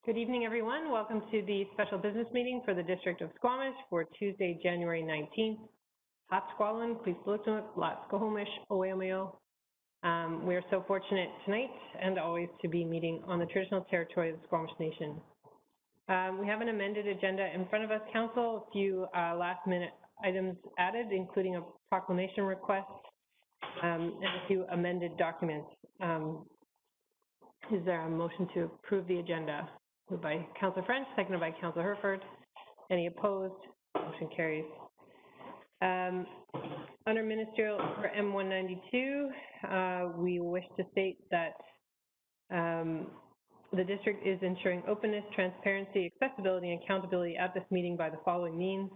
Good evening, everyone. Welcome to the special business meeting for the District of Squamish for Tuesday, January 19th. Hapsqualin, Queeslutnuk, Squamish, Oweameo. We are so fortunate tonight and always to be meeting on the traditional territory of the Squamish Nation. We have an amended agenda in front of us, Council. A few last-minute items added, including a proclamation request and a few amended documents. Is there a motion to approve the agenda? Moved by Councillor French, seconded by Councillor Herford. Any opposed? Motion carries. Under Ministerial for M192, we wish to state that the district is ensuring openness, transparency, accessibility, and accountability at this meeting by the following means.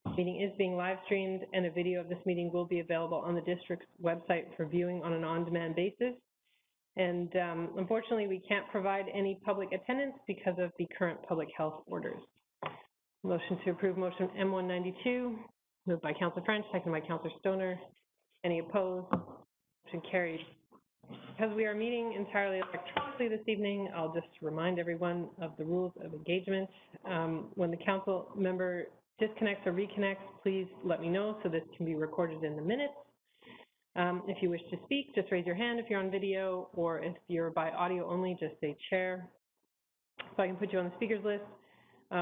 The meeting is being live streamed, and a video of this meeting will be available on the district's website for viewing on an on-demand basis. And unfortunately, we can't provide any public attendance because of the current public health orders. Motion to approve motion M192, moved by Councillor French, seconded by Councillor Stoner. Any opposed? Motion carried. Because we are meeting entirely electronically this evening, I'll just remind everyone of the rules of engagement. When the council member disconnects or reconnects, please let me know so this can be recorded in the minutes. If you wish to speak, just raise your hand if you're on video, or if you're by audio only, just say chair. So I can put you on the speakers list.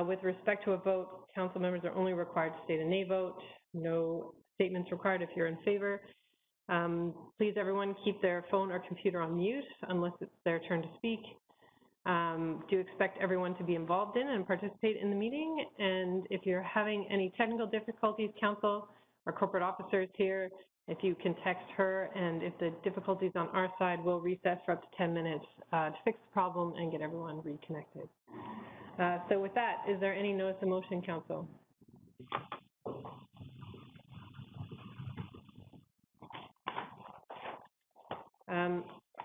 With respect to a vote, council members are only required to state a nay vote. No statements required if you're in favor. Please, everyone, keep their phone or computer on mute unless it's their turn to speak. Do expect everyone to be involved in and participate in the meeting. And if you're having any technical difficulties, council or corporate officers here, if you can text her, and if the difficulties on our side, we'll recess for up to 10 minutes to fix the problem and get everyone reconnected. So with that, is there any notice of motion, council?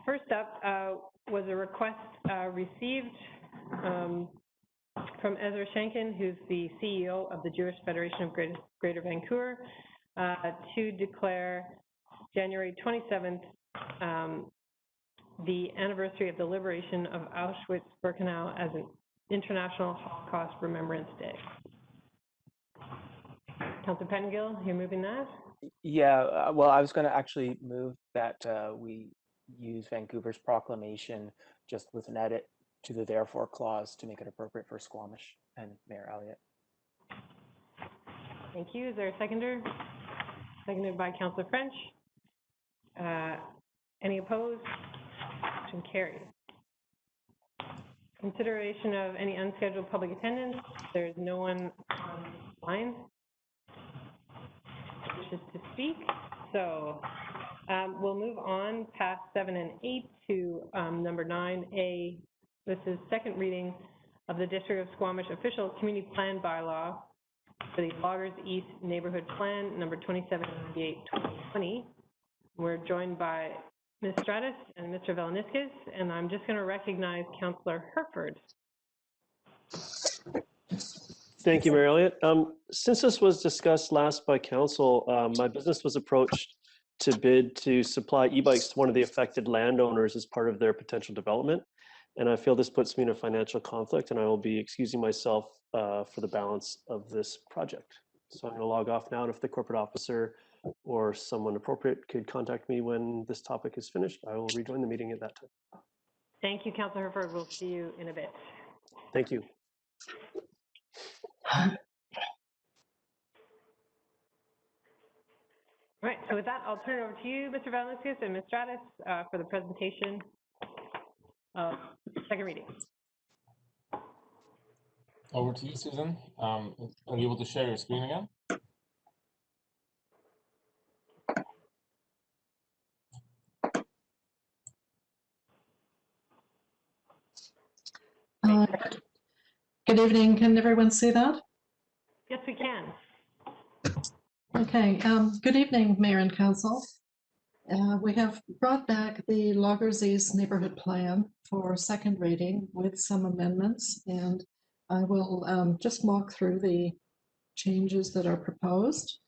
First up was a request received from Ezra Shankin, who's the CEO of the Jewish Federation of Greater Vancouver, to declare January 27th the anniversary of the liberation of Auschwitz-Birkenau as an International Holocaust Remembrance Day. Councillor Pettengill, you're moving that? Yeah, well, I was going to actually move that we use Vancouver's proclamation just with an edit to the therefore clause to make it appropriate for Squamish and Mayor Elliott. Thank you. Is there a seconder? Seconded by Councillor French. Any opposed? Motion carried. Consideration of any unscheduled public attendance. There's no one online wishes to speak. So we'll move on past 7 and 8 to number 9A. This is second reading of the District of Squamish Official Community Plan Bylaw for the Loggers East Neighborhood Plan, number 2798-2020. We're joined by Ms. Stratis and Mr. Velaniskis, and I'm just going to recognize Councillor Herford. Thank you, Mayor Elliott. Since this was discussed last by council, my business was approached to bid to supply e-bikes to one of the affected landowners as part of their potential development. And I feel this puts me in a financial conflict, and I will be excusing myself for the balance of this project. So I'm going to log off now, and if the corporate officer or someone appropriate could contact me when this topic is finished, I will rejoin the meeting at that time. Thank you, Councillor Herford. We'll see you in a bit. Thank you. All right, so with that, I'll turn it over to you, Mr. Velaniskis and Ms. Stratis, for the presentation of second reading. Over to you, Susan. Are you able to share your screen again? Good evening. Can everyone see that? Yes, we can. Okay. Good evening, Mayor and Council. We have brought back the Loggers East Neighbourhood Plan for second reading with some amendments, and I will just walk through the changes that are proposed.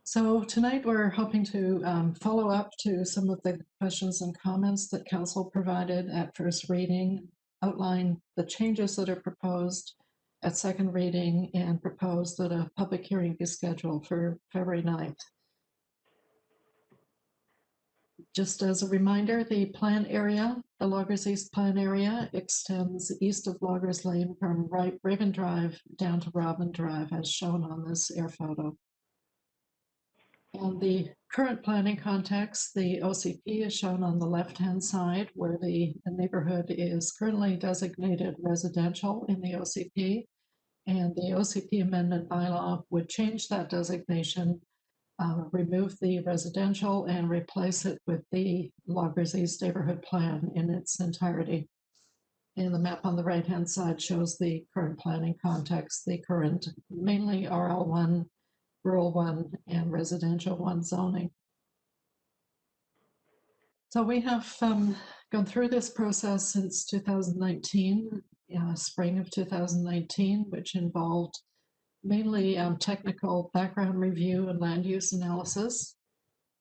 So tonight we're hoping to follow up to some of the questions and comments that Council provided at first reading outline the changes that are proposed at second reading and propose that a public hearing be scheduled for February 9th. Just as a reminder, the plan area, the Loggers East plan area, extends east of Loggers Lane from Raven Drive down to Robin Drive, as shown on this air photo. In the current planning context, the OCP is shown on the left-hand side, where the neighborhood is currently designated residential in the OCP, and the OCP amendment bylaw would change that designation, remove the residential and replace it with the Loggers East neighborhood plan in its entirety. And the map on the right-hand side shows the current planning context, the current mainly RL1, Rural 1, and Residential 1 zoning. So we have gone through this process since 2019, spring of 2019, which involved mainly technical background review and land use analysis.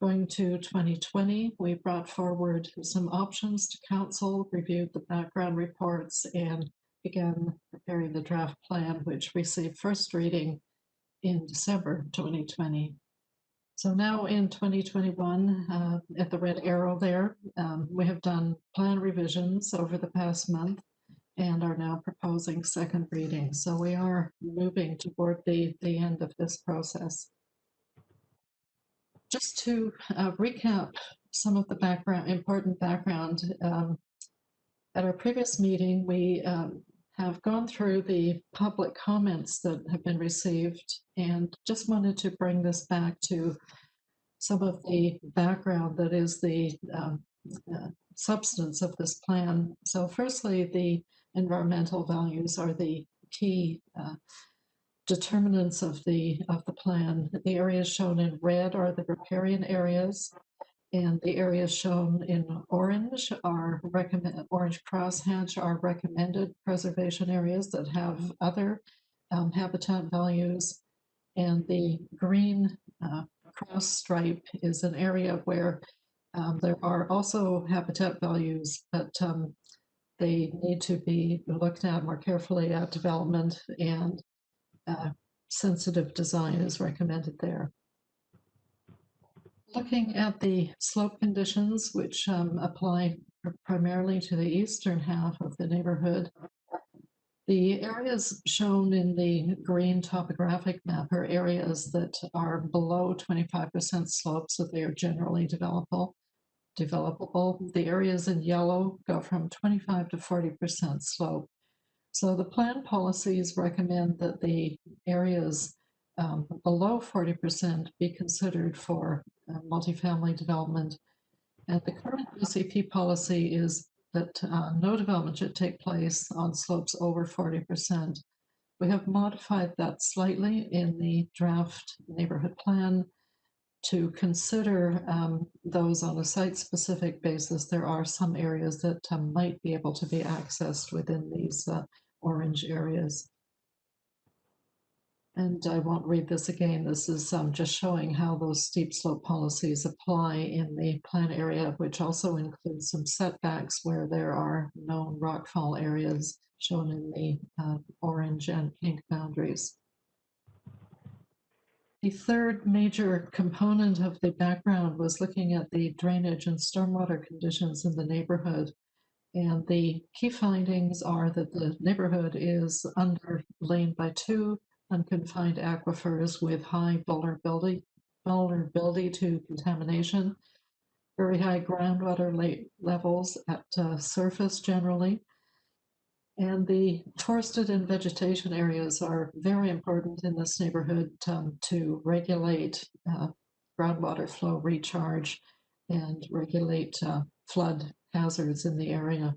Going to 2020, we brought forward some options to council, reviewed the background reports, and began preparing the draft plan, which received first reading in December 2020. So now in 2021, at the red arrow there, we have done plan revisions over the past month and are now proposing second reading. So we are moving toward the end of this process. Just to recap some of the important background, at our previous meeting, we have gone through the public comments that have been received and just wanted to bring this back to some of the background that is the substance of this plan. So firstly, the environmental values are the key determinants of the plan. The areas shown in red are the riparian areas, and the areas shown in orange are orange crosshatch are recommended preservation areas that have other habitat values, and the green cross stripe is an area where there are also habitat values, but they need to be looked at more carefully at development, and sensitive design is recommended there. Looking at the slope conditions, which apply primarily to the eastern half of the neighborhood, the areas shown in the green topographic map are areas that are below 25% slope, so they are generally developable. The areas in yellow go from 25 to 40% slope. So the plan policies recommend that the areas below 40% be considered for multifamily development. And the current UCP policy is that no development should take place on slopes over 40%. We have modified that slightly in the draft neighborhood plan to consider those on a site-specific basis. There are some areas that might be able to be accessed within these orange areas. And I won't read this again. This is just showing how those steep slope policies apply in the plan area, which also includes some setbacks where there are known rockfall areas shown in the orange and pink boundaries. The third major component of the background was looking at the drainage and stormwater conditions in the neighborhood. And the key findings are that the neighborhood is underlain by two unconfined aquifers with high vulnerability to contamination, very high groundwater levels at surface generally. And the forested and vegetation areas are very important in this neighborhood to regulate groundwater flow recharge and regulate flood hazards in the area.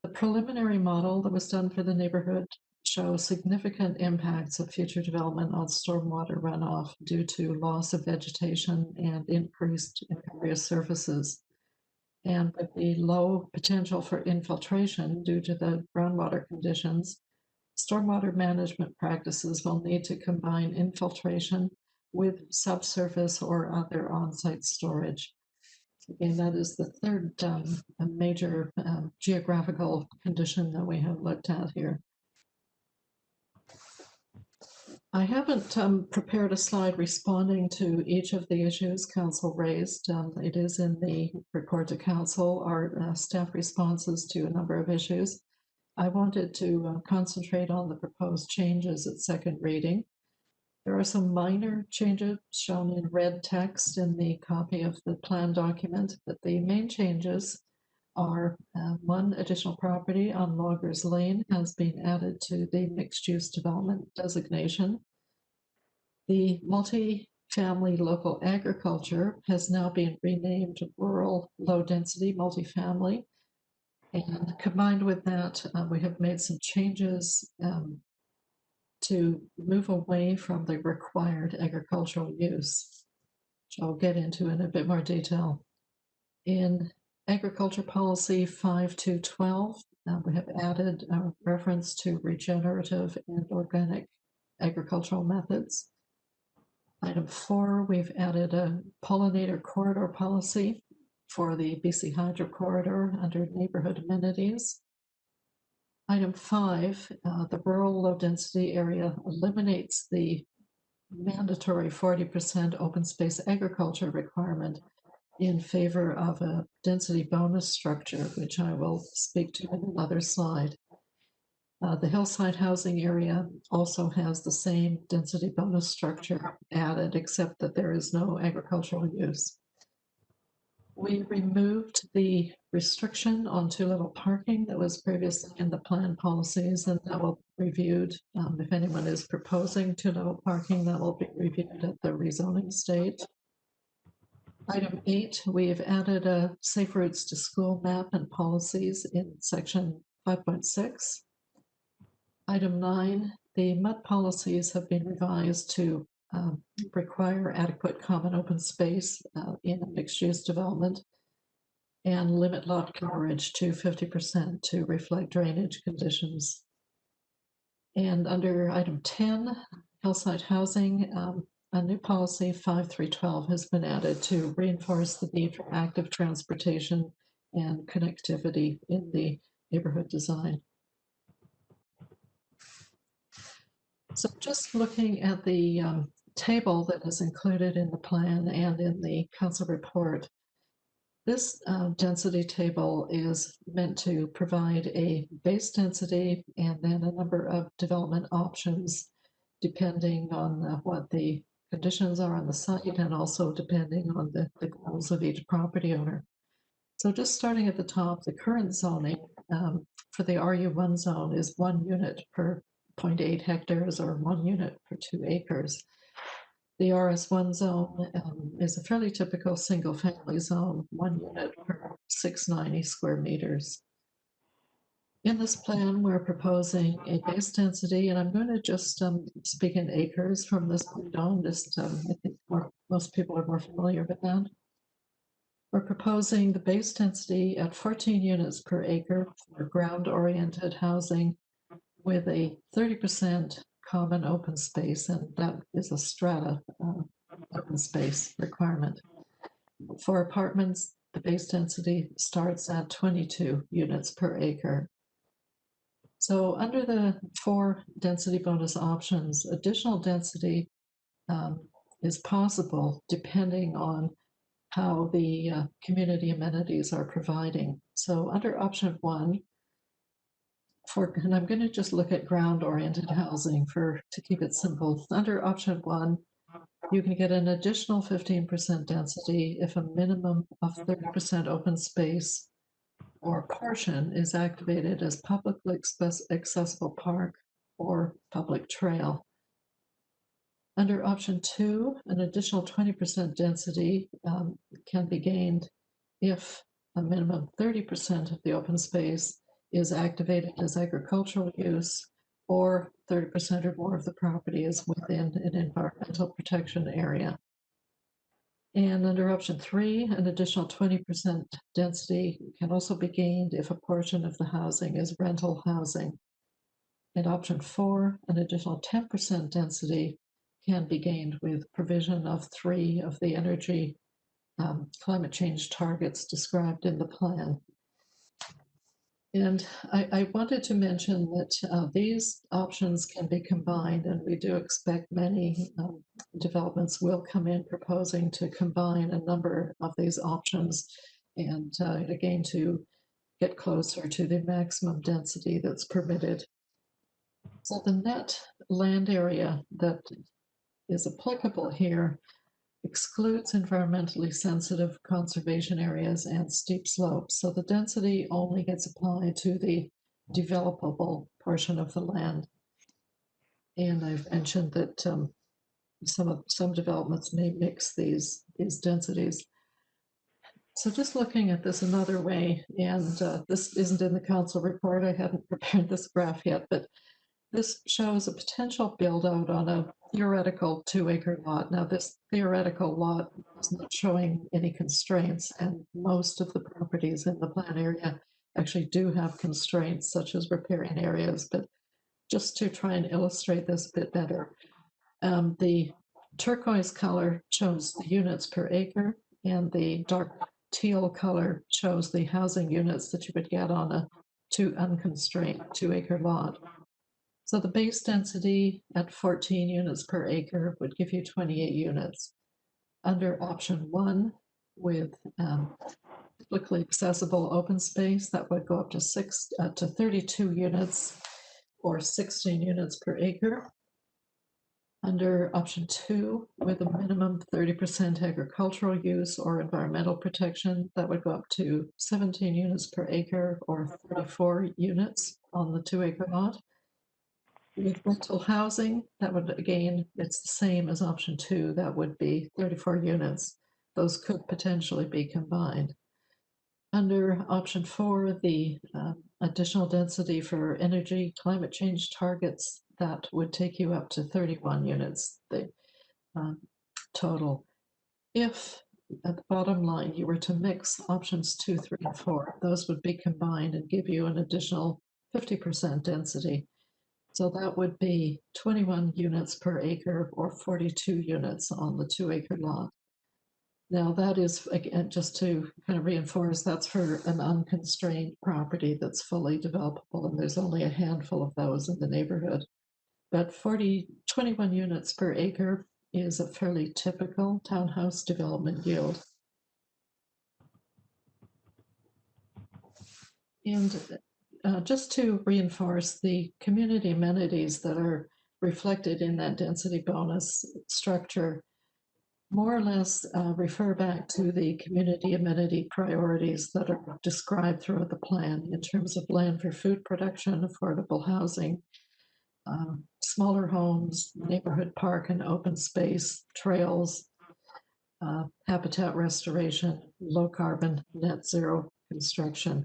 The preliminary model that was done for the neighborhood shows significant impacts of future development on stormwater runoff due to loss of vegetation and increased impervious surfaces. And with the low potential for infiltration due to the groundwater conditions, stormwater management practices will need to combine infiltration with subsurface or other on-site storage. Again, that is the third major geographical condition that we have looked at here. I haven't prepared a slide responding to each of the issues Council raised. It is in the report to Council, our staff responses to a number of issues. I wanted to concentrate on the proposed changes at second reading. There are some minor changes shown in red text in the copy of the plan document, but the main changes are one additional property on Loggers Lane has been added to the mixed-use development designation. The multi-family local agriculture has now been renamed rural low-density multifamily. And combined with that, we have made some changes to move away from the required agricultural use, which I'll get into in a bit more detail. In Agriculture Policy 5212, we have added a reference to regenerative and organic agricultural methods. Item 4, we've added a pollinator corridor policy for the BC Hydro Corridor under neighborhood amenities. Item 5, the rural low-density area eliminates the mandatory 40% open space agriculture requirement in favor of a density bonus structure, which I will speak to in another slide. The hillside housing area also has the same density bonus structure added, except that there is no agricultural use. We removed the restriction on two-level parking that was previously in the plan policies, and that will be reviewed. If anyone is proposing two-level parking, that will be reviewed at the rezoning stage. Item 8, we've added a safe routes to school map and policies in section 5.6. Item 9, the MUD policies have been revised to require adequate common open space in a mixed-use development and limit lot coverage to 50% to reflect drainage conditions. And under item 10, hillside housing, a new policy 5312 has been added to reinforce the need for active transportation and connectivity in the neighborhood design. So just looking at the table that is included in the plan and in the council report, this density table is meant to provide a base density and then a number of development options depending on what the conditions are on the site and also depending on the goals of each property owner. So just starting at the top, the current zoning for the RU1 zone is 1 unit per 0.8 hectares or 1 unit per 2 acres. The RS1 zone is a fairly typical single family zone, 1 unit per 690 square meters. In this plan, we're proposing a base density, and I'm going to just speak in acres from this point on. I think most people are more familiar with that. We're proposing the base density at 14 units per acre for ground-oriented housing with a 30% common open space, and that is a strata open space requirement. For apartments, the base density starts at 22 units per acre. So under the 4 density bonus options, additional density is possible depending on how the community amenities are providing. So under option 1, and I'm going to just look at ground-oriented housing to keep it simple. Under option 1, you can get an additional 15% density if a minimum of 30% open space or portion is activated as publicly accessible park or public trail. Under option 2, an additional 20% density can be gained if a minimum 30% of the open space is activated as agricultural use, or 30% or more of the property is within an environmental protection area. And under option 3, an additional 20% density can also be gained if a portion of the housing is rental housing. And option 4, an additional 10% density can be gained with provision of 3 of the energy climate change targets described in the plan. And I wanted to mention that these options can be combined, and we do expect many developments will come in proposing to combine a number of these options and again to get closer to the maximum density that's permitted. So the net land area that is applicable here excludes environmentally sensitive conservation areas and steep slopes. So the density only gets applied to the developable portion of the land. And I've mentioned that some developments may mix these densities. So just looking at this another way, and this isn't in the council report, I haven't prepared this graph yet, but this shows a potential build out on a theoretical 2-acre lot. Now, this theoretical lot is not showing any constraints, and most of the properties in the plan area actually do have constraints, such as riparian areas. But just to try and illustrate this a bit better, the turquoise color shows the units per acre, and the dark teal color shows the housing units that you would get on a unconstrained 2-acre lot. So the base density at 14 units per acre would give you 28 units. Under option 1, with publicly accessible open space, that would go up to 32 units or 16 units per acre. Under option 2, with a minimum 30% agricultural use or environmental protection, that would go up to 17 units per acre or 34 units on the 2-acre lot. With rental housing, that would, again, it's the same as option 2, that would be 34 units. Those could potentially be combined. Under option 4, the additional density for energy climate change targets, that would take you up to 31 units, the total. If at the bottom line you were to mix options 2, 3, and 4, those would be combined and give you an additional 50% density. So that would be 21 units per acre or 42 units on the 2-acre lot. Now that is, again, just to kind of reinforce, that's for an unconstrained property that's fully developable, and there's only a handful of those in the neighborhood. But 21 units per acre is a fairly typical townhouse development yield. And just to reinforce the community amenities that are reflected in that density bonus structure, more or less refer back to the community amenity priorities that are described throughout the plan in terms of land for food production, affordable housing, smaller homes, neighborhood park and open space, trails, habitat restoration, low carbon, net zero construction.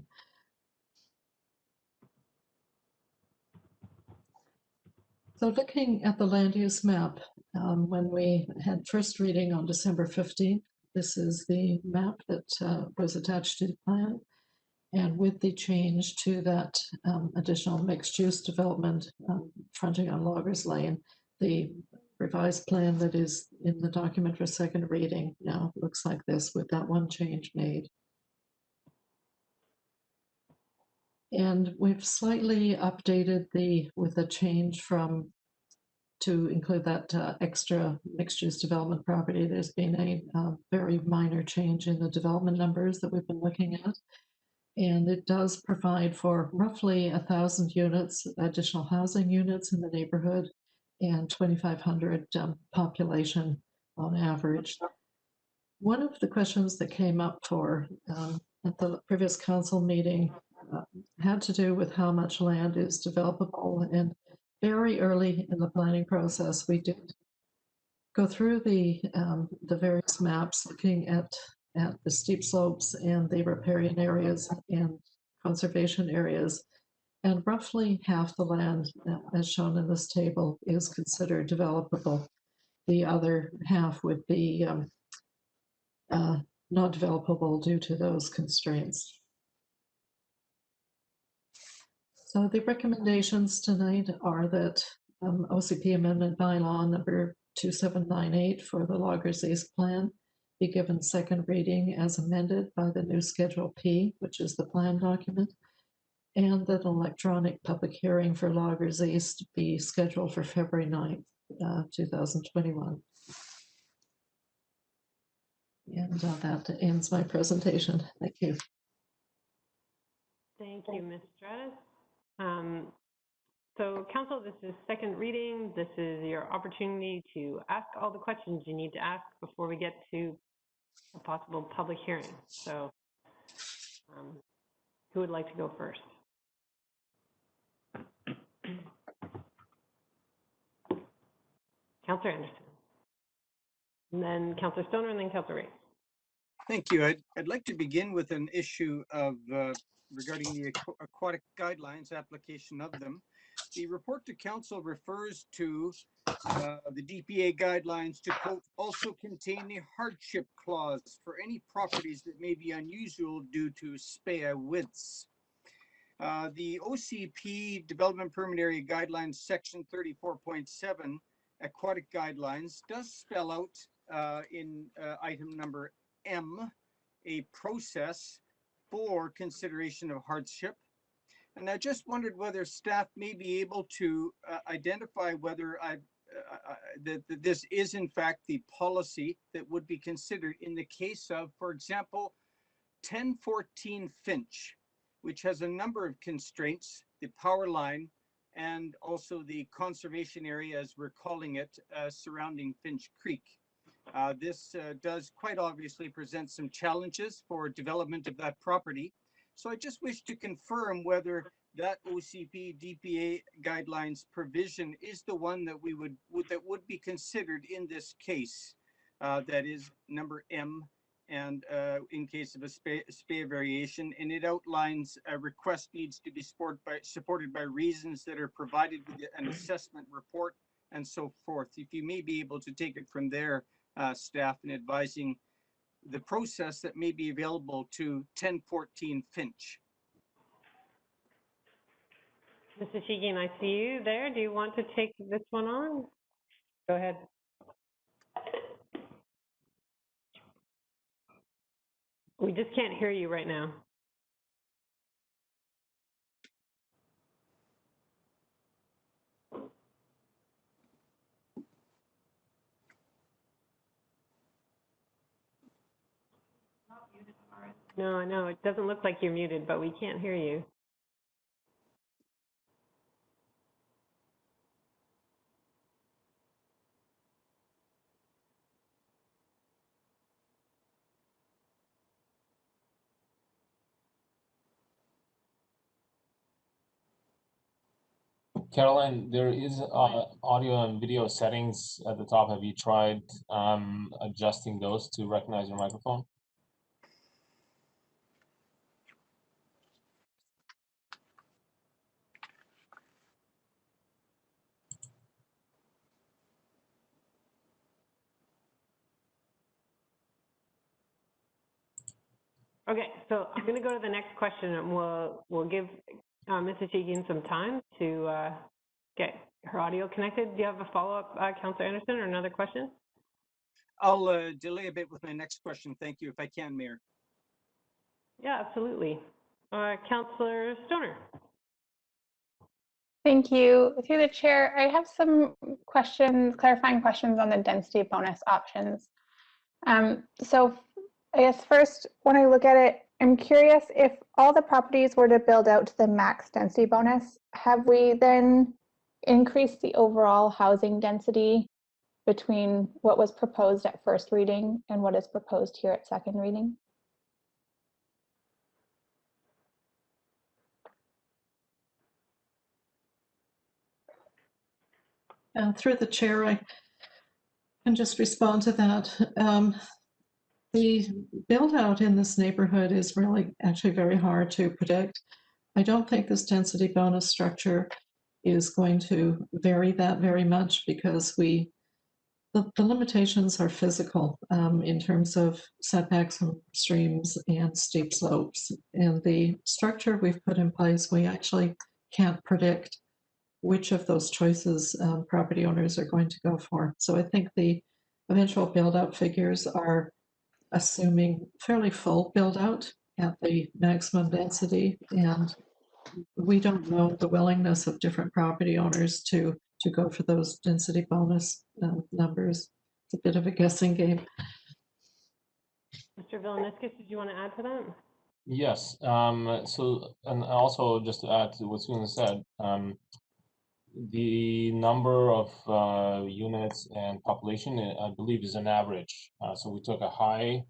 So looking at the land use map, when we had first reading on December 15th, this is the map that was attached to the plan. And with the change to that additional mixed use development fronting on Loggers Lane, the revised plan that is in the document for second reading now looks like this with that one change made. And we've slightly updated with a change to include that extra mixed-use development property. There's been a very minor change in the development numbers that we've been looking at. And it does provide for roughly 1,000 units, additional housing units in the neighborhood, and 2,500 population on average. One of the questions that came up at the previous council meeting had to do with how much land is developable. And very early in the planning process, we did go through the various maps looking at the steep slopes and the riparian areas and conservation areas. And roughly half the land, as shown in this table, is considered developable. The other half would be not developable due to those constraints. So the recommendations tonight are that OCP Amendment Bylaw number 2798 for the Loggers East Plan be given second reading as amended by the new Schedule P, which is the plan document, and that an electronic public hearing for Loggers East be scheduled for February 9th, 2021. And that ends my presentation. Thank you. Thank you, Ms. Stratus. So council, this is second reading. This is your opportunity to ask all the questions you need to ask before we get to a possible public hearing. So who would like to go first? Councillor Anderson, and then Councillor Stoner, and then Councillor Ray. Thank you. I'd like to begin with an issue of regarding the aquatic guidelines, application of them. The report to council refers to the DPA guidelines to, quote, also contain a hardship clause for any properties that may be unusual due to SPEA widths. The OCP Development Permit Area Guidelines Section 34.7 aquatic guidelines does spell out in item number M a process for consideration of hardship. And I just wondered whether staff may be able to identify whether that this is in fact the policy that would be considered in the case of, for example, 1014 Finch, which has a number of constraints, the power line, and also the conservation area, as we're calling it, surrounding Finch Creek. This does quite obviously present some challenges for development of that property. So I just wish to confirm whether that OCP DPA guidelines provision is the one that would be considered in this case. That is number M, and in case of a SPEA variation, and it outlines a request needs to be supported by reasons that are provided with an assessment report and so forth. If you may be able to take it from there, staff, in advising the process that may be available to 1014 Finch. Mr. Sheegan, I see you there. Do you want to take this one on? Go ahead. We just can't hear you right now. No, I know. It doesn't look like you're muted, but we can't hear you. Caroline, there is audio and video settings at the top. Have you tried adjusting those to recognize your microphone? Okay, so I'm going to go to the next question, and we'll give Mrs. Sheegan some time to get her audio connected. Do you have a follow-up, Councillor Anderson, or another question? I'll delay a bit with my next question. Thank you, if I can, Mayor. Yeah, absolutely. Councillor Stoner. Thank you. Through the chair, I have some questions, clarifying questions on the density bonus options. So I guess first, when I look at it, I'm curious if all the properties were to build out to the max density bonus, have we then increased the overall housing density between what was proposed at first reading and what is proposed here at second reading? Through the chair, I can just respond to that. The build out in this neighborhood is really actually very hard to predict. I don't think this density bonus structure is going to vary that very much because the limitations are physical in terms of setbacks from streams and steep slopes. And the structure we've put in place, we actually can't predict which of those choices property owners are going to go for. So I think the eventual build out figures are assuming fairly full build out at the maximum density. And we don't know the willingness of different property owners to go for those density bonus numbers. It's a bit of a guessing game. Mr. Vilniskis, did you want to add to that? Yes, so, and also just to add to what Susan said, the number of units and population, I believe, is an average. So we took a high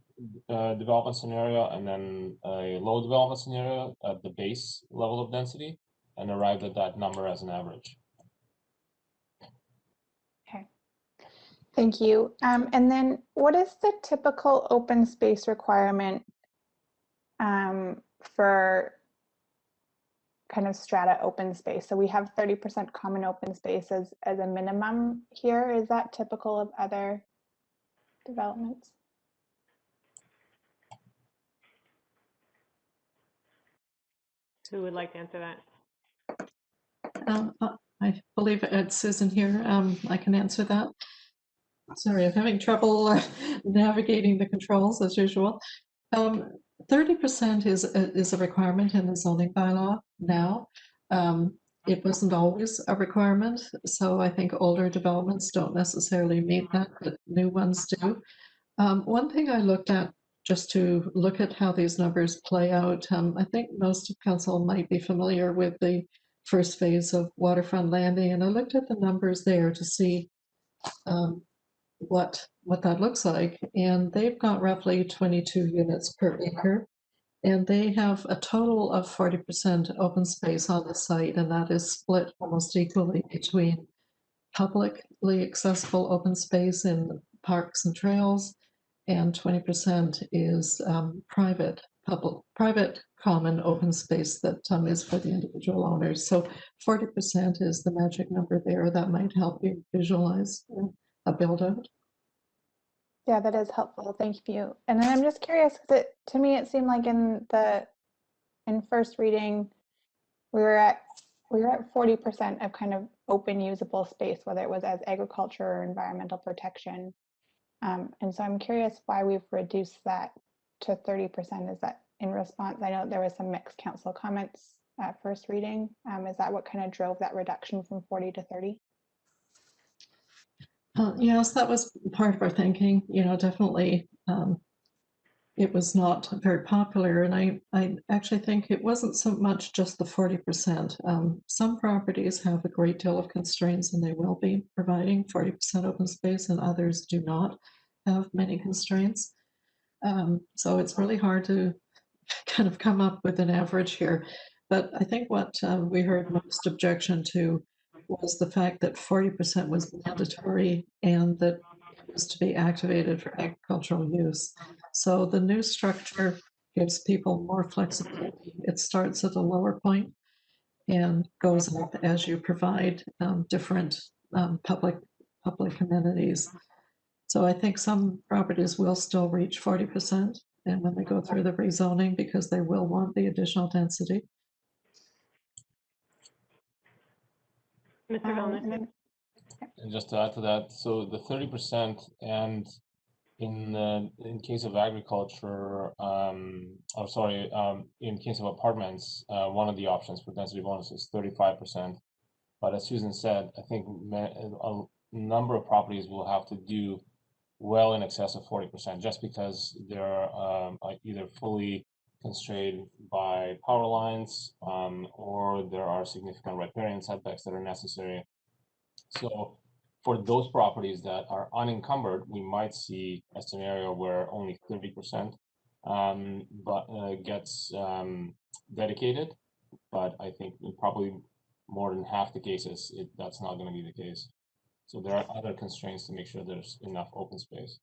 development scenario and then a low development scenario at the base level of density and arrived at that number as an average. Okay, thank you. And then what is the typical open space requirement for kind of strata open space? So we have 30% common open space as a minimum here. Is that typical of other developments? Who would like to answer that? I believe it's Susan here. I can answer that. Sorry, I'm having trouble navigating the controls as usual. 30% is a requirement in the zoning bylaw now. It wasn't always a requirement, so I think older developments don't necessarily meet that, but new ones do. One thing I looked at just to look at how these numbers play out, I think most of council might be familiar with the first phase of waterfront landing, and I looked at the numbers there to see what that looks like, and they've got roughly 22 units per acre, and they have a total of 40% open space on the site, and that is split almost equally between publicly accessible open space in parks and trails, and 20% is private common open space that is for the individual owners. So 40% is the magic number there. That might help you visualize a build out. Yeah, that is helpful. Thank you. And then I'm just curious, because to me it seemed like in first reading we were at 40% of kind of open usable space, whether it was as agriculture or environmental protection. And so I'm curious why we've reduced that to 30%. Is that in response? I know there was some mixed council comments at first reading. Is that what kind of drove that reduction from 40 to 30? Yes, that was part of our thinking. Definitely it was not very popular, and I actually think it wasn't so much just the 40%. Some properties have a great deal of constraints, and they will be providing 40% open space, and others do not have many constraints. So it's really hard to kind of come up with an average here. But I think what we heard most objection to was the fact that 40% was mandatory and that it was to be activated for agricultural use. So the new structure gives people more flexibility. It starts at a lower point and goes up as you provide different public amenities. So I think some properties will still reach 40%, and when they go through the rezoning, because they will want the additional density. Mr. Vilniskis? And just to add to that, so the 30% and in case of agriculture, in case of apartments, one of the options for density bonus is 35%. But as Susan said, I think a number of properties will have to do well in excess of 40%, just because they're either fully constrained by power lines, or there are significant riparian setbacks that are necessary. So for those properties that are unencumbered, we might see a scenario where only 30% gets dedicated, but I think in probably more than half the cases, that's not going to be the case. So there are other constraints to make sure there's enough open space.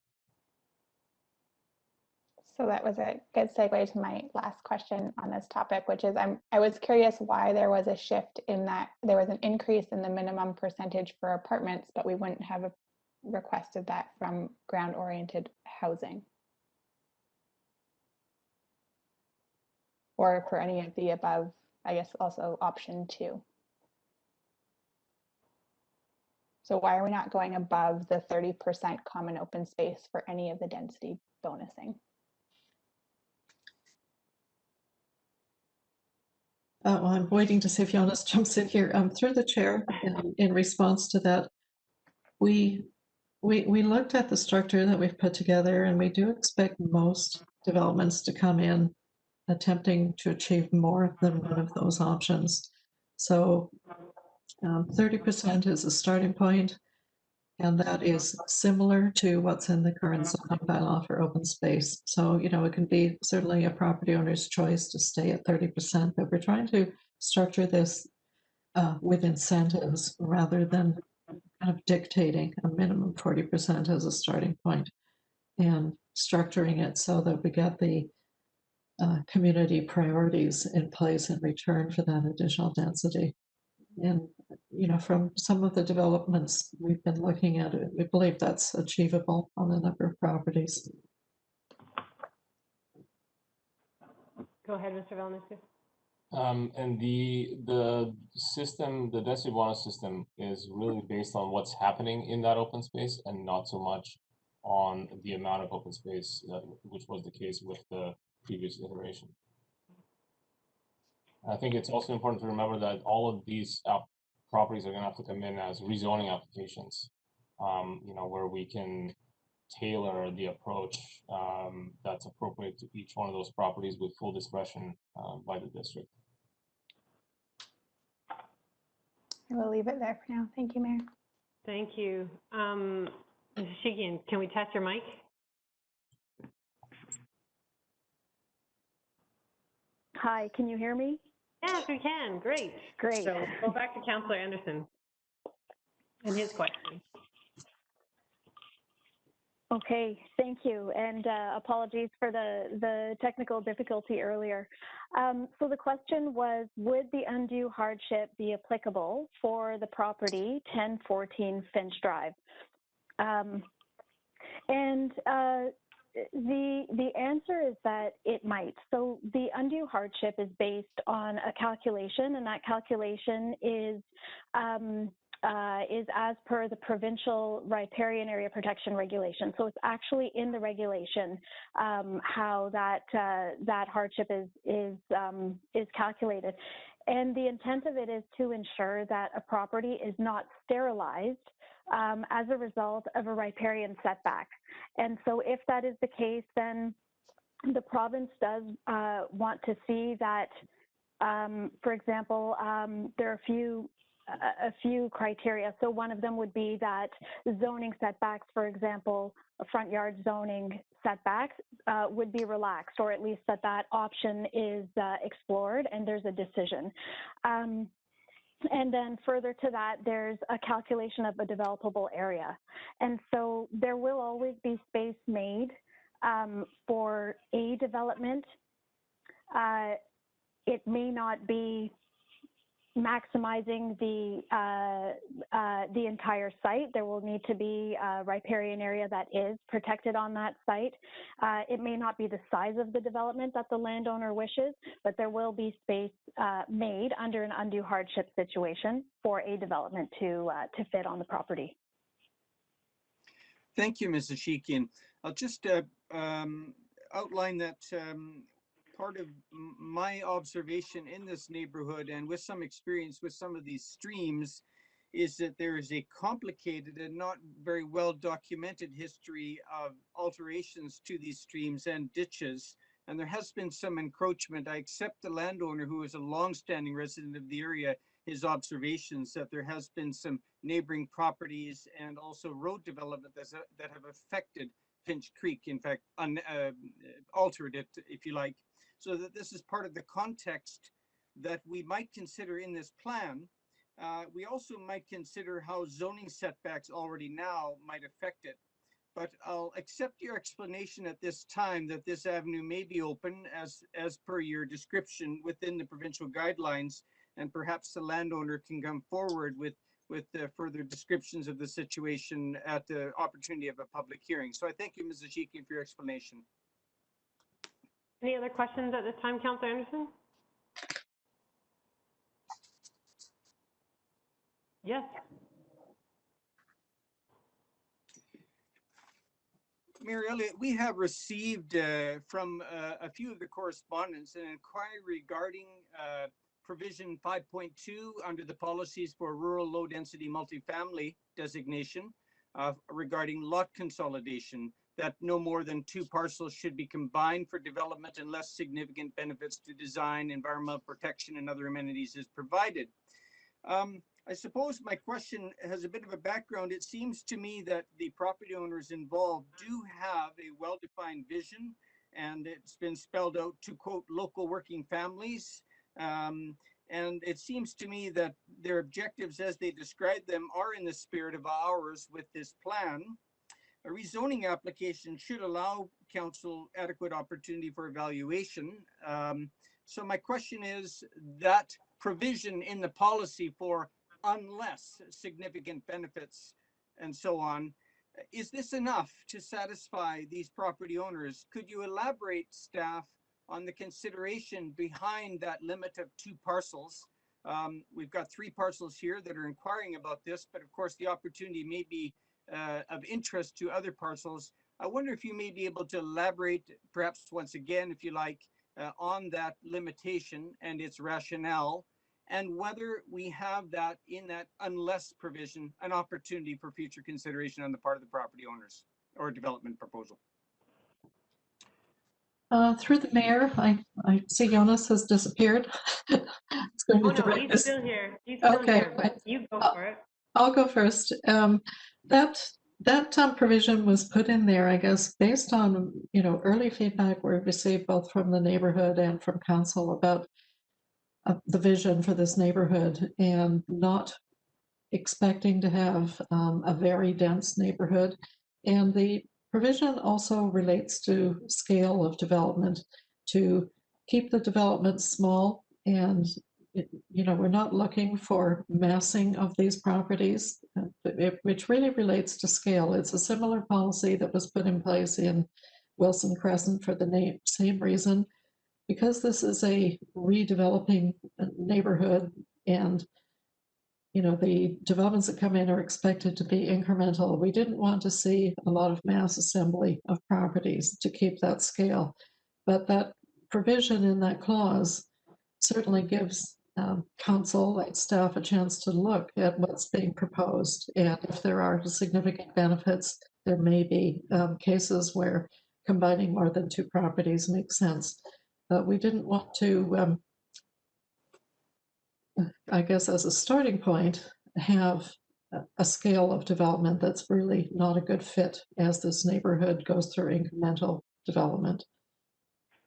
So that was a good segue to my last question on this topic, which is I was curious why there was a shift in that there was an increase in the minimum percentage for apartments, but we wouldn't have requested that from ground-oriented housing. Or for any of the above, I guess also option 2. So why are we not going above the 30% common open space for any of the density bonusing? Well, I'm waiting to see if Jonas jumps in here. Through the chair, in response to that, we looked at the structure that we've put together, and we do expect most developments to come in attempting to achieve more than one of those options. So 30% is a starting point, and that is similar to what's in the current zoning bylaw for open space. So, you know, it can be certainly a property owner's choice to stay at 30%, but we're trying to structure this with incentives rather than kind of dictating a minimum 40% as a starting point, and structuring it so that we get the community priorities in place in return for that additional density. And, you know, from some of the developments we've been looking at, we believe that's achievable on a number of properties. Go ahead, Mr. Valenzuela. And the system, the density bonus system, is really based on what's happening in that open space and not so much on the amount of open space, which was the case with the previous iteration. I think it's also important to remember that all of these properties are going to have to come in as rezoning applications, you know, where we can tailor the approach that's appropriate to each one of those properties with full discretion by the district. I will leave it there for now. Thank you, Mayor. Thank you. Mrs. Shikian, can we test your mic? Hi, can you hear me? Yes, we can. Great. Great. So we'll go back to Councillor Anderson and his question. Okay, thank you, and apologies for the technical difficulty earlier. So the question was, would the undue hardship be applicable for the property 1014 Finch Drive? The answer is that it might. So the undue hardship is based on a calculation, and that calculation is as per the provincial riparian area protection regulation. So it's actually in the regulation how that hardship is calculated. And the intent of it is to ensure that a property is not sterilized as a result of a riparian setback. And so if that is the case, then the province does want to see that, for example, there are a few criteria. So one of them would be that zoning setbacks, for example, front yard zoning setbacks would be relaxed, or at least that option is explored and there's a decision. And then further to that, there's a calculation of a developable area. And so there will always be space made for a development. It may not be maximizing the entire site. There will need to be a riparian area that is protected on that site. It may not be the size of the development that the landowner wishes, but there will be space made under an undue hardship situation for a development to fit on the property. Thank you, Mrs. Shikian. I'll just outline that part of my observation in this neighborhood, and with some experience with some of these streams, is that there is a complicated and not very well documented history of alterations to these streams and ditches. And there has been some encroachment. I accept the landowner, who is a longstanding resident of the area, his observations that there has been some neighboring properties and also road development that have affected Finch Creek, in fact, altered it, if you like. So that this is part of the context that we might consider in this plan. We also might consider how zoning setbacks already now might affect it. But I'll accept your explanation at this time that this avenue may be open as per your description within the provincial guidelines, and perhaps the landowner can come forward with further descriptions of the situation at the opportunity of a public hearing. So I thank you, Mrs. Shikian, for your explanation. Any other questions at this time, Councillor Anderson? Yes. Mayor Elliott, we have received from a few of the correspondents an inquiry regarding provision 5.2 under the policies for rural low density multifamily designation regarding lot consolidation, that no more than 2 parcels should be combined for development unless significant benefits to design, environmental protection, and other amenities is provided. I suppose my question has a bit of a background. It seems to me that the property owners involved do have a well-defined vision, and it's been spelled out to quote local working families. And it seems to me that their objectives as they describe them are in the spirit of ours with this plan. A rezoning application should allow council adequate opportunity for evaluation. So my question is that provision in the policy for unless significant benefits and so on, is this enough to satisfy these property owners? Could you elaborate, staff, on the consideration behind that limit of 2 parcels? We've got 3 parcels here that are inquiring about this, but of course the opportunity may be of interest to other parcels. I wonder if you may be able to elaborate, perhaps once again, if you like, on that limitation and its rationale, and whether we have that in that unless provision, an opportunity for future consideration on the part of the property owners or development proposal. Through the mayor, I see Jonas has disappeared. It's going to Oh, no, direct he's this. still here. He's still Okay, here, but you go for it. I'll go first. That provision was put in there, I guess, based on, early feedback we received both from the neighborhood and from council about the vision for this neighborhood, and not expecting to have a very dense neighborhood. And the provision also relates to scale of development, to keep the development small, and we're not looking for massing of these properties, which really relates to scale. It's a similar policy that was put in place in Wilson Crescent for the same reason. Because this is a redeveloping neighborhood, and the developments that come in are expected to be incremental, we didn't want to see a lot of mass assembly of properties to keep that scale. But that provision in that clause certainly gives council and staff a chance to look at what's being proposed. And if there are significant benefits, there may be cases where combining more than 2 properties makes sense. But we didn't want to, I guess, as a starting point, have a scale of development that's really not a good fit as this neighborhood goes through incremental development.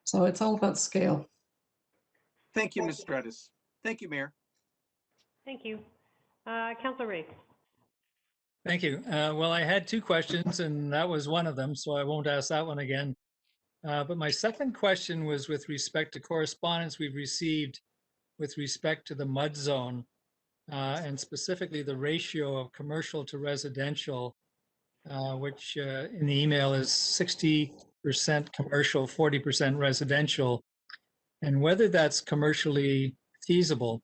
So it's all about scale. Thank you, Ms. Stratis. Thank you, Mayor. Thank you. Councilor Ray. Thank you. Well, I had 2 questions, and that was one of them, so I won't ask that one again. But my second question was with respect to correspondence we've received with respect to the mud zone, and specifically the ratio of commercial to residential, which in the email is 60% commercial, 40% residential, and whether that's commercially feasible.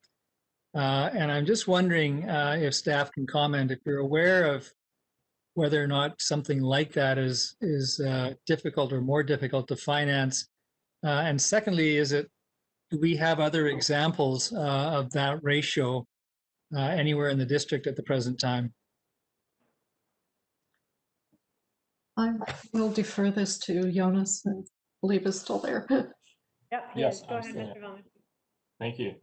And I'm just wondering if staff can comment if you're aware of whether or not something like that is difficult or more difficult to finance. And secondly, do we have other examples of that ratio anywhere in the district at the present time? I will defer this to Jonas, and believe is still there. Yep, Yes, go ahead, I'm Mr. Vellner. Thank you.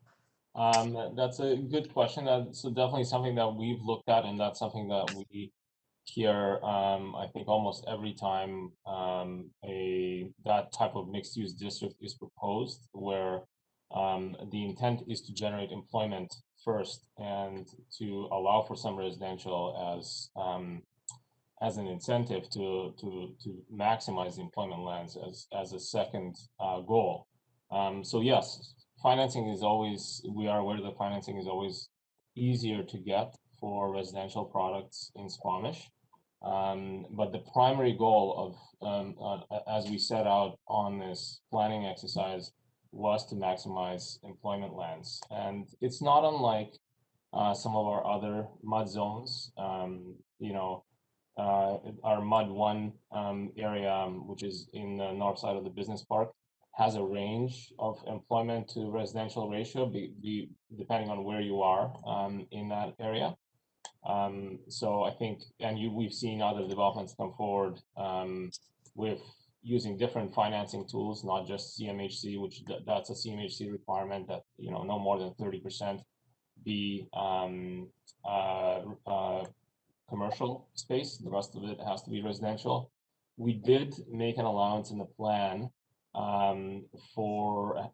That's a good question. That's definitely something that we've looked at, and that's something that we hear, I think, almost every time that type of mixed-use district is proposed, where the intent is to generate employment first and to allow for some residential as an incentive to maximize the employment lands as a second goal. So yes, financing is always, we are aware that financing is always easier to get for residential products in Squamish. But the primary goal of, as we set out on this planning exercise, was to maximize employment lands. And it's not unlike some of our other mud zones. Our mud 1 area, which is in the north side of the business park, has a range of employment to residential ratio, depending on where you are in that area. So I think, and we've seen other developments come forward with using different financing tools, not just CMHC, which that's a CMHC requirement that, you know, no more than 30% be commercial space. The rest of it has to be residential. We did make an allowance in the plan for,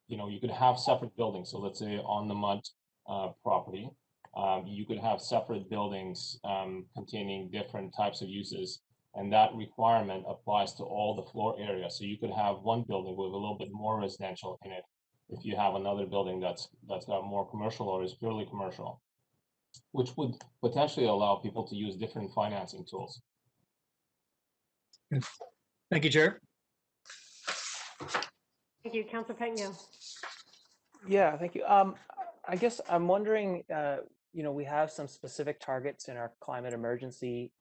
you know, you could have separate buildings. So let's say on the mud property, you could have separate buildings containing different types of uses. And that requirement applies to all the floor area. So you could have one building with a little bit more residential in it if you have another building that's got more commercial or is purely commercial, which would potentially allow people to use different financing tools. Thank you, Chair. Thank you, Councilor Pettingill. Yeah, thank you. I guess I'm wondering, you know, we have some specific targets in our climate emergency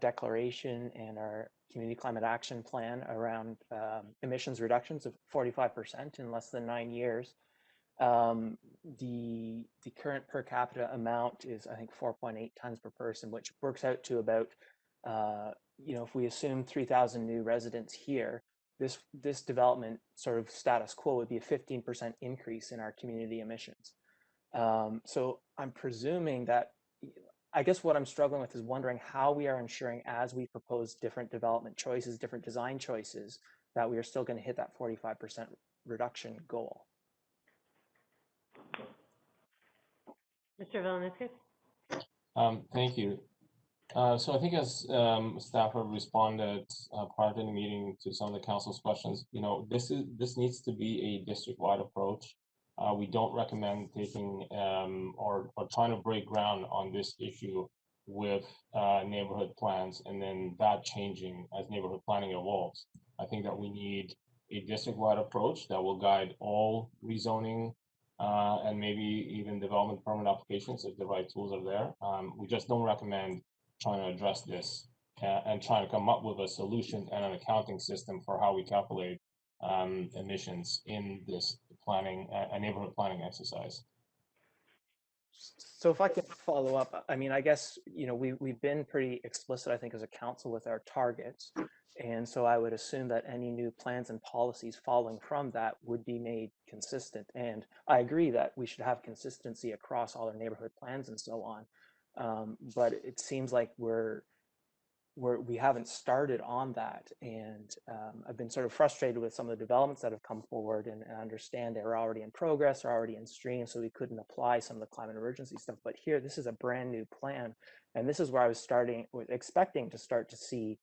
declaration and our community climate action plan around emissions reductions of 45% in less than 9 years. The current per capita amount is, I think, 4.8 tons per person, which works out to about, you know, if we assume 3,000 new residents here, this development sort of status quo would be a 15% increase in our community emissions. So I'm presuming that, I guess what I'm struggling with is wondering how we are ensuring, as we propose different development choices, different design choices, that we are still going to hit that 45% reduction goal. Mr. Villaneskis? Thank you. So I think as staff have responded prior to the meeting to some of the council's questions, you know, this needs to be a district-wide approach. We don't recommend taking or trying to break ground on this issue with neighborhood plans and then that changing as neighborhood planning evolves. I think that we need a district-wide approach that will guide all rezoning and maybe even development permit applications if the right tools are there. We just don't recommend trying to address this and trying to come up with a solution and an accounting system for how we calculate emissions in this planning, a neighborhood planning exercise. So if I could follow up, I mean, I guess, you know, we've been pretty explicit, I think, as a council with our targets. And so I would assume that any new plans and policies following from that would be made consistent. And I agree that we should have consistency across all our neighborhood plans and so on. But it seems like we haven't started on that. And I've been sort of frustrated with some of the developments that have come forward, and I understand they're already in progress, or already in stream, so we couldn't apply some of the climate emergency stuff. But here, this is a brand new plan. And this is where I was expecting to start to see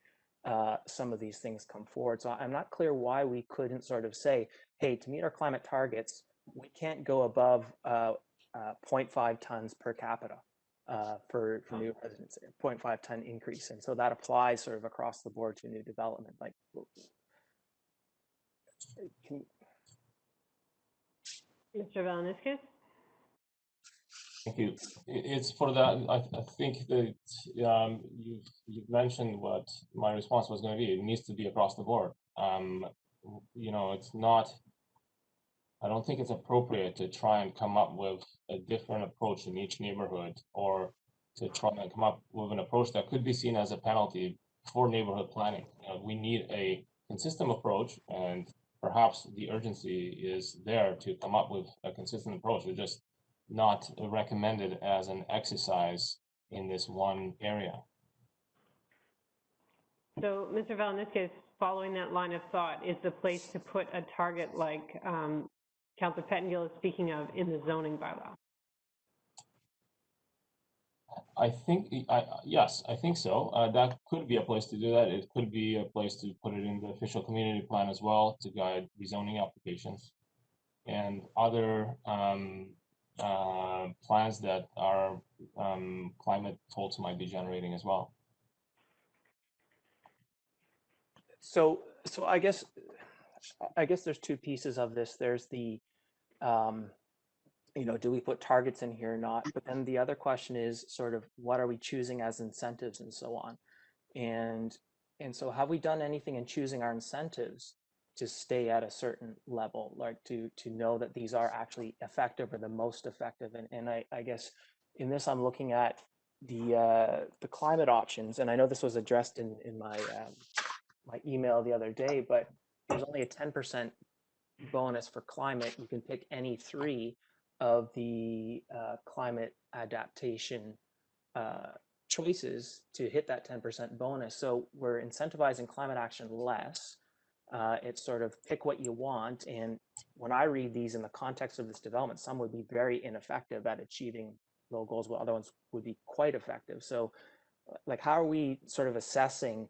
some of these things come forward. So I'm not clear why we couldn't sort of say, hey, to meet our climate targets, we can't go above 0.5 tons per capita for new residents, 0.5 ton increase. And so that applies sort of across the board to new development. Like, Mr. Villaneskis? Thank you. It's for that. I think that you've mentioned what my response was going to be. It needs to be across the board. You know, it's not. I don't think it's appropriate to try and come up with a different approach in each neighborhood, or to try and come up with an approach that could be seen as a penalty for neighborhood planning. You know, we need a consistent approach, and perhaps the urgency is there to come up with a consistent approach. It's just not recommended as an exercise in this one area. So, Mr. Villaneskis, following that line of thought, is the place to put a target like Councilor Pettingill is speaking of in the zoning bylaw? I think, yes, I think so. That could be a place to do that. It could be a place to put it in the official community plan as well to guide rezoning applications and other plans that our climate folks might be generating as well. So I guess there's two pieces of this. There's the, you know, do we put targets in here or not? But then the other question is sort of what are we choosing as incentives and so on. And so have we done anything in choosing our incentives to stay at a certain level, like to know that these are actually effective or the most effective. And I guess in this, I'm looking at the climate options, and I know this was addressed in my my email the other day, but there's only a 10% bonus for climate. You can pick any 3 of the climate adaptation choices to hit that 10% bonus. So we're incentivizing climate action less. It's sort of pick what you want. And when I read these in the context of this development, some would be very ineffective at achieving low goals, while other ones would be quite effective. So like, how are we sort of assessing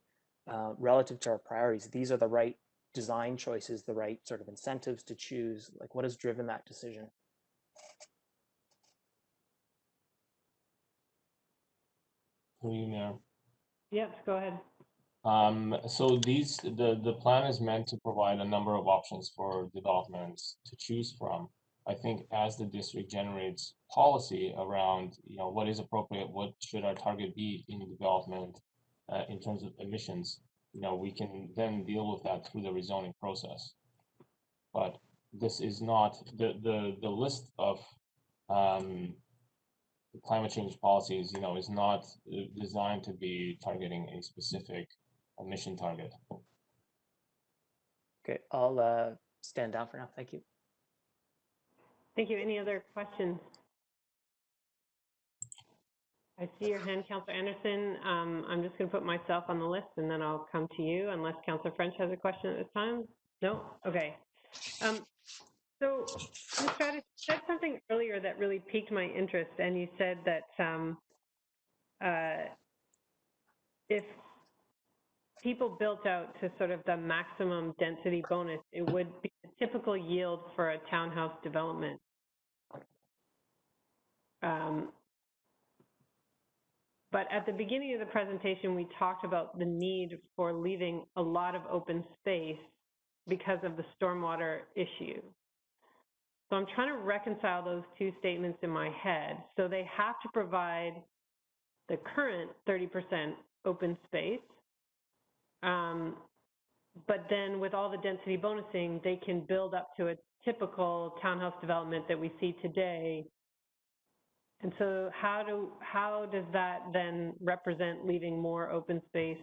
relative to our priorities? These are the right design choices, the right sort of incentives to choose. Like, what has driven that decision? Through you, Mayor. Yes, go ahead. So the plan is meant to provide a number of options for developments to choose from. I think as the district generates policy around, what is appropriate, what should our target be in development in terms of emissions, we can then deal with that through the rezoning process. But this is not the list of climate change policies, is not designed to be targeting a specific emission target. Okay, I'll stand down for now. Thank you. Thank you. Any other questions? I see your hand, Councillor Anderson. I'm just going to put myself on the list, and then I'll come to you unless Councillor French has a question at this time. No? Okay. So, Ms. Stratis, you said something earlier that really piqued my interest, and you said that if people built out to sort of the maximum density bonus, it would be the typical yield for a townhouse development. But at the beginning of the presentation, we talked about the need for leaving a lot of open space because of the stormwater issue. So I'm trying to reconcile those 2 statements in my head. So they have to provide the current 30% open space, but then with all the density bonusing, they can build up to a typical townhouse development that we see today. And so how does that then represent leaving more open space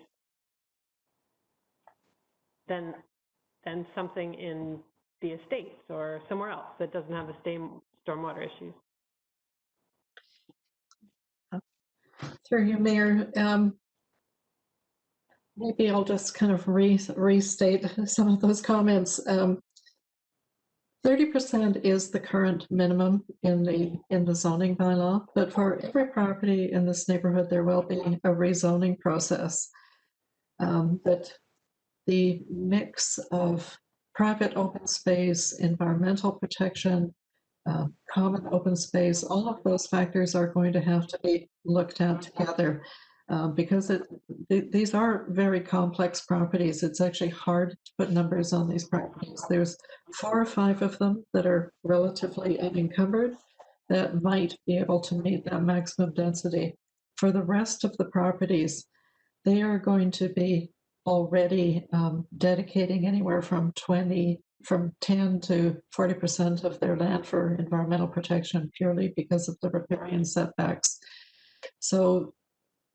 than something in the estates or somewhere else that doesn't have the same stormwater issues? Through you, Mayor, maybe I'll just kind of restate some of those comments. 30% is the current minimum in the zoning bylaw, but for every property in this neighborhood, there will be a rezoning process. But the mix of private open space, environmental protection, common open space, all of those factors are going to have to be looked at together. Because these are very complex properties. It's actually hard to put numbers on these properties. There's 4 or 5 of them that are relatively unencumbered that might be able to meet that maximum density. For the rest of the properties, they are going to be already dedicating anywhere from 10 to 40% of their land for environmental protection purely because of the riparian setbacks. So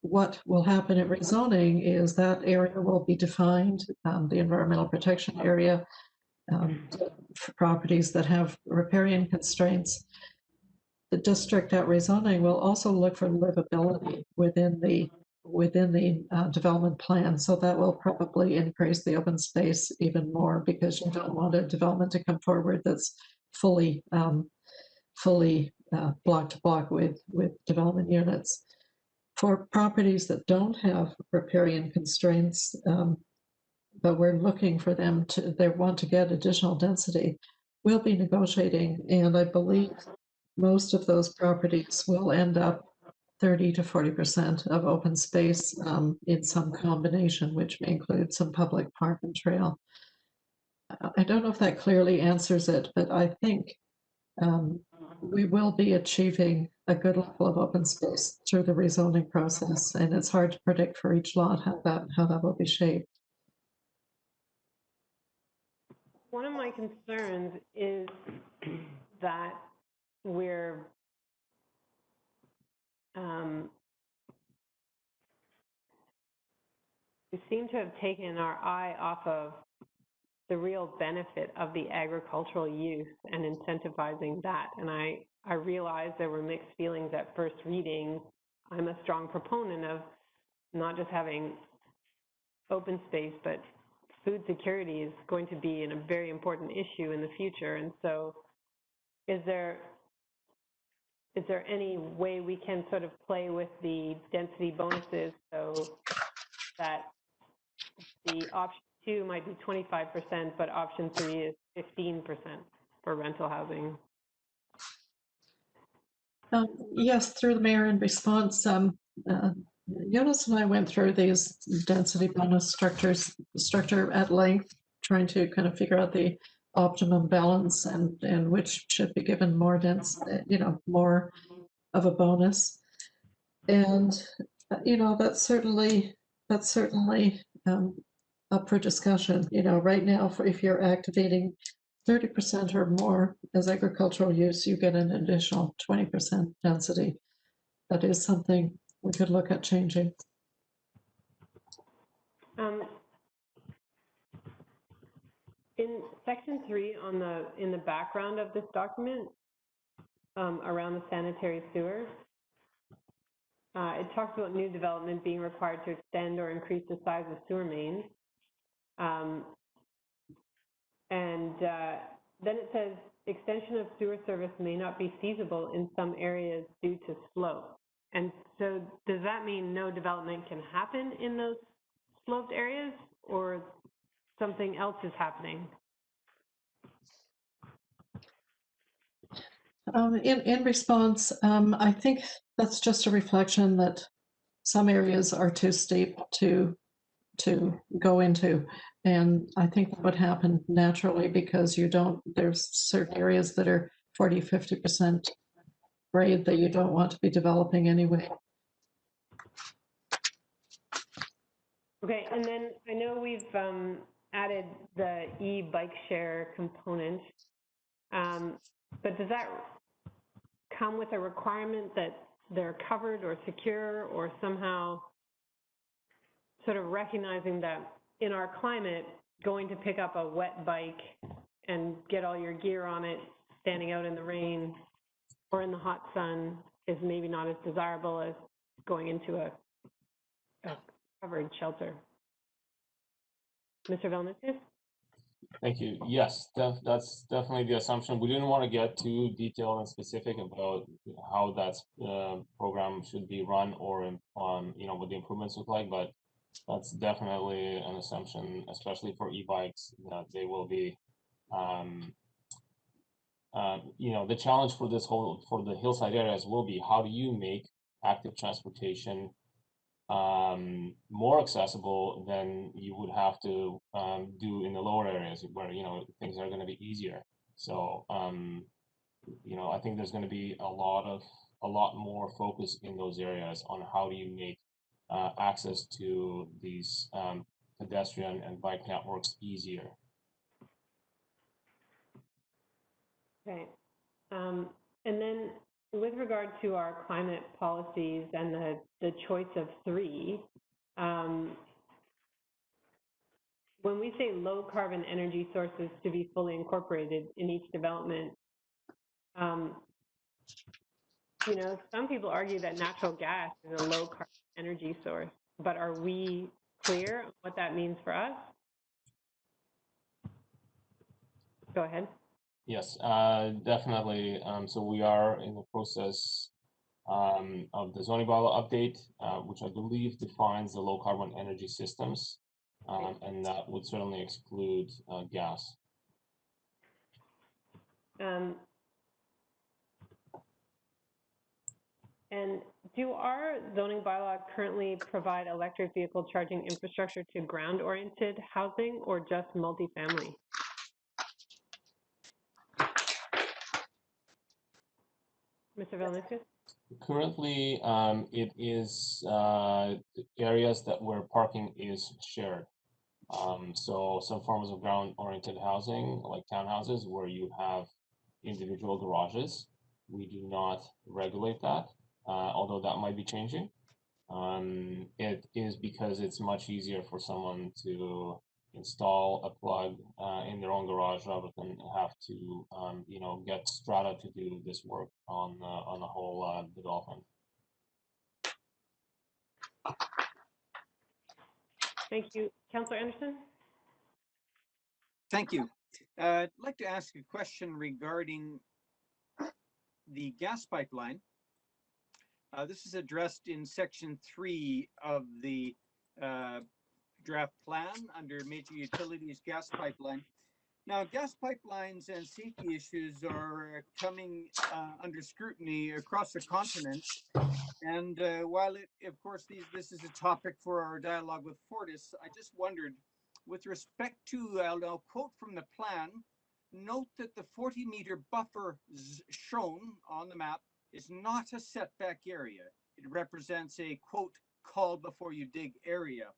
what will happen at rezoning is that area will be defined, the environmental protection area, for properties that have riparian constraints. The district at rezoning will also look for livability within the development plan. So that will probably increase the open space even more because you don't want a development to come forward that's fully block to block with development units. For properties that don't have riparian constraints, but we're looking for them they want to get additional density, we'll be negotiating, and I believe most of those properties will end up 30 to 40% of open space in some combination, which may include some public park and trail. I don't know if that clearly answers it, but I think we will be achieving a good level of open space through the rezoning process, and it's hard to predict for each lot how that will be shaped. concerns is that we're we seem to have taken our eye off of the real benefit of the agricultural use and incentivizing that. And I realized there were mixed feelings at first reading. I'm a strong proponent of not just having open space, but food security is going to be a very important issue in the future. And so is there any way we can sort of play with the density bonuses so that the option 2 might be 25%, but option 3 is 15% for rental housing? Yes, through the mayor in response, Jonas and I went through these density bonus structure at length, trying to kind of figure out the optimum balance and which should be given more dense, more of a bonus. And, that's certainly up for discussion. Right now, if you're activating 30% or more as agricultural use, you get an additional 20% density. That is something we could look at changing. In section 3 in the background of this document, around the sanitary sewers, it talks about new development being required to extend or increase the size of sewer mains. Then it says extension of sewer service may not be feasible in some areas due to slope. And so does that mean no development can happen in those sloped areas, or something else is happening? In response, I think that's just a reflection that some areas are too steep to go into. And I think that would happen naturally because there's certain areas that are 40, 50% grade that you don't want to be developing anyway. Okay, and then I know we've added the e-bike share component, but does that come with a requirement that they're covered or secure, or somehow sort of recognizing that in our climate, going to pick up a wet bike and get all your gear on it, standing out in the rain or in the hot sun is maybe not as desirable as going into a covered shelter? Mr. Villeneuve? Thank you. Yes, that's definitely the assumption. We didn't want to get too detailed and specific about how that program should be run or on, what the improvements look like, but that's definitely an assumption, especially for e-bikes, that they will be, the challenge for the hillside areas will be, how do you make active transportation more accessible than you would have to do in the lower areas where, things are going to be easier. So, I think there's going to be a lot more focus in those areas on how do you make access to these pedestrian and bike networks easier. Okay. And then with regard to our climate policies and the choice of 3, when we say low carbon energy sources to be fully incorporated in each development, some people argue that natural gas is a low carbon energy source, but are we clear on what that means for us? Go ahead. Yes, definitely. So we are in the process of the zoning bylaw update, which I believe defines the low carbon energy systems, and that would certainly exclude gas. And do our zoning bylaw currently provide electric vehicle charging infrastructure to ground-oriented housing or just multifamily? Mr. Villeneuve? Currently, it is areas where parking is shared. So some forms of ground-oriented housing, like townhouses, where you have individual garages, we do not regulate that, although that might be changing. It is because it's much easier for someone to install a plug in their own garage rather than have to, get Strata to do this work on the whole development. Thank you. Councillor Anderson? Thank you. I'd like to ask a question regarding the gas pipeline. This is addressed in section 3 of the draft plan under major utilities gas pipeline. Now, gas pipelines and safety issues are coming under scrutiny across the continent. And while of course, this is a topic for our dialogue with Fortis, I just wondered, with respect to, I'll quote from the plan, note that the 40-meter buffer shown on the map is not a setback area. It represents a, quote, call before you dig area.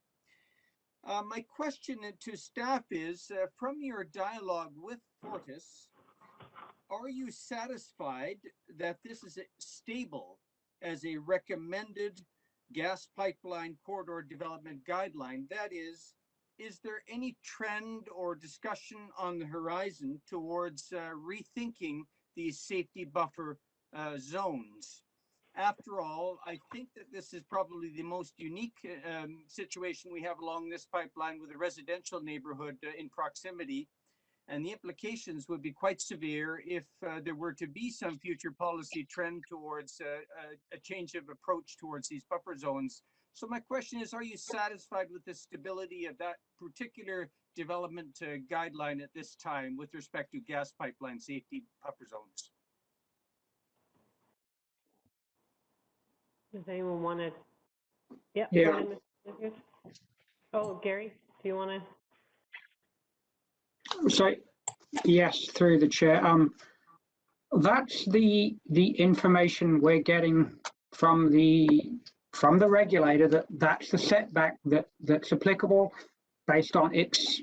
My question to staff is, from your dialogue with Fortis, are you satisfied that this is stable as a recommended gas pipeline corridor development guideline? That is there any trend or discussion on the horizon towards rethinking these safety buffer zones? After all, I think that this is probably the most unique situation we have along this pipeline with a residential neighborhood in proximity. And the implications would be quite severe if there were to be some future policy trend towards a change of approach towards these buffer zones. So my question is, are you satisfied with the stability of that particular development guideline at this time with respect to gas pipeline safety buffer zones? Does anyone want to? Yep. Yeah. Go ahead, Mr. Lucas. Oh, Gary, do you want to? So, yes, through the chair. That's the information we're getting from the regulator, that's the setback that's applicable based on its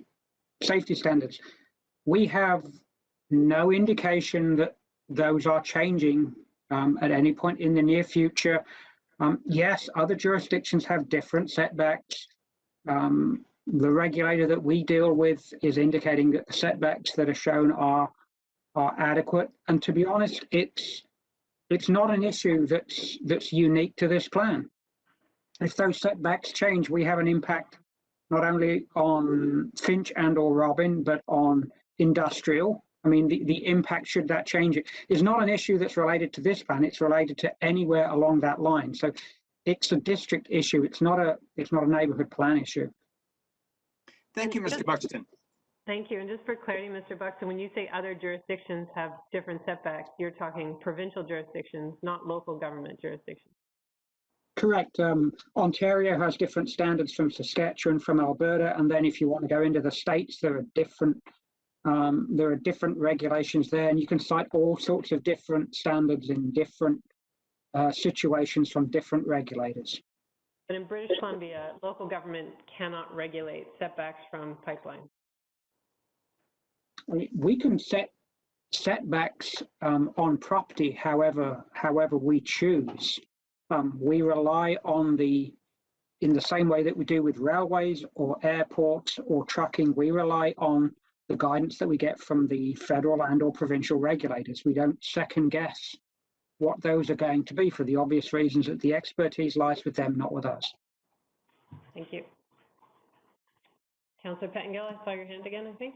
safety standards. We have no indication that those are changing at any point in the near future. Yes, other jurisdictions have different setbacks. The regulator that we deal with is indicating that the setbacks that are shown are adequate. And to be honest, it's not an issue that's unique to this plan. If those setbacks change, we have an impact not only on Finch and or Robin, but on industrial. I mean, the impact, should that change, it is not an issue that's related to this plan. It's related to anywhere along that line. So it's a district issue. It's not a neighborhood plan issue. Thank you, Mr. Buxton. Thank you. And just for clarity, Mr. Buxton, when you say other jurisdictions have different setbacks, you're talking provincial jurisdictions, not local government jurisdictions. Correct. Ontario has different standards from Saskatchewan, from Alberta, and then if you want to go into the states, there are different regulations there, and you can cite all sorts of different standards in different situations from different regulators. But in British Columbia, local government cannot regulate setbacks from pipelines. We can set setbacks on property however we choose. We rely on in the same way that we do with railways or airports or trucking, we rely on the guidance that we get from the federal and or provincial regulators. We don't second guess what those are going to be, for the obvious reasons that the expertise lies with them, not with us. Thank you. Councillor Pettengill, I saw your hand again, I think.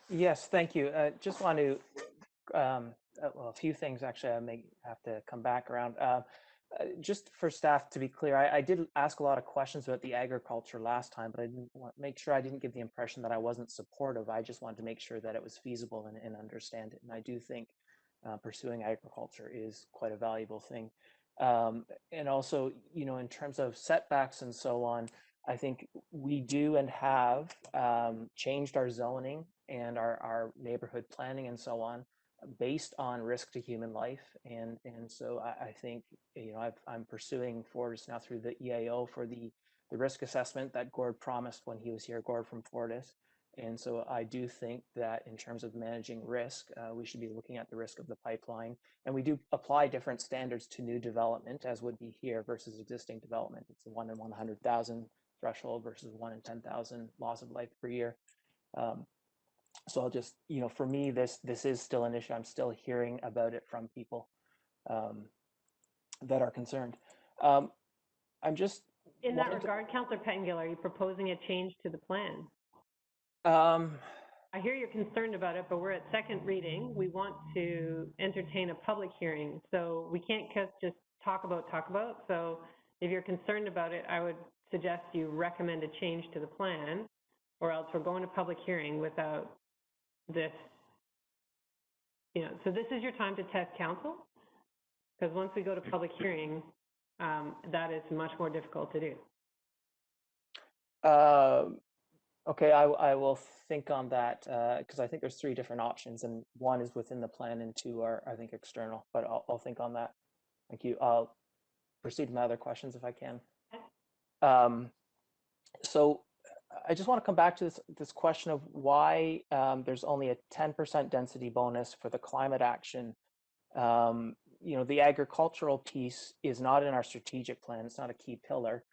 Yes, thank you. Just want to, well, a few things actually I may have to come back around. Just for staff to be clear, I did ask a lot of questions about the agriculture last time, but I didn't make sure I didn't give the impression that I wasn't supportive. I just wanted to make sure that it was feasible and understand it. And I do think pursuing agriculture is quite a valuable thing. And also, in terms of setbacks and so on, I think we do and have changed our zoning and our neighborhood planning and so on based on risk to human life. And so I think, I'm pursuing Fortis now through the EAO for the risk assessment that Gord promised when he was here, Gord from Fortis. And so I do think that in terms of managing risk, we should be looking at the risk of the pipeline. And we do apply different standards to new development, as would be here, versus existing development. It's a 1 in 100,000 threshold versus 1 in 10,000 loss of life per year. So I'll just, for me, this is still an issue. I'm still hearing about it from people that are concerned. I'm just in that regard, Councillor Pettengill, are you proposing a change to the plan? I hear you're concerned about it, but we're at second reading. We want to entertain a public hearing, so we can't just talk about. So if you're concerned about it, I would suggest you recommend a change to the plan, or else we're going to public hearing without this. So this is your time to test council, because once we go to public hearing, that is much more difficult to do. Okay, I will think on that, because I think there's 3 different options, and 1 is within the plan and 2 are, I think, external, but I'll think on that. Thank you. I'll proceed to my other questions if I can. So I just want to come back to this question of why there's only a 10% density bonus for the climate action. The agricultural piece is not in our strategic plan. It's not a key pillar,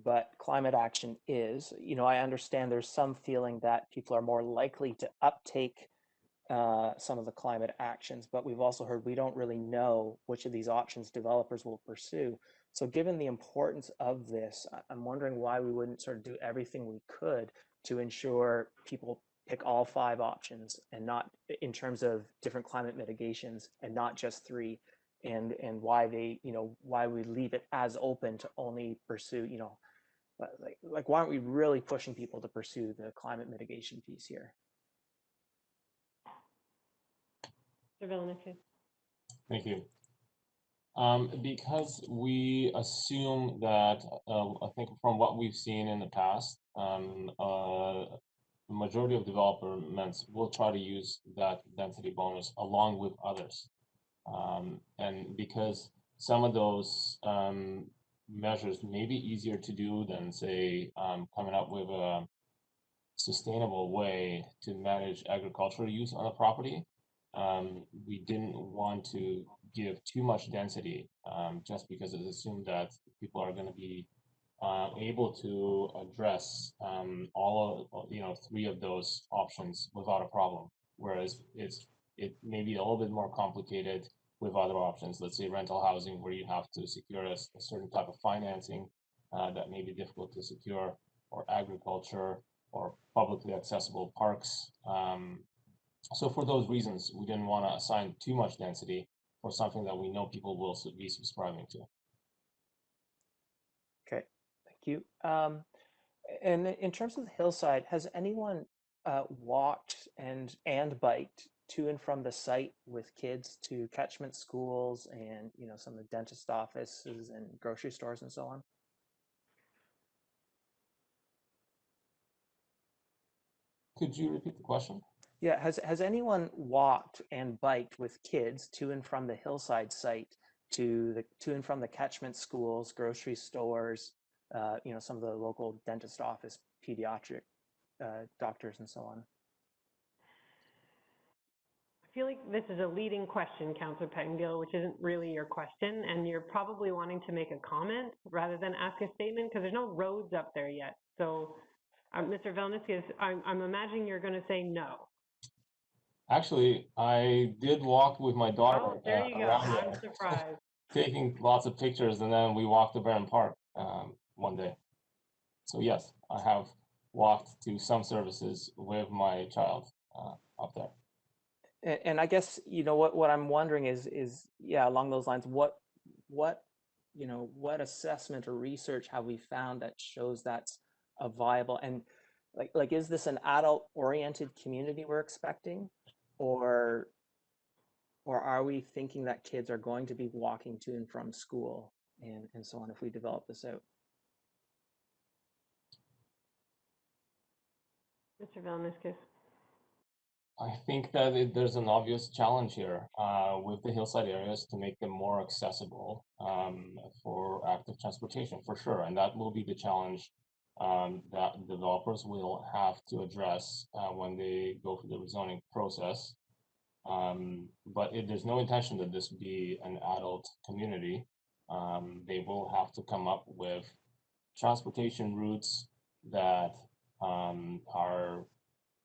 but climate action is. I understand there's some feeling that people are more likely to uptake some of the climate actions, but we've also heard we don't really know which of these options developers will pursue. So given the importance of this, I'm wondering why we wouldn't sort of do everything we could to ensure people pick all 5 options, and not in terms of different climate mitigations, and not just 3, and why they, why we leave it as open to only pursue, like why aren't we really pushing people to pursue the climate mitigation piece here? Thank you. Because we assume that, I think from what we've seen in the past, the majority of developments will try to use that density bonus along with others. And because some of those measures may be easier to do than, say, coming up with a sustainable way to manage agricultural use on a property, we didn't want to give too much density just because it's assumed that people are going to be able to address all of 3 of those options without a problem, whereas it may be a little bit more complicated with other options. Let's say rental housing, where you have to secure a certain type of financing that may be difficult to secure, or agriculture, or publicly accessible parks. So for those reasons, we didn't want to assign too much density for something that we know people will be subscribing to. Okay, thank you. And in terms of the hillside, has anyone walked and biked to and from the site with kids to catchment schools and some of the dentist offices and grocery stores and so on? Could you repeat the question? Yeah, has anyone walked and biked with kids to and from the hillside site to and from the catchment schools, grocery stores, some of the local dentist office, pediatric doctors and so on? I feel like this is a leading question, Councillor Pettengill, which isn't really your question, and you're probably wanting to make a comment rather than ask a statement, because there's no roads up there yet. So, Mr. Velniskis, I'm imagining you're going to say no. Actually, I did walk with my daughter. Oh, there you go. I'm surprised. Taking lots of pictures, and then we walked to Barron Park one day. So yes, I have walked to some services with my child up there. And I guess what I'm wondering is yeah, along those lines, what assessment or research have we found that shows that's a viable, and like is this an adult-oriented community we're expecting, or are we thinking that kids are going to be walking to and from school and so on if we develop this out? Mr. Velniskis. I think that there's an obvious challenge here with the hillside areas to make them more accessible for active transportation, for sure. And that will be the challenge that developers will have to address when they go through the rezoning process. But there's no intention that this be an adult community. They will have to come up with transportation routes that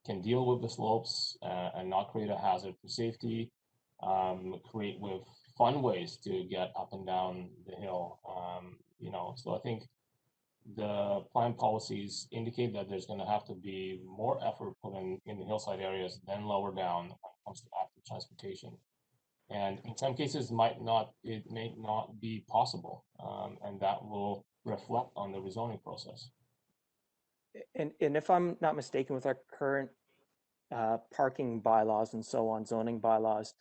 can deal with the slopes and not create a hazard for safety, create with fun ways to get up and down the hill. So I think the plan policies indicate that there's going to have to be more effort put in the hillside areas than lower down when it comes to active transportation. And in some cases, it may not be possible, and that will reflect on the rezoning process. And if I'm not mistaken, with our current parking bylaws and so on, zoning bylaws,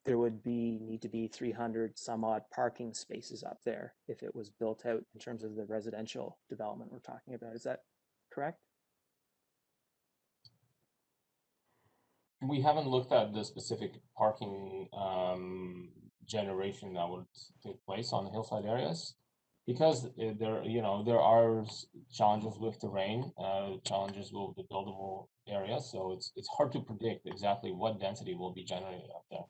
there would need to be 300 some odd parking spaces up there if it was built out in terms of the residential development we're talking about. Is that correct? We haven't looked at the specific parking generation that would take place on the hillside areas, because there are challenges with terrain, challenges with the buildable area, so it's hard to predict exactly what density will be generated up there.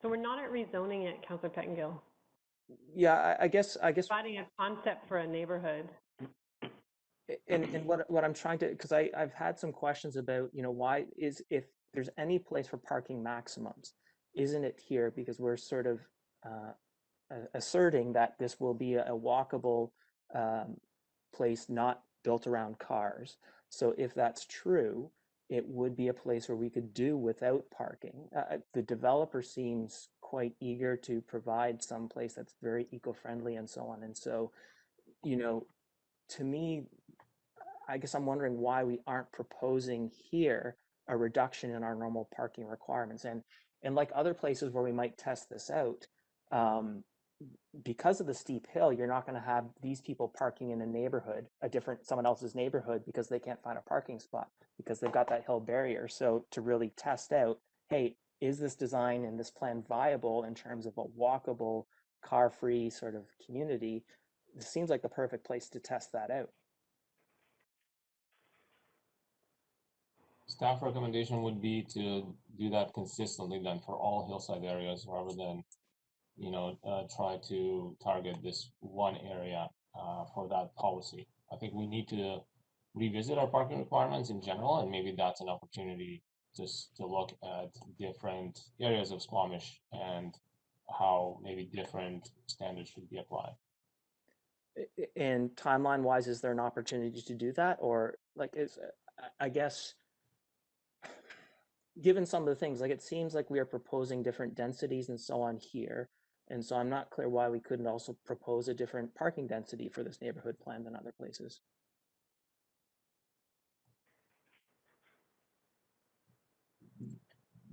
So we're not at rezoning it, Councillor Pettengill. Yeah, I guess Providing a concept for a neighborhood. and what I'm trying to, because I've had some questions about, why if there's any place for parking maximums, isn't it here? Because we're sort of asserting that this will be a walkable place not built around cars. So if that's true, it would be a place where we could do without parking. The developer seems quite eager to provide some place that's very eco-friendly and so on. And so, to me, I guess I'm wondering why we aren't proposing here a reduction in our normal parking requirements. And like other places where we might test this out, because of the steep hill, you're not going to have these people parking in a neighborhood, someone else's neighborhood, because they can't find a parking spot because they've got that hill barrier. So to really test out, hey, is this design and this plan viable in terms of a walkable, car-free sort of community? It seems like the perfect place to test that out. Staff recommendation would be to do that consistently then for all hillside areas, rather than try to target this one area for that policy. I think we need to revisit our parking requirements in general, and maybe that's an opportunity just to look at different areas of Squamish and how maybe different standards should be applied. And timeline wise, is there an opportunity to do that? Or I guess, given some of the things, it seems like we are proposing different densities and so on here. And so I'm not clear why we couldn't also propose a different parking density for this neighborhood plan than other places.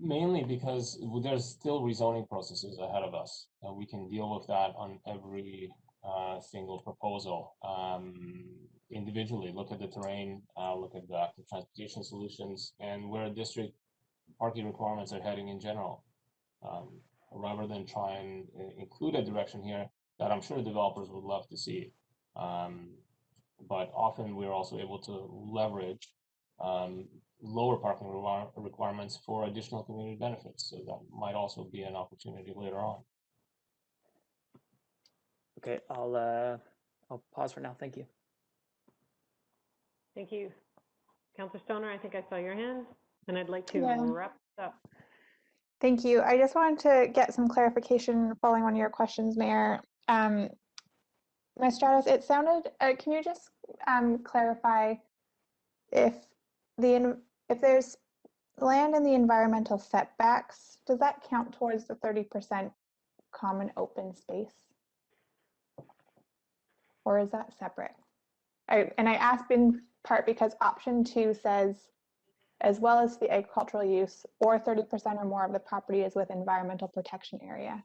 Mainly because there's still rezoning processes ahead of us, and we can deal with that on every single proposal individually. Look at the terrain, look at the active transportation solutions, and where district parking requirements are heading in general, rather than try and include a direction here that I'm sure developers would love to see. But often we're also able to leverage lower parking requirements for additional community benefits. So that might also be an opportunity later on. Okay, I'll pause for now. Thank you. Thank you. Councillor Stoner, I think I saw your hand, and I'd like to wrap this up. Thank you. I just wanted to get some clarification following on your questions, Mayor. Ms. Stratus, it sounded, can you just clarify if there's land in the environmental setbacks, does that count towards the 30% common open space? Or is that separate? And I asked in part because option 2 says, as well as the agricultural use, or 30% or more of the property is with environmental protection area.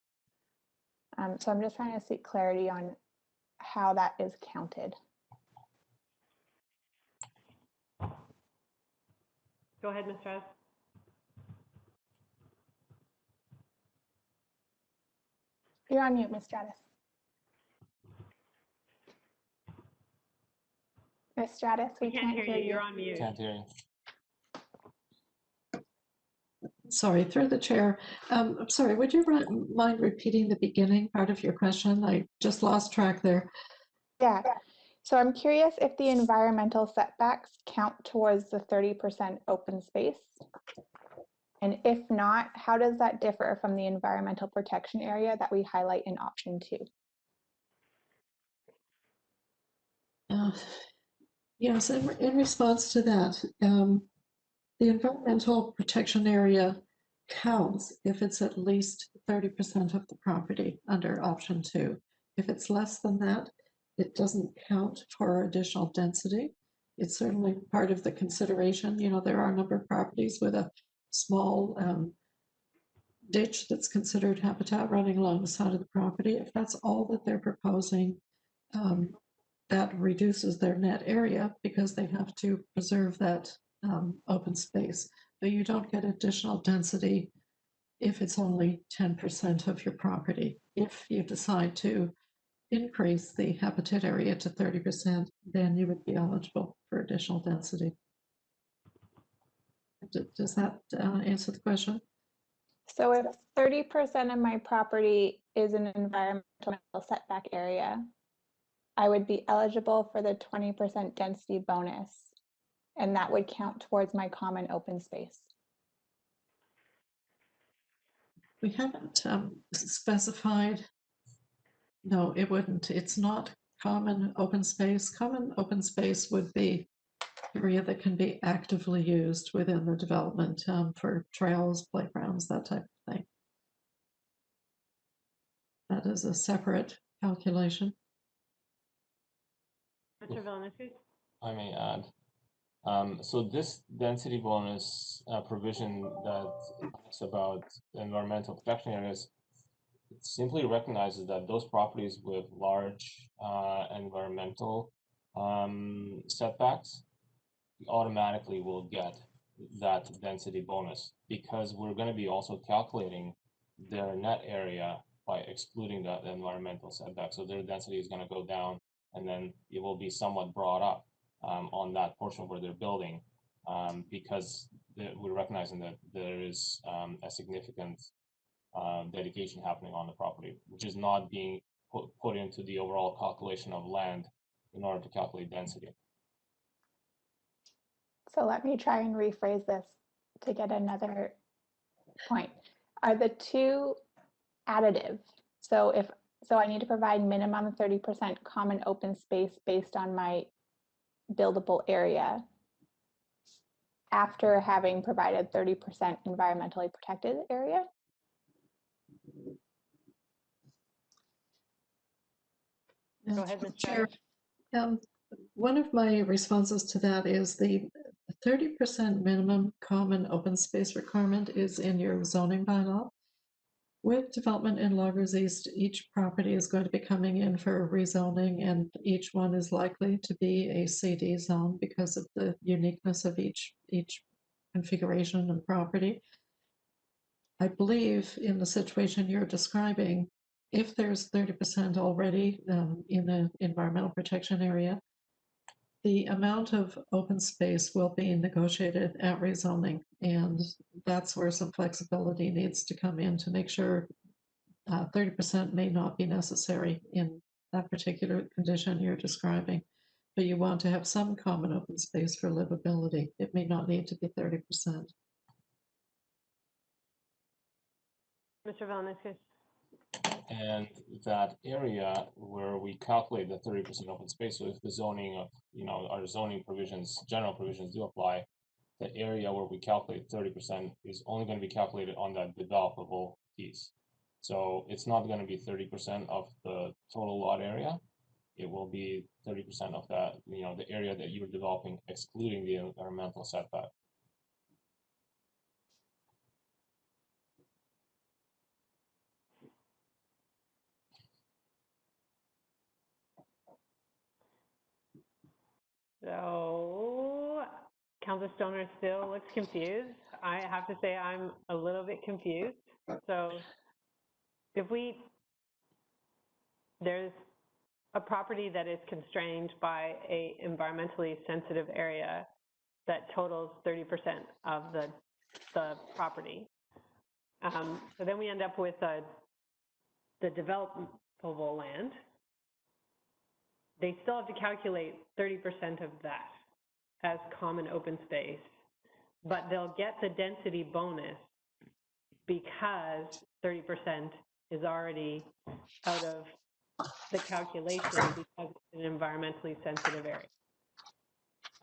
So I'm just trying to seek clarity on how that is counted. Go ahead, Ms. Stratus. You're on mute, Ms. Stratus. Ms. Stratus, we can't hear you. You're on mute. Can't hear you. Sorry, through the chair. I'm sorry, would you mind repeating the beginning part of your question? I just lost track there. Yeah. So I'm curious if the environmental setbacks count towards the 30% open space. And if not, how does that differ from the environmental protection area that we highlight in option 2? Yes, in response to that, the environmental protection area counts if it's at least 30% of the property under option 2. If it's less than that, it doesn't count for additional density. It's certainly part of the consideration. You know, there are a number of properties with a small ditch that's considered habitat running along the side of the property. If that's all that they're proposing, that reduces their net area because they have to preserve that open space. But you don't get additional density if it's only 10% of your property. If you decide to increase the habitat area to 30%, then you would be eligible for additional density. Does that answer the question? So if 30% of my property is an environmental setback area, I would be eligible for the 20% density bonus, and that would count towards my common open space. We haven't specified. No, it wouldn't. It's not common open space. Common open space would be area that can be actively used within the development for trails, playgrounds, that type of thing. That is a separate calculation. Mr. Villanueva? I may add. So this density bonus provision that talks about environmental protection areas, it simply recognizes that those properties with large environmental setbacks automatically will get that density bonus, because we're going to be also calculating their net area by excluding that environmental setback. So their density is going to go down, and then it will be somewhat brought up on that portion where they're building, because we're recognizing that there is a significant dedication happening on the property, which is not being put into the overall calculation of land in order to calculate density. So let me try and rephrase this to get another point. Are the two additive? So I need to provide minimum 30% common open space based on my buildable area after having provided 30% environmentally protected area? Go ahead, Ms. Chair. One of my responses to that is the 30% minimum common open space requirement is in your zoning bylaw. With development in Loggers East, each property is going to be coming in for rezoning, and each one is likely to be a CD zone because of the uniqueness of each configuration and property. I believe in the situation you're describing, if there's 30% already in the environmental protection area, the amount of open space will be negotiated at rezoning, and that's where some flexibility needs to come in to make sure 30% may not be necessary in that particular condition you're describing, but you want to have some common open space for livability. It may not need to be 30%. Mr. Villanueva? And that area where we calculate the 30% open space, so if the zoning of, our zoning provisions, general provisions do apply, the area where we calculate 30% is only going to be calculated on that developable piece. So it's not going to be 30% of the total lot area. It will be 30% of that, the area that you're developing, excluding the environmental setback. So, Councilor Stoner still looks confused. I have to say I'm a little bit confused. So if there's a property that is constrained by a environmentally sensitive area that totals 30% of the property. So then we end up with the developable land. They still have to calculate 30% of that as common open space, but they'll get the density bonus because 30% is already out of the calculation because it's an environmentally sensitive area.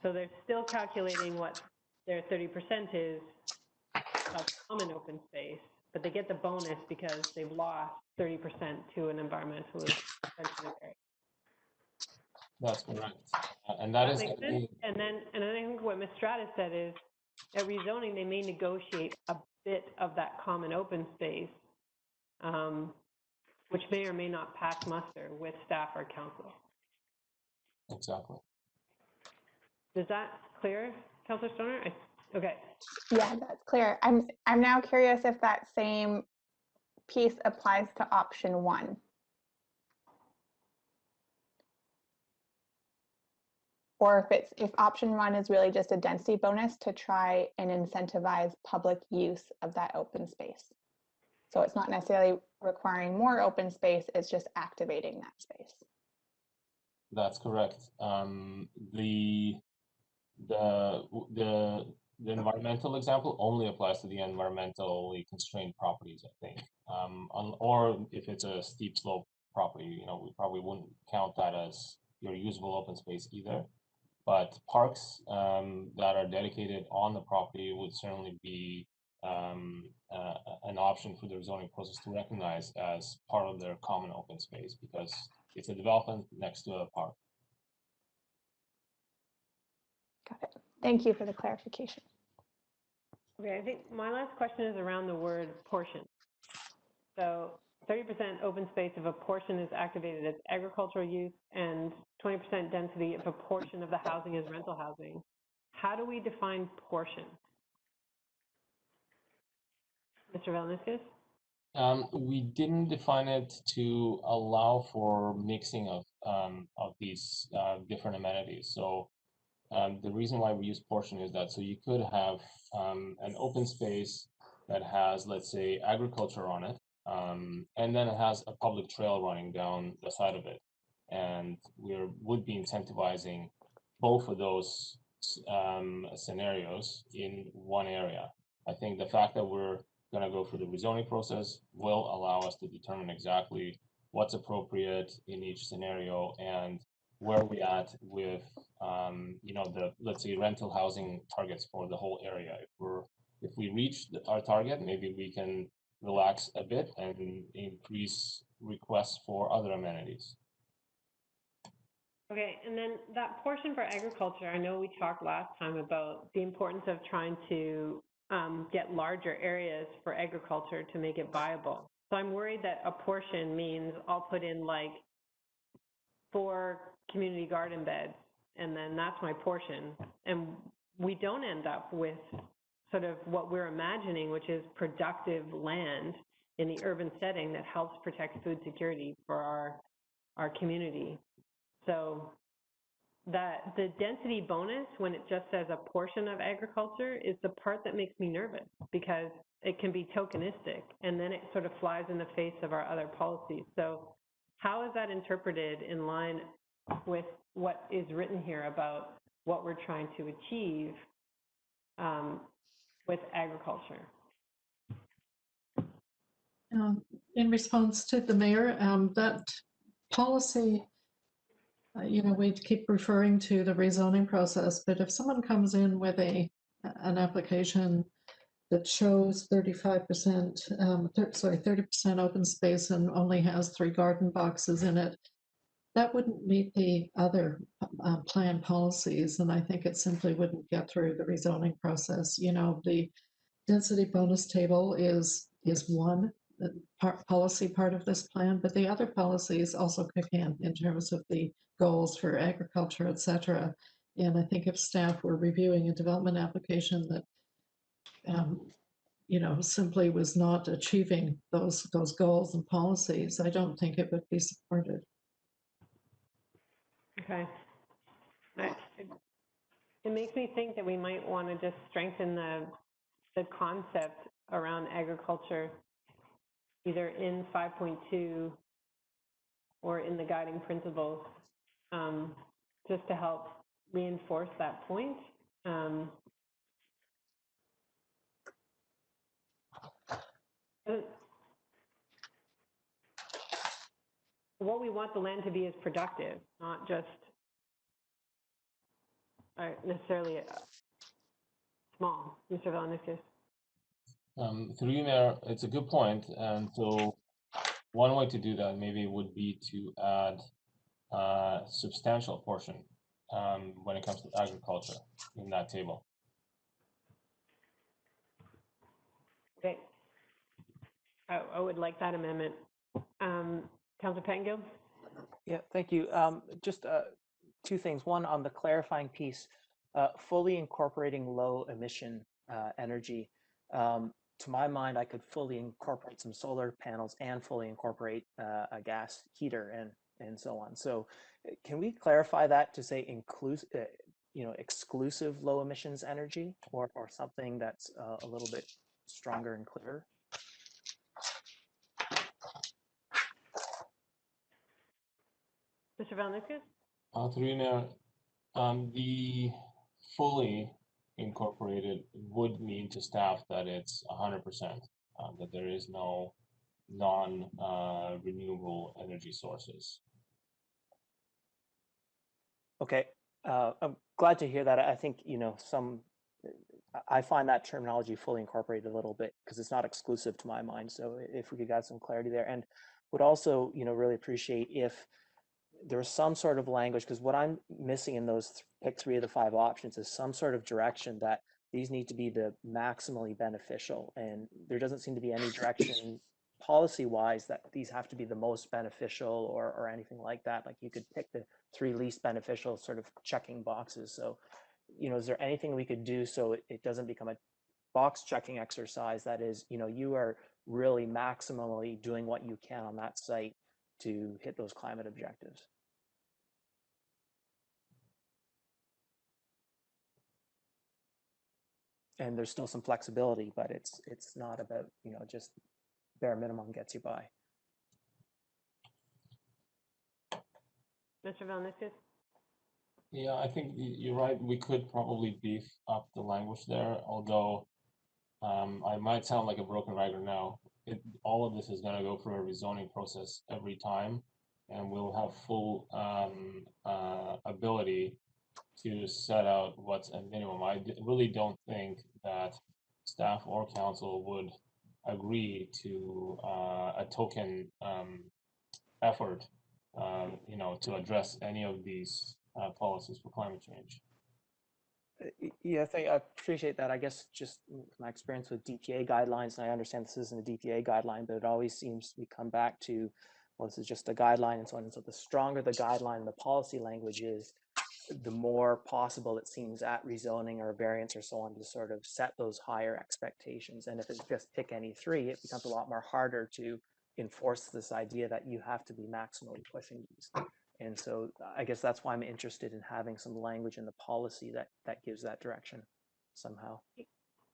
So they're still calculating what their 30% is of common open space, but they get the bonus because they've lost 30% to an environmentally sensitive area. That's correct. And that is makes sense. And I think what Ms. Stratus said is, at rezoning, they may negotiate a bit of that common open space, which may or may not pass muster with staff or council. Exactly. Is that clear, Councilor Stoner? Okay. Yeah, that's clear. I'm now curious if that same piece applies to option 1. Or if option 1 is really just a density bonus to try and incentivize public use of that open space. So it's not necessarily requiring more open space, it's just activating that space. That's correct. The environmental example only applies to the environmentally constrained properties, I think. Or if it's a steep slope property, you know, we probably wouldn't count that as your usable open space either. But parks that are dedicated on the property would certainly be an option for the zoning process to recognize as part of their common open space because it's a development next to a park. Got it. Thank you for the clarification. Okay, I think my last question is around the word portion. So 30% open space if a portion is activated as agricultural use and 20% density if a portion of the housing is rental housing. How do we define portion? Mr. Valniscus? We didn't define it to allow for mixing of these different amenities. So the reason why we use portion is that so you could have an open space that has, let's say, agriculture on it, and then it has a public trail running down the side of it. And we would be incentivizing both of those scenarios in one area. I think the fact that we're going to go through the rezoning process will allow us to determine exactly what's appropriate in each scenario and where we at with you know, the, let's say, rental housing targets for the whole area. If we reach our target, maybe we can relax a bit and increase requests for other amenities. Okay, and then that portion for agriculture, I know we talked last time about the importance of trying to get larger areas for agriculture to make it viable. So I'm worried that a portion means I'll put in like 4 community garden beds, and then that's my portion. And we don't end up with sort of what we're imagining, which is productive land in the urban setting that helps protect food security for our community. So that the density bonus, when it just says a portion of agriculture, is the part that makes me nervous because it can be tokenistic and then it sort of flies in the face of our other policies. So how is that interpreted in line with what is written here about what we're trying to achieve with agriculture? In response to the mayor, that policy, you know, we keep referring to the rezoning process, but if someone comes in with an application that shows 35%, 30% open space and only has 3 garden boxes in it, that wouldn't meet the other plan policies, and I think it simply wouldn't get through the rezoning process. You know, the density bonus table is one policy part of this plan, but the other policies also kick in terms of the goals for agriculture, et cetera. And I think if staff were reviewing a development application that, you know, simply was not achieving those goals and policies, I don't think it would be supported. Okay. It makes me think that we might want to just strengthen the concept around agriculture, either in 5.2 or in the guiding principles, just to help reinforce that point. What we want the land to be is productive, not just necessarily small. Mr. Valaniskas. Through you, Mayor, it's a good point. And so one way to do that maybe would be to add a substantial portion when it comes to agriculture in that table. Okay. I would like that amendment. Councilor Pettengill? Yeah, thank you. Just two things. One, on the clarifying piece, fully incorporating low emission energy. To my mind, I could fully incorporate some solar panels and fully incorporate a gas heater and so on. So can we clarify that to say inclusive, exclusive low emissions energy, or something that's a little bit stronger and clearer? Mr. Valaniskas? Through you, Mayor, the fully incorporated would mean to staff that it's 100%, that there is no non-renewable energy sources. Okay, I'm glad to hear that. I think, I find that terminology fully incorporated a little bit because it's not exclusive to my mind. So if we could get some clarity there, and would also, really appreciate if there was some sort of language, because what I'm missing in those pick 3 of the 5 options is some sort of direction that these need to be the maximally beneficial, and there doesn't seem to be any direction policy-wise that these have to be the most beneficial or anything like that. Like you could pick the 3 least beneficial, sort of checking boxes. So, is there anything we could do so it doesn't become a box checking exercise that is, you are really maximally doing what you can on that site to hit those climate objectives? And there's still some flexibility, but it's not about, just bare minimum gets you by. Mr. Valaniskas? Yeah, I think you're right. We could probably beef up the language there, although I might sound like a broken record now. All of this is going to go through a rezoning process every time, and we'll have full ability to set out what's a minimum. I really don't think that staff or council would agree to a token effort, to address any of these policies for climate change. Yeah, I appreciate that. I guess just my experience with DPA guidelines, and I understand this isn't a DPA guideline, but it always seems we come back to, well, this is just a guideline and so on. And so the stronger the guideline and the policy language is, the more possible it seems at rezoning or variance or so on to sort of set those higher expectations. And if it's just pick any 3, it becomes a lot more harder to enforce this idea that you have to be maximally pushing these. And so I guess that's why I'm interested in having some language in the policy that gives that direction somehow.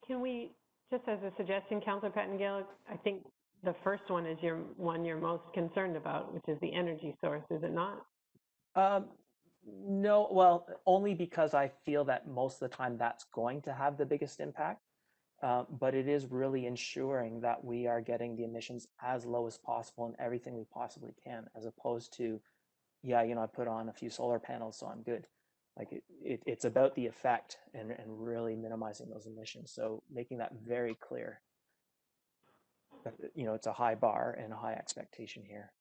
Can we, just as a suggestion, Councilor Pettengill, I think the first one is one you're most concerned about, which is the energy source, is it not? No, well, only because I feel that most of the time that's going to have the biggest impact. But it is really ensuring that we are getting the emissions as low as possible in everything we possibly can, as opposed to, yeah, I put on a few solar panels, so I'm good. Like it's about the effect and really minimizing those emissions. So making that very clear that, it's a high bar and a high expectation here,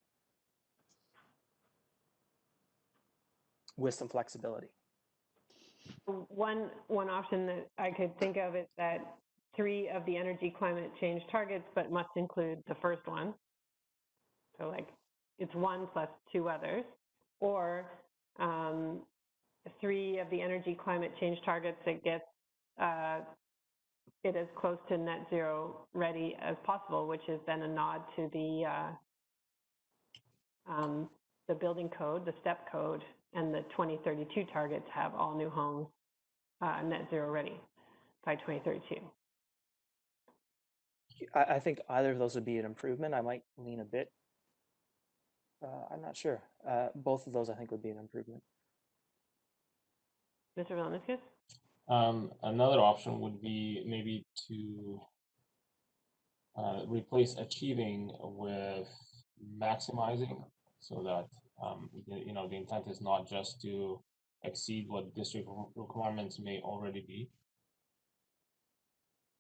with some flexibility. One option that I could think of is that 3 of the energy climate change targets, but must include the first one. So like it's 1 plus 2 others, or 3 of the energy climate change targets, it gets it as close to net zero ready as possible, which is then a nod to the building code, the STEP code, and the 2032 targets have all new homes net zero ready by 2032. I think either of those would be an improvement. I might lean a bit. I'm not sure. Both of those I think would be an improvement. Mr. Vilniskis? Another option would be maybe to replace achieving with maximizing, so that you know, the intent is not just to exceed what district requirements may already be.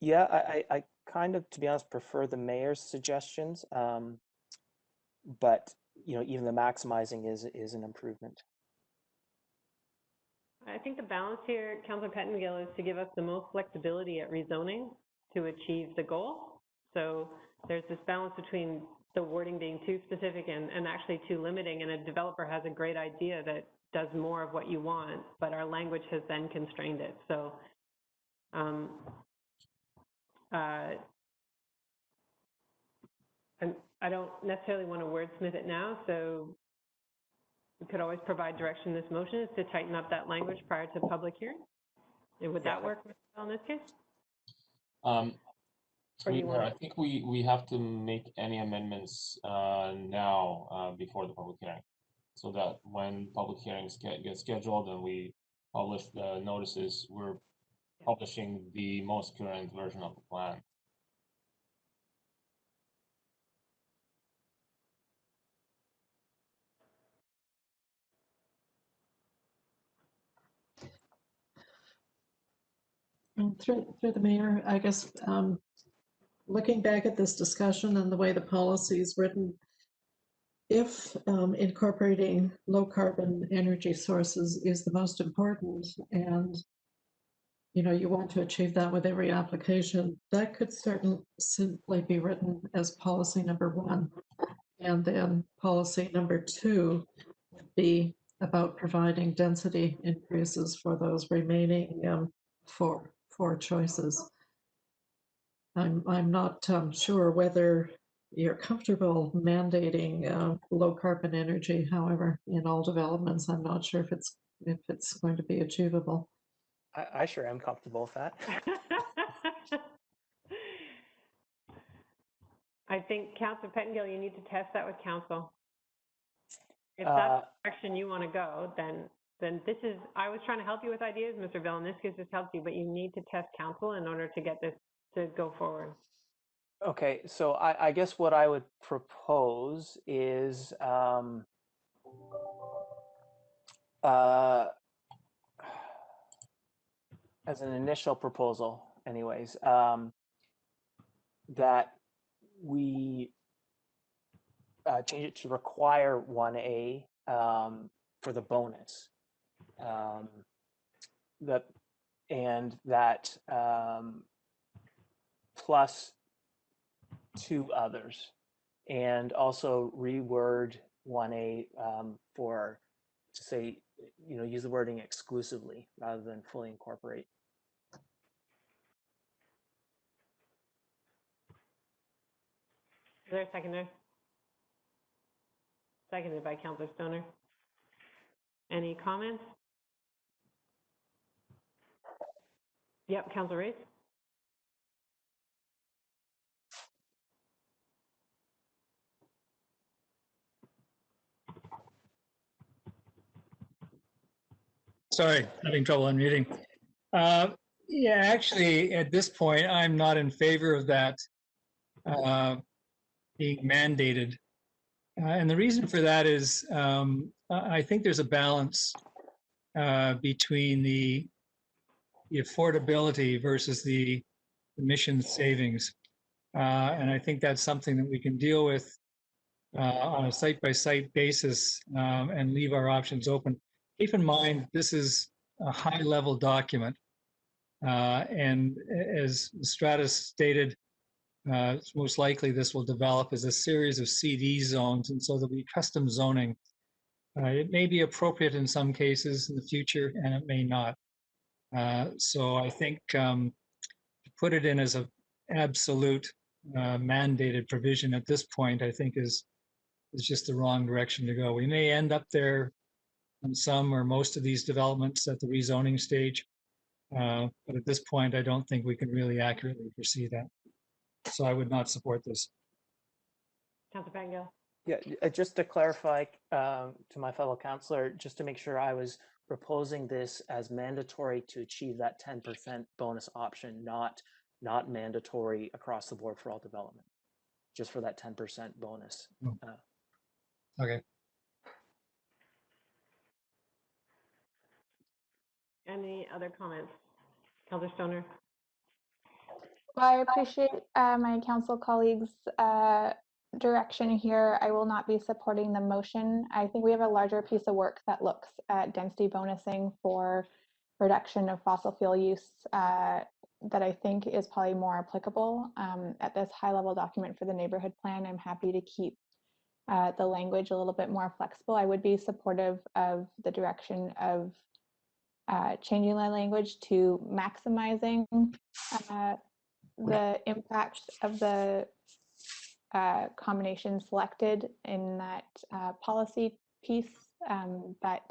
Yeah, I kind of, to be honest, prefer the mayor's suggestions, but you know, even the maximizing is an improvement. I think the balance here, Councillor Pettengill, is to give us the most flexibility at rezoning to achieve the goal. So there's this balance between the wording being too specific and actually too limiting, and a developer has a great idea that does more of what you want, but our language has then constrained it. So I don't necessarily want to wordsmith it now, so we could always provide direction. This motion is to tighten up that language prior to public hearing. And would that work in this case? I think we have to make any amendments now before the public hearing, so that when public hearings get scheduled and we publish the notices, we're publishing the most current version of the plan. Through the mayor, I guess, looking back at this discussion and the way the policy is written, if incorporating low carbon energy sources is the most important, and you know, you want to achieve that with every application, that could certainly simply be written as policy number 1. And then policy number 2 would be about providing density increases for those remaining four choices. I'm not sure whether you're comfortable mandating low carbon energy. However, in all developments, I'm not sure if it's going to be achievable. I sure am comfortable with that. I think, Councillor Pettengill, you need to test that with council. If that's the direction you want to go, then this is, I was trying to help you with ideas, Mr. Vilniskis has helped you, but you need to test council in order to get this to go forward. Okay, so I guess what I would propose is as an initial proposal anyways, that we change it to require 1A for the bonus. That plus 2 others, and also reword 1A for, to say, you know, use the wording exclusively rather than fully incorporate. Is there a seconder? Seconded by Councillor Stoner. Any comments? Yep, Councillor Race. Sorry, having trouble unmuting. Yeah, actually, at this point, I'm not in favor of that being mandated. And the reason for that is I think there's a balance between the affordability versus the emission savings. And I think that's something that we can deal with on a site-by-site basis and leave our options open. Keep in mind, this is a high-level document. And as Stratus stated, most likely this will develop as a series of CD zones, and so there'll be custom zoning It may be appropriate in some cases in the future, and it may not. So I think to put it in as an absolute mandated provision at this point, I think is just the wrong direction to go. We may end up there on some or most of these developments at the rezoning stage. But at this point, I don't think we can really accurately foresee that. So I would not support this. Councillor Pango. Yeah, just to clarify to my fellow councillor, just to make sure I was proposing this as mandatory to achieve that 10% bonus option, not mandatory across the board for all development, just for that 10% bonus. Okay. Any other comments? Councillor Stoner. Well, I appreciate my council colleagues' direction here. I will not be supporting the motion. I think we have a larger piece of work that looks at density bonusing for reduction of fossil fuel use that I think is probably more applicable. At this high-level document for the neighborhood plan, I'm happy to keep the language a little bit more flexible. I would be supportive of the direction of changing the language to maximizing the impact of the combination selected in that policy piece, but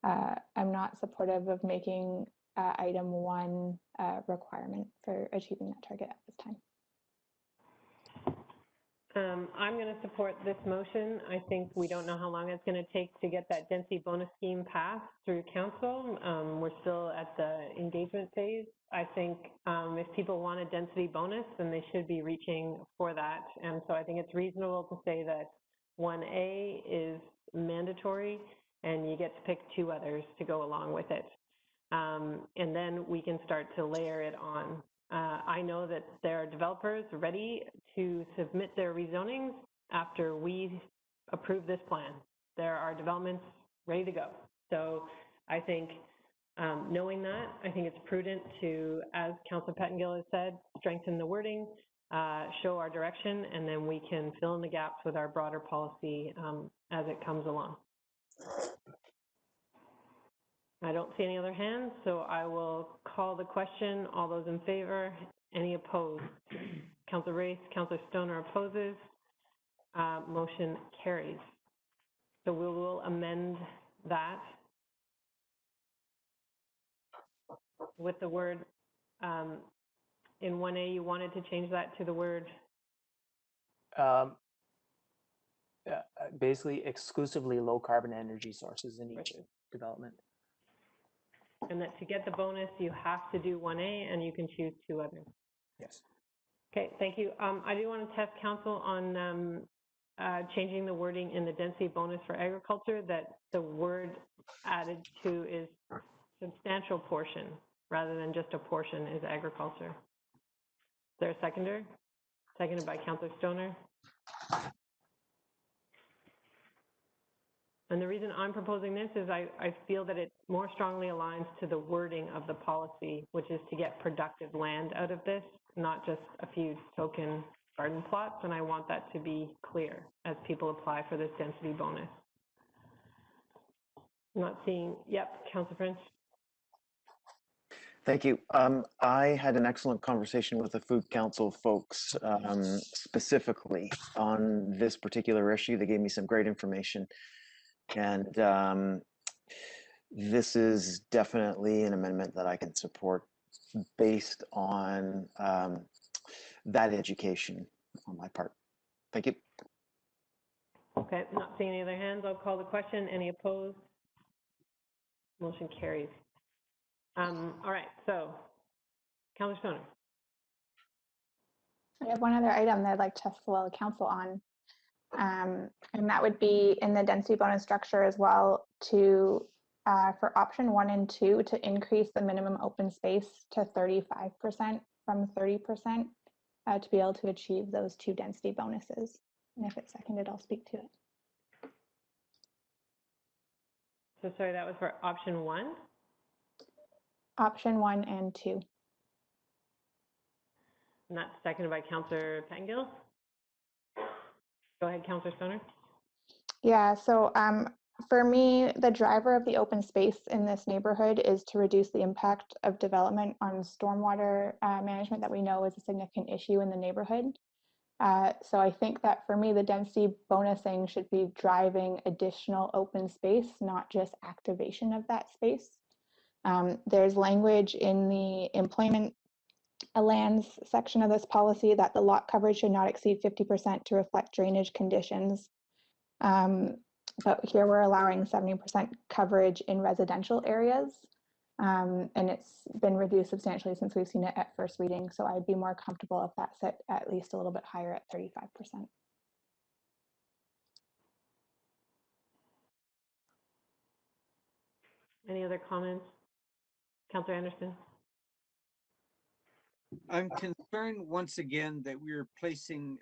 I'm not supportive of making item 1 requirement for achieving that target at this time. I'm going to support this motion. I think we don't know how long it's going to take to get that density bonus scheme passed through council. We're still at the engagement phase. I think if people want a density bonus, then they should be reaching for that. And so I think it's reasonable to say that 1A is mandatory and you get to pick 2 others to go along with it. And then we can start to layer it on. I know that there are developers ready to submit their rezonings after we approve this plan. There are developments ready to go. So I think knowing that, I think it's prudent to, as Councillor Pettengill has said, strengthen the wording, show our direction, and then we can fill in the gaps with our broader policy as it comes along. I don't see any other hands, so I will call the question. All those in favor? Any opposed? Councillor Race, Councillor Stoner opposes. Motion carries. So we will amend that with the word, in 1A, you wanted to change that to the word? Basically, exclusively low carbon energy sources in each development. And that to get the bonus, you have to do 1A and you can choose 2 others. Yes. Okay, thank you. I do want to test council on changing the wording in the density bonus for agriculture, that the word added to is substantial portion rather than just a portion is agriculture. Is there a seconder? Seconded by Councillor Stoner. And the reason I'm proposing this is I feel that it more strongly aligns to the wording of the policy, which is to get productive land out of this, not just a few token garden plots. And I want that to be clear as people apply for this density bonus. I'm not seeing, yep, Councillor French. Thank you. I had an excellent conversation with the Food Council folks specifically on this particular issue. They gave me some great information. And this is definitely an amendment that I can support based on that education on my part. Thank you. Okay, not seeing any other hands. I'll call the question. Any opposed? Motion carries. All right, so Councillor Stoner. I have one other item that I'd like to test the council on. And that would be in the density bonus structure as well to, for option 1 and 2, to increase the minimum open space to 35% from 30% to be able to achieve those 2 density bonuses. And if it's seconded, I'll speak to it. So sorry, that was for option 1? Option 1 and 2. And that's seconded by Councillor Pettengill. Go ahead, Councillor Stoner. Yeah, so For me, the driver of the open space in this neighborhood is to reduce the impact of development on stormwater management that we know is a significant issue in the neighborhood. So I think that for me, the density bonusing should be driving additional open space, not just activation of that space. There's language in the employment lands section of this policy that the lot coverage should not exceed 50% to reflect drainage conditions. But here we're allowing 70% coverage in residential areas. And it's been reduced substantially since we've seen it at first reading. So I'd be more comfortable if that set at least a little bit higher at 35%. Any other comments? Councillor Anderson? I'm concerned once again that we're placing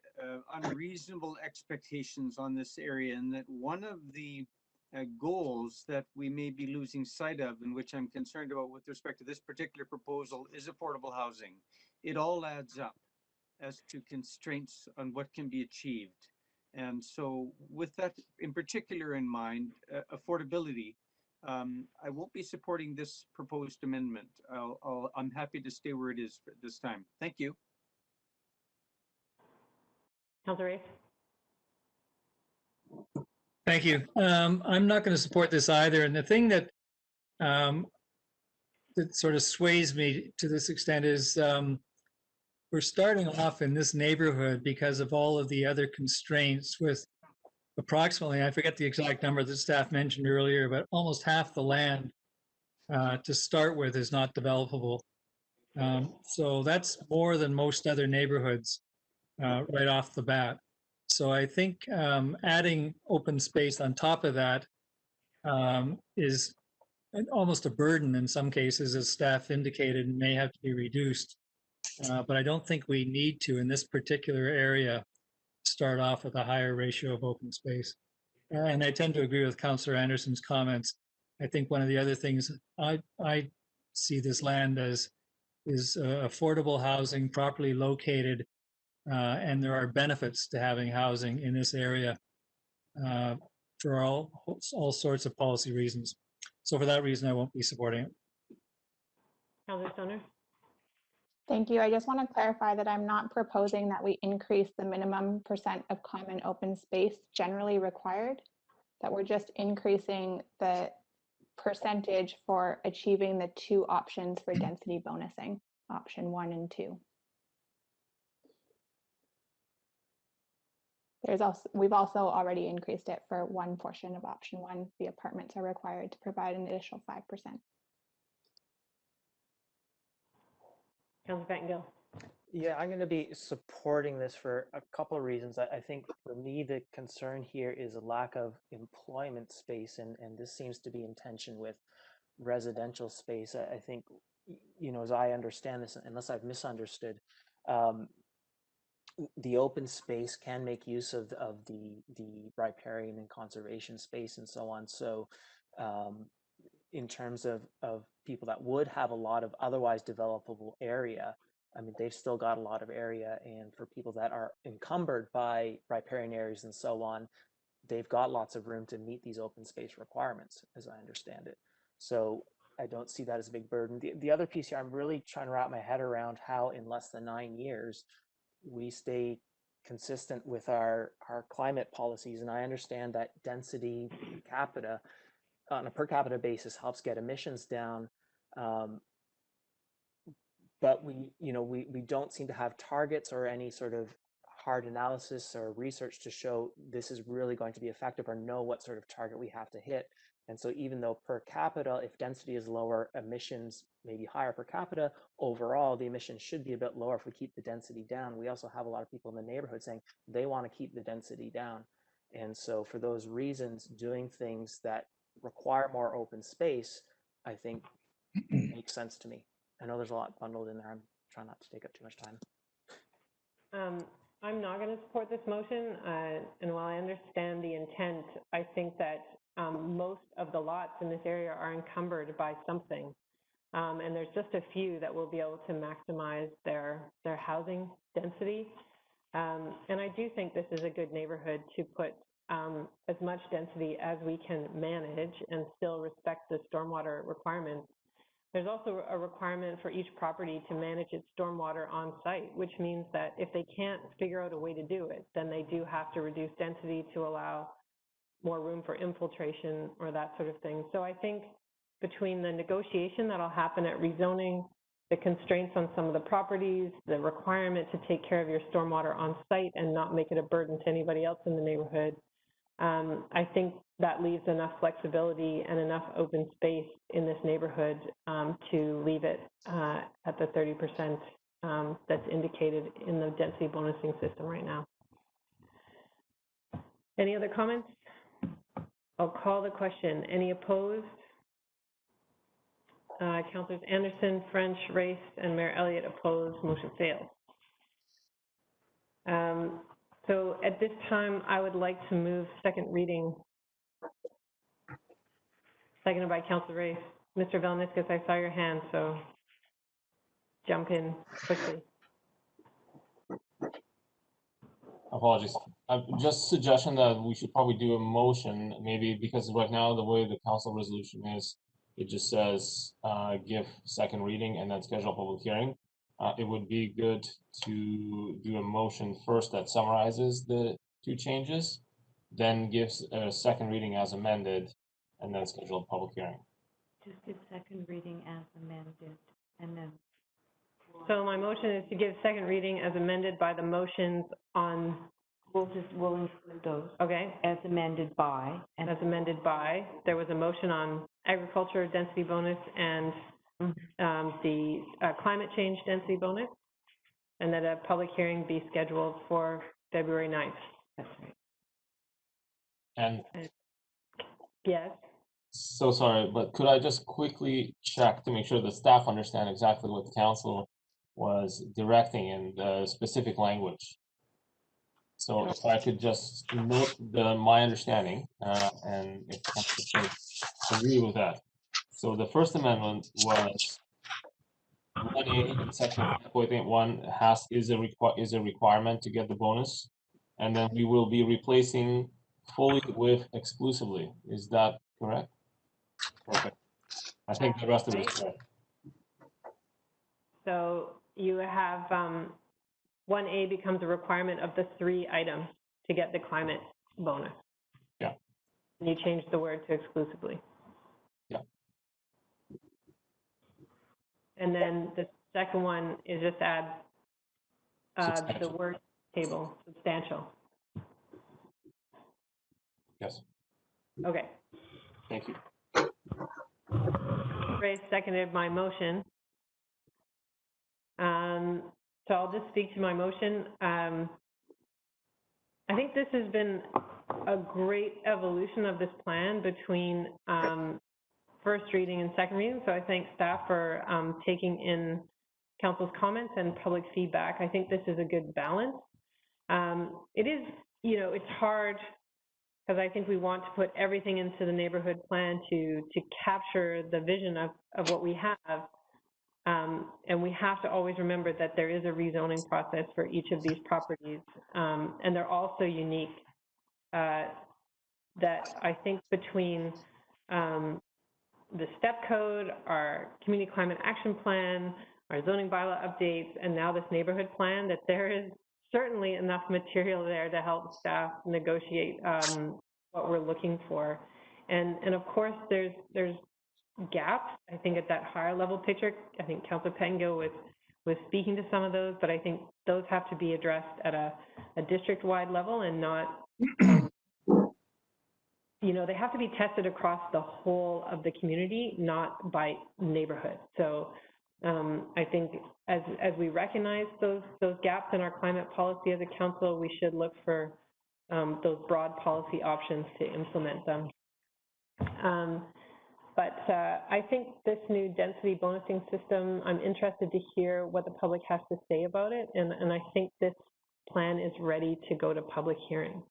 unreasonable expectations on this area, and that one of the goals that we may be losing sight of, and which I'm concerned about with respect to this particular proposal, is affordable housing. It all adds up as to constraints on what can be achieved. And so with that in particular in mind, affordability, I won't be supporting this proposed amendment. I'm happy to stay where it is at this time. Thank you. Councillor Rafe? Thank you. I'm not going to support this either. And the thing that that sort of sways me to this extent is we're starting off in this neighborhood because of all of the other constraints with approximately, I forget the exact number that staff mentioned earlier, but almost half the land to start with is not developable. So that's more than most other neighborhoods right off the bat. So I think adding open space on top of that is almost a burden in some cases, as staff indicated, and may have to be reduced. But I don't think we need to, in this particular area, start off with a higher ratio of open space. And I tend to agree with Councillor Anderson's comments. I think one of the other things I see this land as is affordable housing, properly located, and there are benefits to having housing in this area for all sorts of policy reasons. So for that reason, I won't be supporting it. Councillor Stoner? Thank you. I just want to clarify that I'm not proposing that we increase the minimum % of common open space generally required, that we're just increasing the percentage for achieving the two options for density bonusing, option 1 and 2. We've also already increased it for one portion of option 1. The apartments are required to provide an additional 5%. Councillor Pettengill? Yeah, I'm going to be supporting this for a couple of reasons. I think for me, the concern here is a lack of employment space, and this seems to be in tension with residential space. I think, you know, as I understand this, unless I've misunderstood, the open space can make use of the riparian and conservation space and so on. So in terms of people that would have a lot of otherwise developable area, I mean, they've still got a lot of area, and for people that are encumbered by riparian areas and so on, they've got lots of room to meet these open space requirements, as I understand it. So I don't see that as a big burden. The other piece here, I'm really trying to wrap my head around how in less than 9 years we stay consistent with our climate policies. And I understand that density per capita, on a per capita basis, helps get emissions down. But we don't seem to have targets or any sort of hard analysis or research to show this is really going to be effective, or know what sort of target we have to hit. And so even though per capita, if density is lower, emissions may be higher per capita, overall the emissions should be a bit lower if we keep the density down. We also have a lot of people in the neighborhood saying they want to keep the density down. And so for those reasons, doing things that require more open space, I think makes sense to me. I know there's a lot bundled in there. I'm trying not to take up too much time. I'm not going to support this motion. And while I understand the intent, I think that most of the lots in this area are encumbered by something. And there's just a few that will be able to maximize their housing density. And I do think this is a good neighborhood to put as much density as we can manage and still respect the stormwater requirements. There's also a requirement for each property to manage its stormwater on site, which means that if they can't figure out a way to do it, then they do have to reduce density to allow more room for infiltration or that sort of thing. So I think between the negotiation that'll happen at rezoning, the constraints on some of the properties, the requirement to take care of your stormwater on site and not make it a burden to anybody else in the neighborhood, I think that leaves enough flexibility and enough open space in this neighborhood to leave it at the 30% that's indicated in the density bonusing system right now. Any other comments? I'll call the question. Any opposed? Councillors Anderson, French, Race, and Mayor Elliott opposed. Motion fails. So at this time, I would like to move second reading. Seconded by Councillor Race. Mr. Velniscus, I saw your hand, so jump in quickly. Apologies. Just a suggestion that we should probably do a motion, maybe because right now the way the council resolution is, it just says give second reading and then schedule a public hearing. It would be good to do a motion first that summarizes the two changes, then gives a second reading as amended, and then schedule a public hearing. Just give second reading as amended, and then. So my motion is to give second reading as amended by the motions on. We'll include those. Okay. As amended by. And as amended by. There was a motion on agriculture density bonus and the climate change density bonus, and that a public hearing be scheduled for February 9th. That's right. And yes. So sorry, but could I just quickly check to make sure the staff understand exactly what the council was directing in the specific language? So if I could just note my understanding, and if council agree with that. So the first amendment was 1A, section 5.81 is a requirement to get the bonus, and then we will be replacing fully with exclusively. Is that correct? Perfect. I think the rest of it is correct. So you have 1A becomes a requirement of the 3 items to get the climate bonus. Yeah. And you change the word to exclusively. Yeah. And then the second one is just add the word table, substantial. Yes. Okay. Thank you. Ray seconded my motion. So I'll just speak to my motion. I think this has been a great evolution of this plan between first reading and second reading. So I thank staff for taking in council's comments and public feedback. I think this is a good balance. It is, it's hard because I think we want to put everything into the neighborhood plan to capture the vision of what we have. And we have to always remember that there is a rezoning process for each of these properties. And they're also unique that I think between the STEP code, our community climate action plan, our zoning bylaw updates, and now this neighborhood plan, that there is certainly enough material there to help staff negotiate what we're looking for. And of course, there's gaps, I think, at that higher level picture. I think Councilor Pengo was speaking to some of those, but I think those have to be addressed at a district-wide level and not, they have to be tested across the whole of the community, not by neighborhood. So I think as we recognize those gaps in our climate policy as a council, we should look for those broad policy options to implement them. But I think this new density bonusing system, I'm interested to hear what the public has to say about it. And I think this plan is ready to go to public hearing.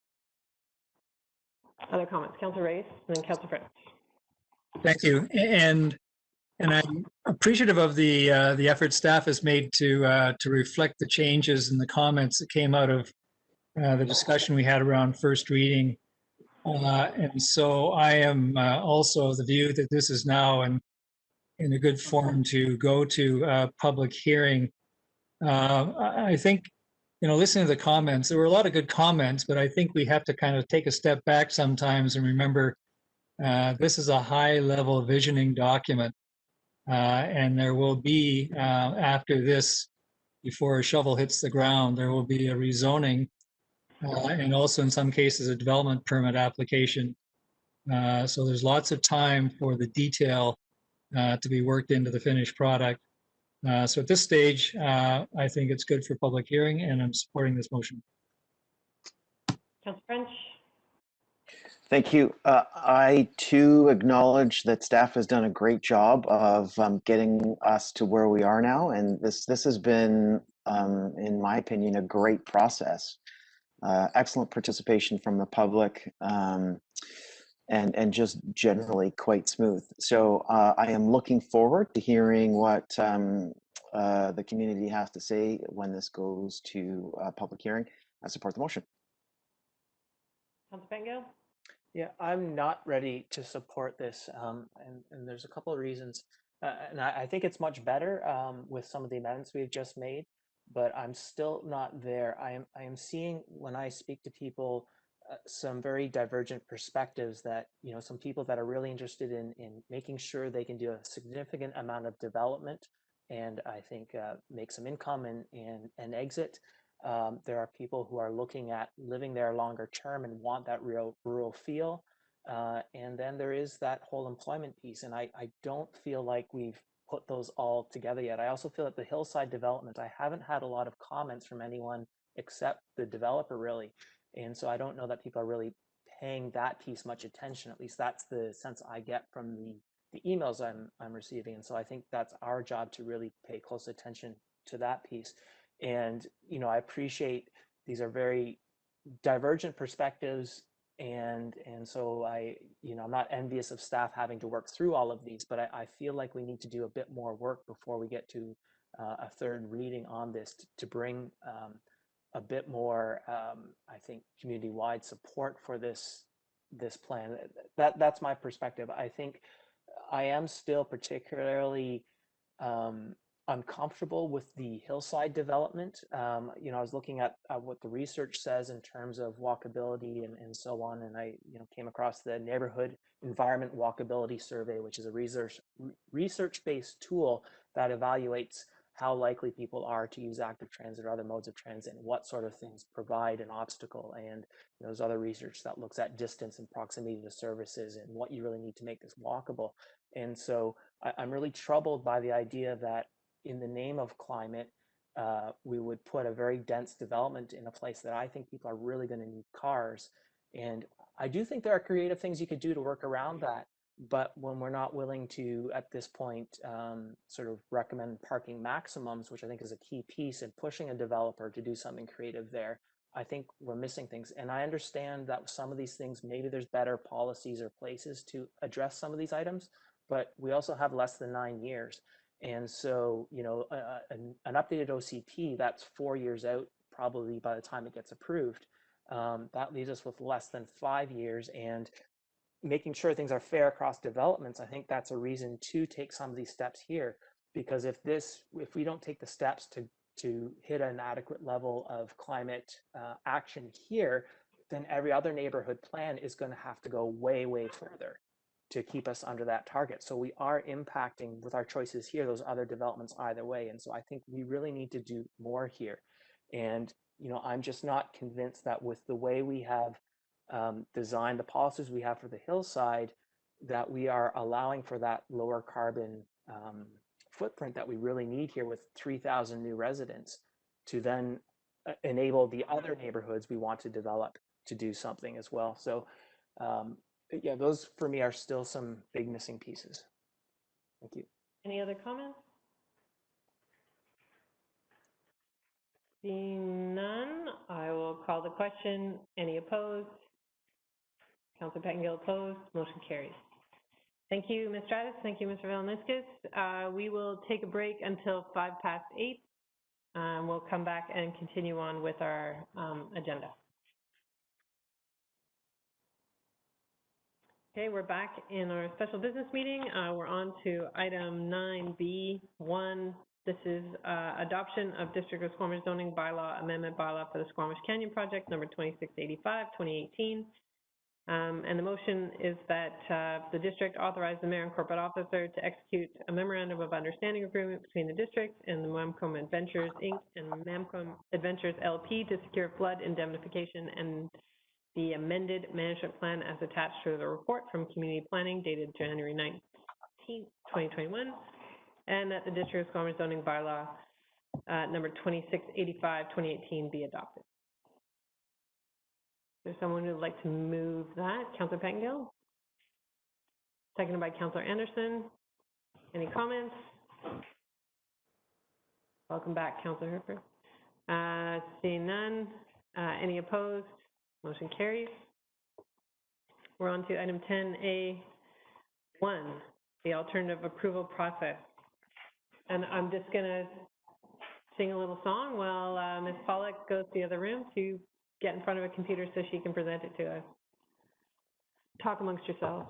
Other comments? Councilor Race and then Councilor French. Thank you. And I'm appreciative of the effort staff has made to reflect the changes and the comments that came out of the discussion we had around first reading. And so I am also of the view that this is now in a good form to go to public hearing. I think, listening to the comments, there were a lot of good comments, but I think we have to kind of take a step back sometimes and remember this is a high-level visioning document. And there will be, after this, before a shovel hits the ground, there will be a rezoning and also in some cases a development permit application. So there's lots of time for the detail to be worked into the finished product. So at this stage, I think it's good for public hearing, and I'm supporting this motion. Councillor French? Thank you. I too acknowledge that staff has done a great job of getting us to where we are now, and this has been, in my opinion, a great process. Excellent participation from the public, and just generally quite smooth. So I am looking forward to hearing what the community has to say when this goes to public hearing. I support the motion. Councillor Bengo? Yeah, I'm not ready to support this, and there's a couple of reasons. And I think it's much better with some of the amendments we've just made, but I'm still not there. I am seeing, when I speak to people, some very divergent perspectives that, some people that are really interested in making sure they can do a significant amount of development and I think make some income and exit. There are people who are looking at living there longer term and want that real rural feel. And then there is that whole employment piece. And I don't feel like we've put those all together yet. I also feel that the hillside development, I haven't had a lot of comments from anyone except the developer really. And so I don't know that people are really paying that piece much attention. At least that's the sense I get from the emails I'm receiving. And so I think that's our job to really pay close attention to that piece. And, I appreciate these are very divergent perspectives. And so I'm not envious of staff having to work through all of these, but I feel like we need to do a bit more work before we get to a third reading on this to bring a bit more, I think, community-wide support for this plan. That's my perspective. I think I am still particularly uncomfortable with the hillside development. I was looking at what the research says in terms of walkability and so on, and I came across the Neighbourhood Environment Walkability Survey, which is a research-based tool that evaluates how likely people are to use active transit or other modes of transit and what sort of things provide an obstacle. And there's other research that looks at distance and proximity to services and what you really need to make this walkable. And so I'm really troubled by the idea that in the name of climate, we would put a very dense development in a place that I think people are really going to need cars. And I do think there are creative things you could do to work around that. But when we're not willing to, at this point, sort of recommend parking maximums, which I think is a key piece in pushing a developer to do something creative there, I think we're missing things. And I understand that with some of these things, maybe there's better policies or places to address some of these items, but we also have less than 9 years. And so, an updated OCP, that's 4 years out, probably by the time it gets approved. That leaves us with less than 5 years. And making sure things are fair across developments, I think that's a reason to take some of these steps here. Because if we don't take the steps to hit an adequate level of climate action here, then every other neighborhood plan is going to have to go way, way further to keep us under that target. So we are impacting with our choices here, those other developments either way. And so I think we really need to do more here. And, I'm just not convinced that with the way we have designed the policies we have for the hillside, that we are allowing for that lower carbon footprint that we really need here with 3,000 new residents to then enable the other neighborhoods we want to develop to do something as well. So yeah, those for me are still some big missing pieces. Thank you. Any other comments? Seeing none, I will call the question. Any opposed? Councillor Pettengill opposed. Motion carries. Thank you, Ms. Stratis. Thank you, Mr. Valniskis. We will take a break until 8:05. We'll come back and continue on with our agenda. Okay, we're back in our special business meeting. We're on to item 9B1. This is adoption of District of Squamish zoning bylaw amendment bylaw for the Squamish Canyon project number 2685, 2018. And the motion is that the district authorize the mayor and corporate officer to execute a memorandum of understanding agreement between the district and the Mamcom Adventures Inc. and Mamcom Adventures LP to secure flood indemnification and the amended management plan as attached to the report from community planning dated January 19th, 2021, and that the district of Squamish zoning bylaw number 2685, 2018 be adopted. Is there someone who would like to move that? Councillor Pettengill? Seconded by Councillor Anderson. Any comments? Welcome back, Councillor Hooper. Seeing none. Any opposed? Motion carries. We're on to item 10A1, the alternative approval process. And I'm just going to sing a little song while Ms. Pollock goes to the other room to get in front of a computer so she can present it to us. Talk amongst yourselves.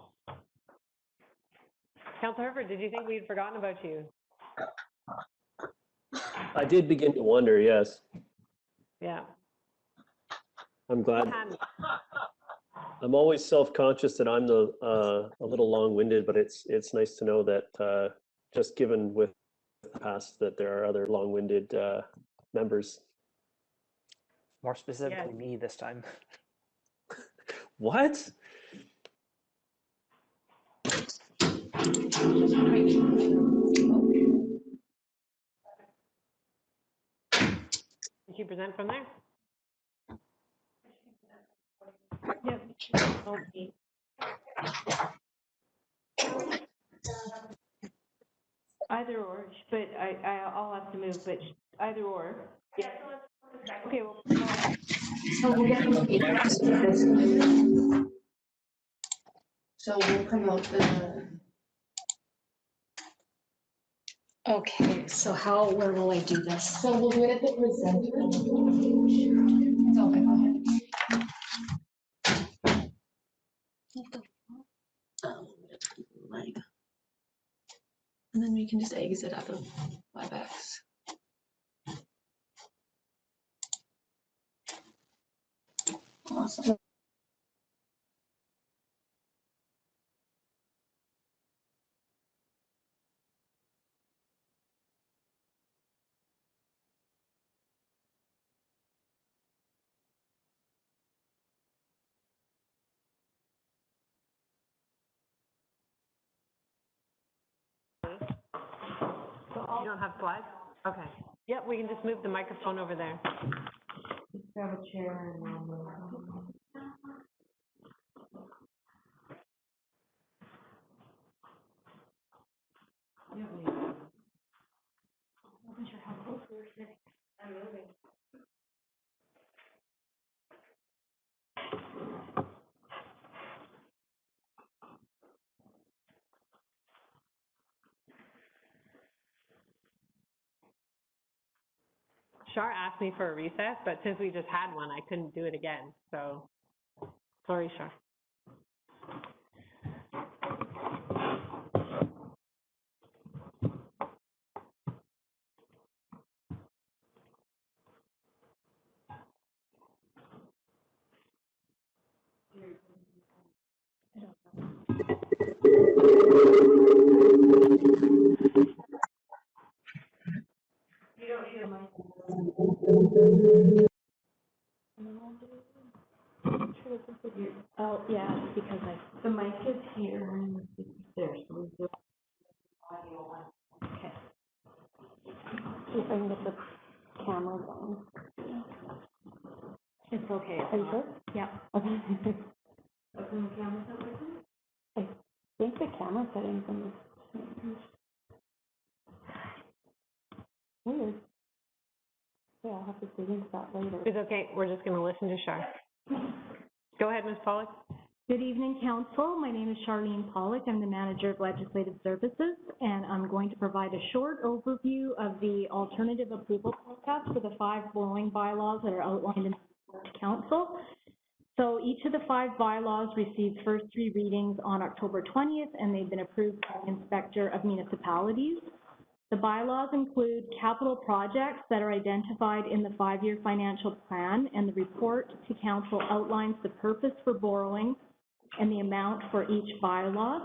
Councillor Herbert, did you think we'd forgotten about you? I did begin to wonder, yes. Yeah. I'm glad. I'm always self-conscious that I'm a little long-winded, but it's nice to know that just given with the past that there are other long-winded members. More specifically, me this time. What? Did you present from there? Yep. Okay. Either or, but I'll have to move, but either or. Yeah. Okay, well. So we'll promote the. Okay, so where will I do this? So we'll do it at the presenter. Okay, go ahead. And then we can just exit out of WebEx. Awesome. You don't have slides? Okay. Yep, we can just move the microphone over there. Just grab a chair and I'll move. I wasn't sure how close we were sitting. I'm moving. Shar asked me for a recess, but since we just had one, I couldn't do it again. So, sorry, Shar. Oh, yeah, because the mic is here and it's there, so we do audio one. Okay. See if I can get the camera going. It's okay. Are you sure? Yeah. Okay. Open the camera settings? I think the camera settings on this. Weird. Yeah, I'll have to dig into that later. It's okay. We're just going to listen to Shar. Go ahead, Ms. Pollock. Good evening, Council. My name is Charlene Pollock. I'm the Manager of Legislative Services, and I'm going to provide a short overview of the alternative approval process for the 5 following bylaws that are outlined in the Council. So each of the 5 bylaws received first 3 readings on October 20th, and they've been approved by the Inspector of Municipalities. The bylaws include capital projects that are identified in the 5-year financial plan, and the report to council outlines the purpose for borrowing and the amount for each bylaw.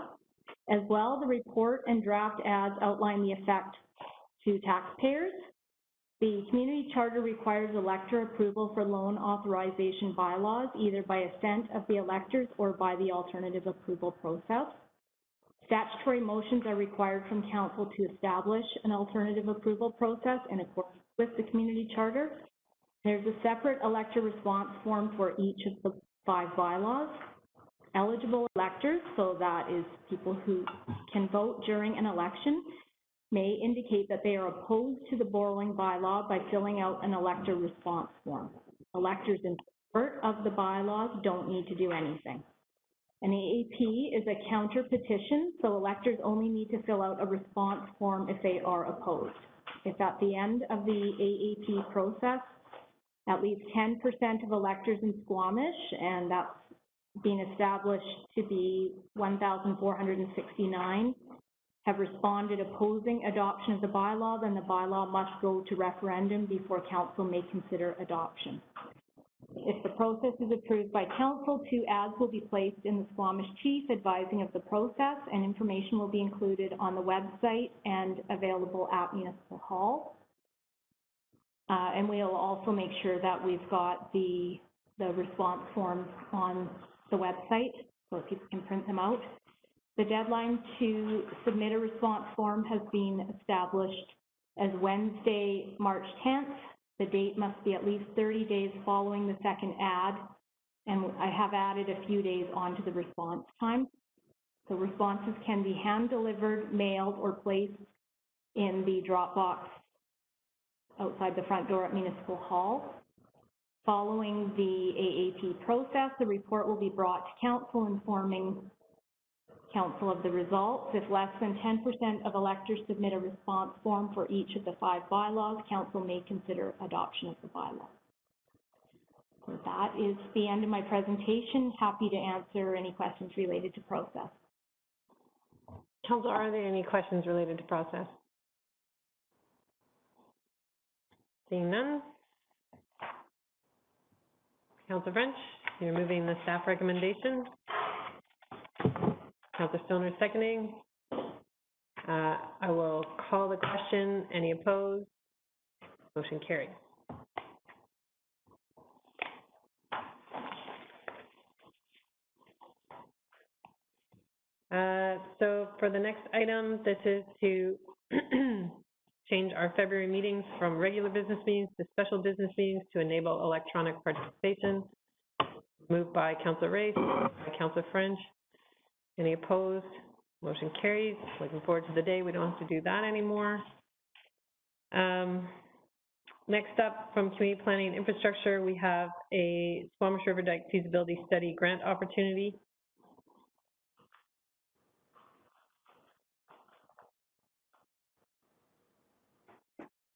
As well, the report and draft ads outline the effect to taxpayers. The community charter requires elector approval for loan authorization bylaws, either by assent of the electors or by the alternative approval process. Statutory motions are required from council to establish an alternative approval process in accordance with the community charter. There's a separate elector response form for each of the 5 bylaws. Eligible electors, so that is people who can vote during an election, may indicate that they are opposed to the borrowing bylaw by filling out an elector response form. Electors in support of the bylaws don't need to do anything. An AAP is a counter petition, so electors only need to fill out a response form if they are opposed. If at the end of the AAP process, at least 10% of electors in Squamish, and that's being established to be 1,469, have responded opposing adoption of the bylaw, then the bylaw must go to referendum before council may consider adoption. If the process is approved by council, 2 ads will be placed in the Squamish Chief advising of the process, and information will be included on the website and available at Municipal Hall. And we'll also make sure that we've got the response forms on the website so people can print them out. The deadline to submit a response form has been established as Wednesday, March 10th. The date must be at least 30 days following the second ad, and I have added a few days onto the response time. So responses can be hand-delivered, mailed, or placed in the drop box outside the front door at Municipal Hall. Following the AAP process, the report will be brought to council informing council of the results. If less than 10% of electors submit a response form for each of the 5 bylaws, council may consider adoption of the bylaw. So that is the end of my presentation. Happy to answer any questions related to process. Council, are there any questions related to process? Seeing none. Councillor French, you're moving the staff recommendation. Councillor Stoner seconding. I will call the question. Any opposed? Motion carried. So for the next item, this is to change our February meetings from regular business meetings to special business meetings to enable electronic participation. Moved by Councillor Race, by Councillor French. Any opposed? Motion carries. Looking forward to the day we don't have to do that anymore. Next up, from Community Planning and Infrastructure, we have a Squamish River Dike Feasibility Study grant opportunity.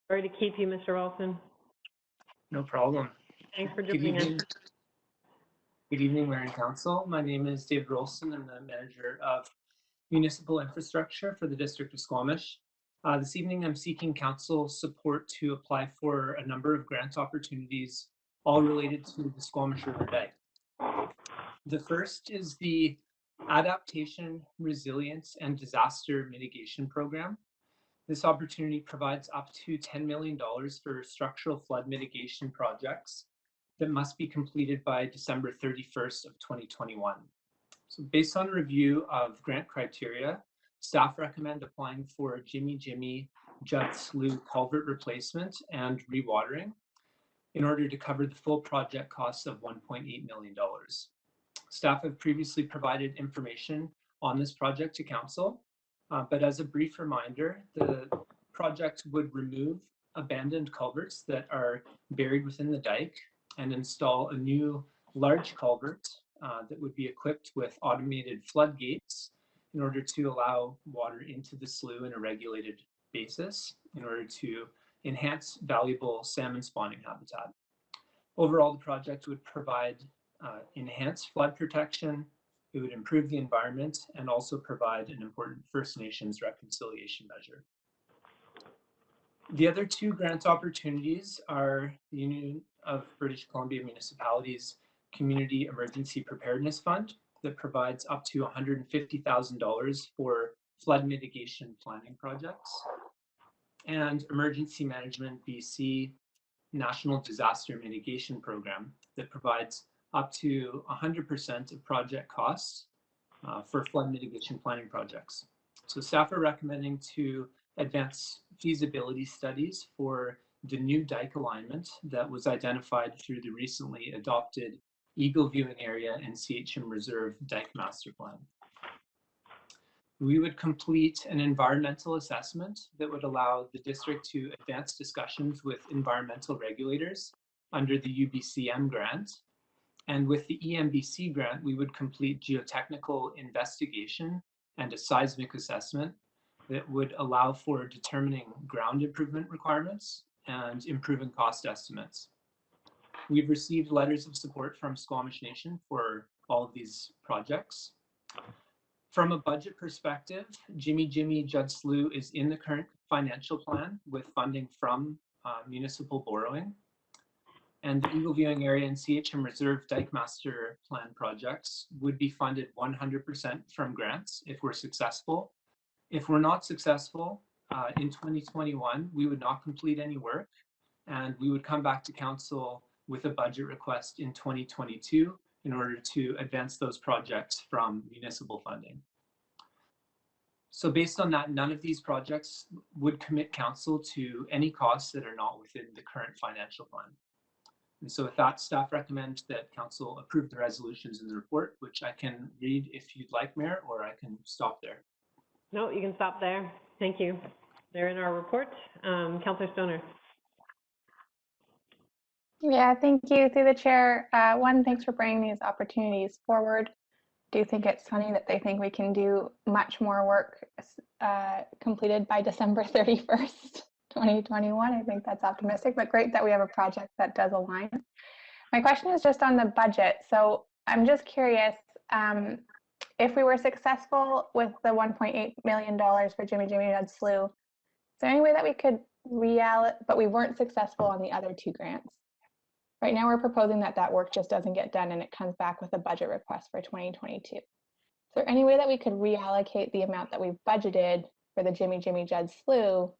Sorry to keep you, Mr. Ralston. No problem. Thanks for jumping in. Good evening, Mayor and Council. My name is David Rolston. I'm the Manager of Municipal Infrastructure for the District of Squamish. This evening, I'm seeking Council support to apply for a number of grant opportunities, all related to the Squamish River Dike. The first is the Adaptation, Resilience, and Disaster Mitigation Program. This opportunity provides up to $10 million for structural flood mitigation projects that must be completed by December 31st of 2021. So based on a review of grant criteria, staff recommend applying for a Jimmy Judd Slough culvert replacement and rewatering in order to cover the full project costs of $1.8 million. Staff have previously provided information on this project to Council, but as a brief reminder, the project would remove abandoned culverts that are buried within the dike and install a new large culvert that would be equipped with automated floodgates in order to allow water into the slough in a regulated basis in order to enhance valuable salmon spawning habitat. Overall, the project would provide enhance flood protection, it would improve the environment, and also provide an important First Nations reconciliation measure. The other two grant opportunities are the Union of British Columbia Municipalities Community Emergency Preparedness Fund that provides up to $150,000 for flood mitigation planning projects, and Emergency Management BC National Disaster Mitigation Program that provides up to 100% of project costs for flood mitigation planning projects. So staff are recommending to advance feasibility studies for the new dike alignment that was identified through the recently adopted Eagle Viewing Area and CHM Reserve Dike Master Plan. We would complete an environmental assessment that would allow the district to advance discussions with environmental regulators under the UBCM grant. And with the EMBC grant, we would complete geotechnical investigation and a seismic assessment that would allow for determining ground improvement requirements and improving cost estimates. We've received letters of support from Squamish Nation for all of these projects. From a budget perspective, Jimmy Judd Slough is in the current financial plan with funding from municipal borrowing. And the Eagle Viewing Area and CHM Reserve Dike Master Plan projects would be funded 100% from grants if we're successful. If we're not successful, in 2021, we would not complete any work, and we would come back to council with a budget request in 2022 in order to advance those projects from municipal funding. So based on that, none of these projects would commit council to any costs that are not within the current financial plan. And so with that, staff recommend that council approve the resolutions in the report, which I can read if you'd like, Mayor, or I can stop there. No, you can stop there. Thank you. They're in our report. Councillor Stoner. Yeah, thank you through the chair. One, thanks for bringing these opportunities forward. Do you think it's funny that they think we can do much more work completed by December 31st, 2021? I think that's optimistic, but great that we have a project that does align. My question is just on the budget. So I'm just curious, if we were successful with the $1.8 million for Jimmy Judd Slough, is there any way that we could but we weren't successful on the other two grants? Right now, we're proposing that that work just doesn't get done and it comes back with a budget request for 2022. Is there any way that we could reallocate the amount that we've budgeted for the Jimmy Judd Slough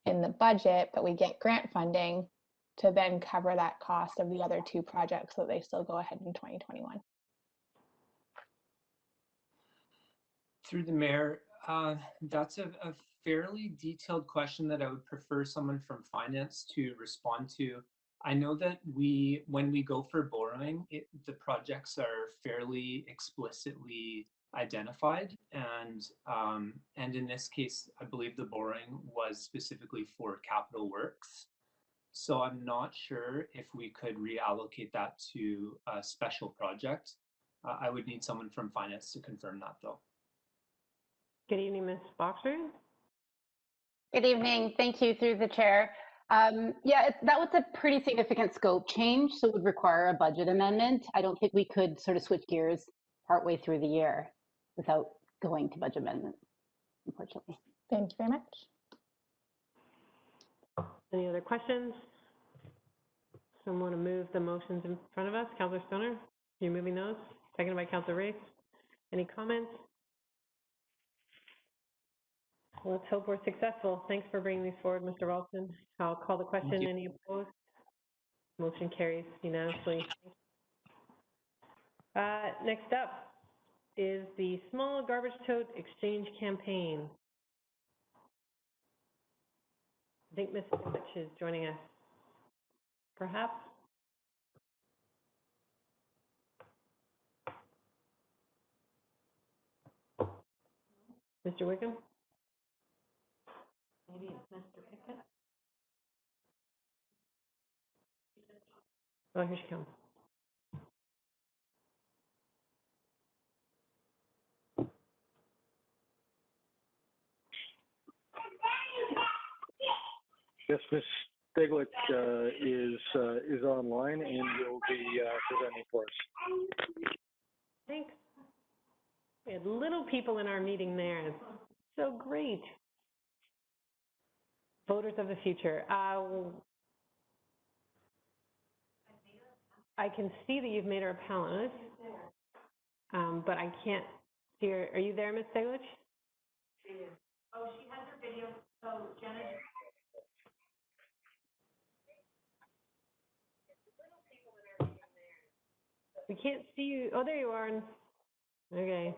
in the budget, but we get grant funding to then cover that cost of the other two projects so that they still go ahead in 2021? Through the mayor, that's a fairly detailed question that I would prefer someone from finance to respond to. I know that when we go for borrowing, the projects are fairly explicitly identified, and in this case, I believe the borrowing was specifically for capital works. So I'm not sure if we could reallocate that to a special project. I would need someone from finance to confirm that, though. Good evening, Ms. Boxer. Good evening. Thank you through the chair. Yeah, that was a pretty significant scope change, so it would require a budget amendment. I don't think we could sort of switch gears partway through the year without going to budget amendment, unfortunately. Thank you very much. Any other questions? Someone to move the motions in front of us? Councillor Stoner, are you moving those? Seconded by Councillor Race. Any comments? Let's hope we're successful. Thanks for bringing these forward, Mr. Ralston. I'll call the question. Any opposed? Motion carries unanimously. Next up is the Small Garbage Tote Exchange Campaign. I think Ms. Fitch is joining us. Perhaps? Mr. Wickham? Maybe it's Mr. Pickett. Oh, here she comes. Yes, Ms. Stiglich is online and will be presenting for us. Thanks. We had little people in our meeting there. It's so great. Voters of the future. I can see that you've made her a panelist, but I can't see her. Are you there, Ms. Stiglich? She is. Oh, she has her video. So Jenna. We can't see you. Oh, there you are. Okay.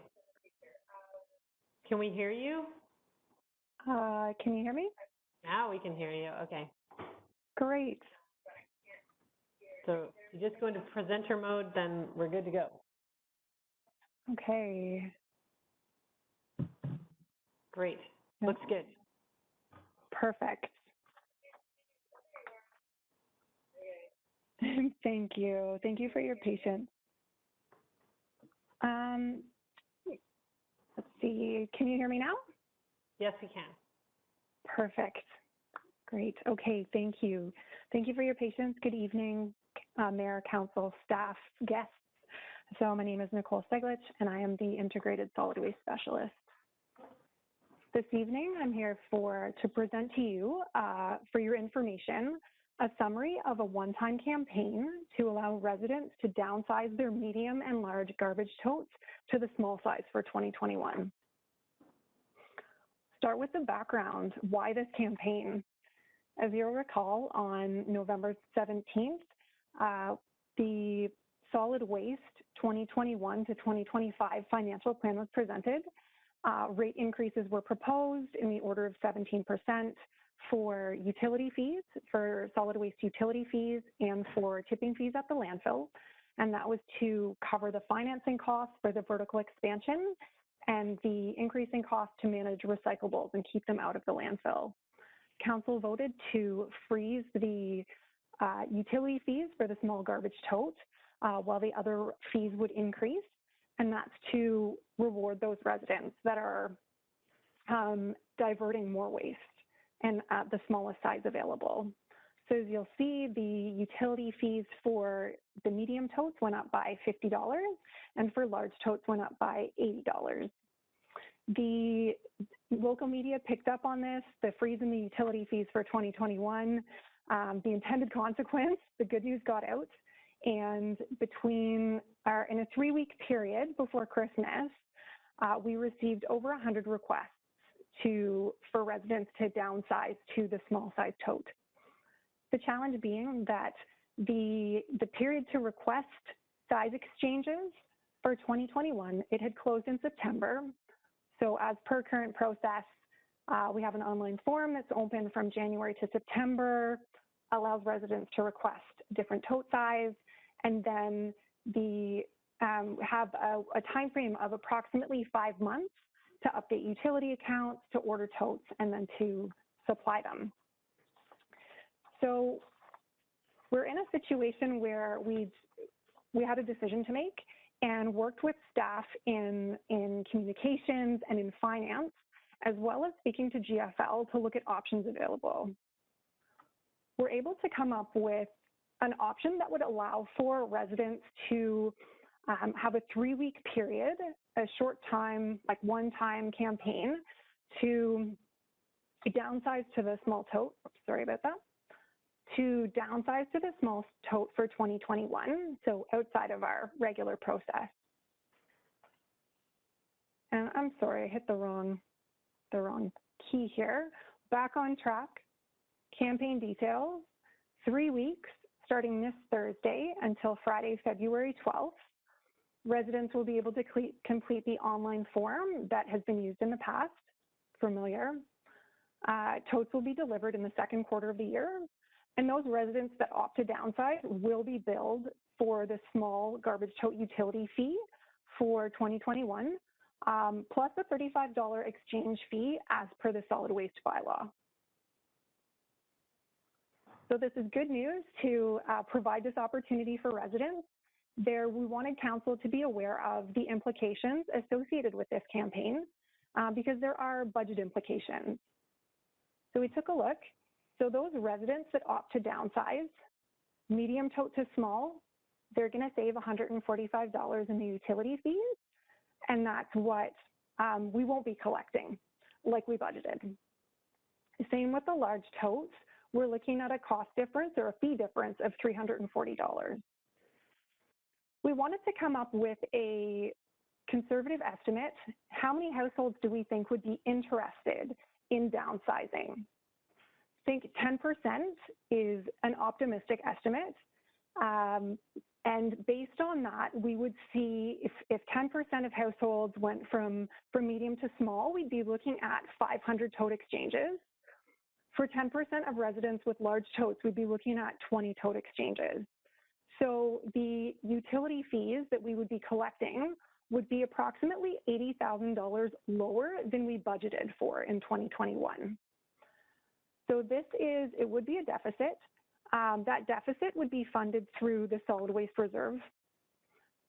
Can we hear you? Can you hear me? Now we can hear you. Okay. Great. So you just go into presenter mode, then we're good to go. Okay. Great. Looks good. Perfect. Thank you. Thank you for your patience. Let's see. Can you hear me now? Yes, we can. Perfect. Great. Okay. Thank you. Thank you for your patience. Good evening, Mayor, Council, staff, guests. So my name is Nicole Stiglich, and I am the Integrated Solid Waste Specialist. This evening, I'm here to present to you, for your information, a summary of a one-time campaign to allow residents to downsize their medium and large garbage totes to the small size for 2021. Start with the background. Why this campaign? As you'll recall, on November 17th, the Solid Waste 2021 to 2025 financial plan was presented. Rate increases were proposed in the order of 17% for utility fees, for solid waste utility fees, and for tipping fees at the landfill. And that was to cover the financing costs for the vertical expansion and the increasing cost to manage recyclables and keep them out of the landfill. Council voted to freeze the utility fees for the small garbage tote while the other fees would increase. And that's to reward those residents that are diverting more waste and at the smallest size available. So as you'll see, the utility fees for the medium totes went up by $50 and for large totes went up by $80. The local media picked up on this, the freeze in the utility fees for 2021, the intended consequence, the good news got out. And in a 3-week period before Christmas, we received over 100 requests for residents to downsize to the small size tote. The challenge being that the period to request size exchanges for 2021, it had closed in September. So as per current process, we have an online form that's open from January to September, allows residents to request different tote size, and then have a time frame of approximately 5 months to update utility accounts, to order totes, and then to supply them. So we're in a situation where we had a decision to make and worked with staff in communications and in finance, as well as speaking to GFL to look at options available. We're able to come up with an option that would allow for residents to have a 3-week period, a short time, like one-time campaign to downsize to the small tote. Sorry about that. To downsize to the small tote for 2021, so outside of our regular process. And I'm sorry, I hit the wrong key here. Back on track. Campaign details, 3 weeks starting this Thursday until Friday, February 12th. Residents will be able to complete the online form that has been used in the past, familiar. Totes will be delivered in the second quarter of the year, and those residents that opt to downsize will be billed for the small garbage tote utility fee for 2021, plus a $35 exchange fee as per the solid waste bylaw. So this is good news to provide this opportunity for residents. We wanted council to be aware of the implications associated with this campaign because there are budget implications. So we took a look So those residents that opt to downsize, medium tote to small, they're going to save $145 in the utility fees, and that's what we won't be collecting like we budgeted. Same with the large totes. We're looking at a cost difference or a fee difference of $340. We wanted to come up with a conservative estimate. How many households do we think would be interested in downsizing? I think 10% is an optimistic estimate. And based on that, we would see if 10% of households went from medium to small, we'd be looking at 500 tote exchanges. For 10% of residents with large totes, we'd be looking at 20 tote exchanges. So the utility fees that we would be collecting would be approximately $80,000 lower than we budgeted for in 2021. So it would be a deficit. That deficit would be funded through the solid waste reserve.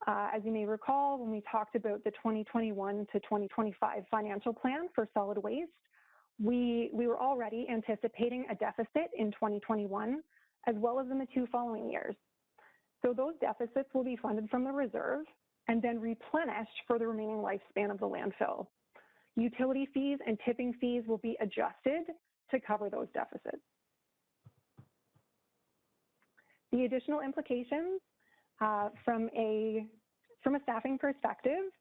As you may recall, when we talked about the 2021 to 2025 financial plan for solid waste, we were already anticipating a deficit in 2021, as well as in the 2 following years. So those deficits will be funded from the reserve and then replenished for the remaining lifespan of the landfill. Utility fees and tipping fees will be adjusted to cover those deficits. The additional implications from a staffing perspective,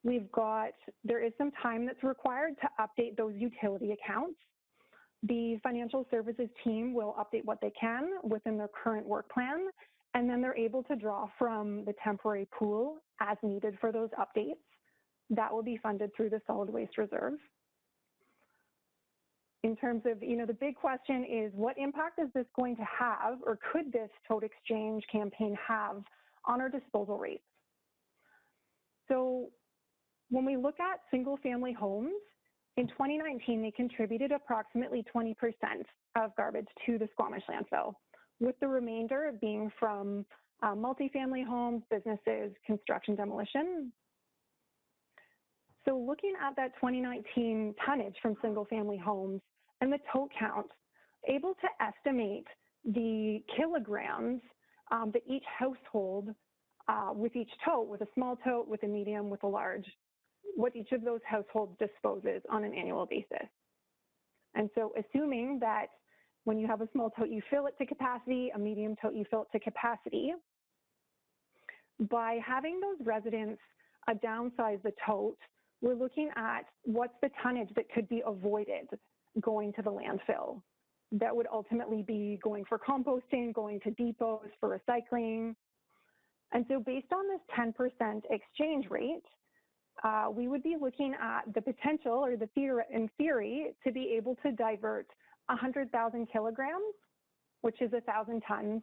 there is some time that's required to update those utility accounts. The financial services team will update what they can within their current work plan, and then they're able to draw from the temporary pool as needed for those updates. That will be funded through the solid waste reserve. In terms of, the big question is, what impact is this going to have, or could this tote exchange campaign have on our disposal rates? So when we look at single family homes, in 2019, they contributed approximately 20% of garbage to the Squamish landfill, with the remainder being from multifamily homes, businesses, construction, demolition. So looking at that 2019 tonnage from single family homes and the tote count, able to estimate the kilograms that each household with each tote, with a small tote, with a medium, with a large, what each of those households disposes on an annual basis. And so assuming that when you have a small tote, you fill it to capacity, a medium tote, you fill it to capacity, by having those residents downsize the tote, we're looking at what's the tonnage that could be avoided going to the landfill. That would ultimately be going for composting, going to depots for recycling. And so based on this 10% exchange rate, we would be looking at the potential, or in theory, to be able to divert 100,000 kilograms, which is 100 tons,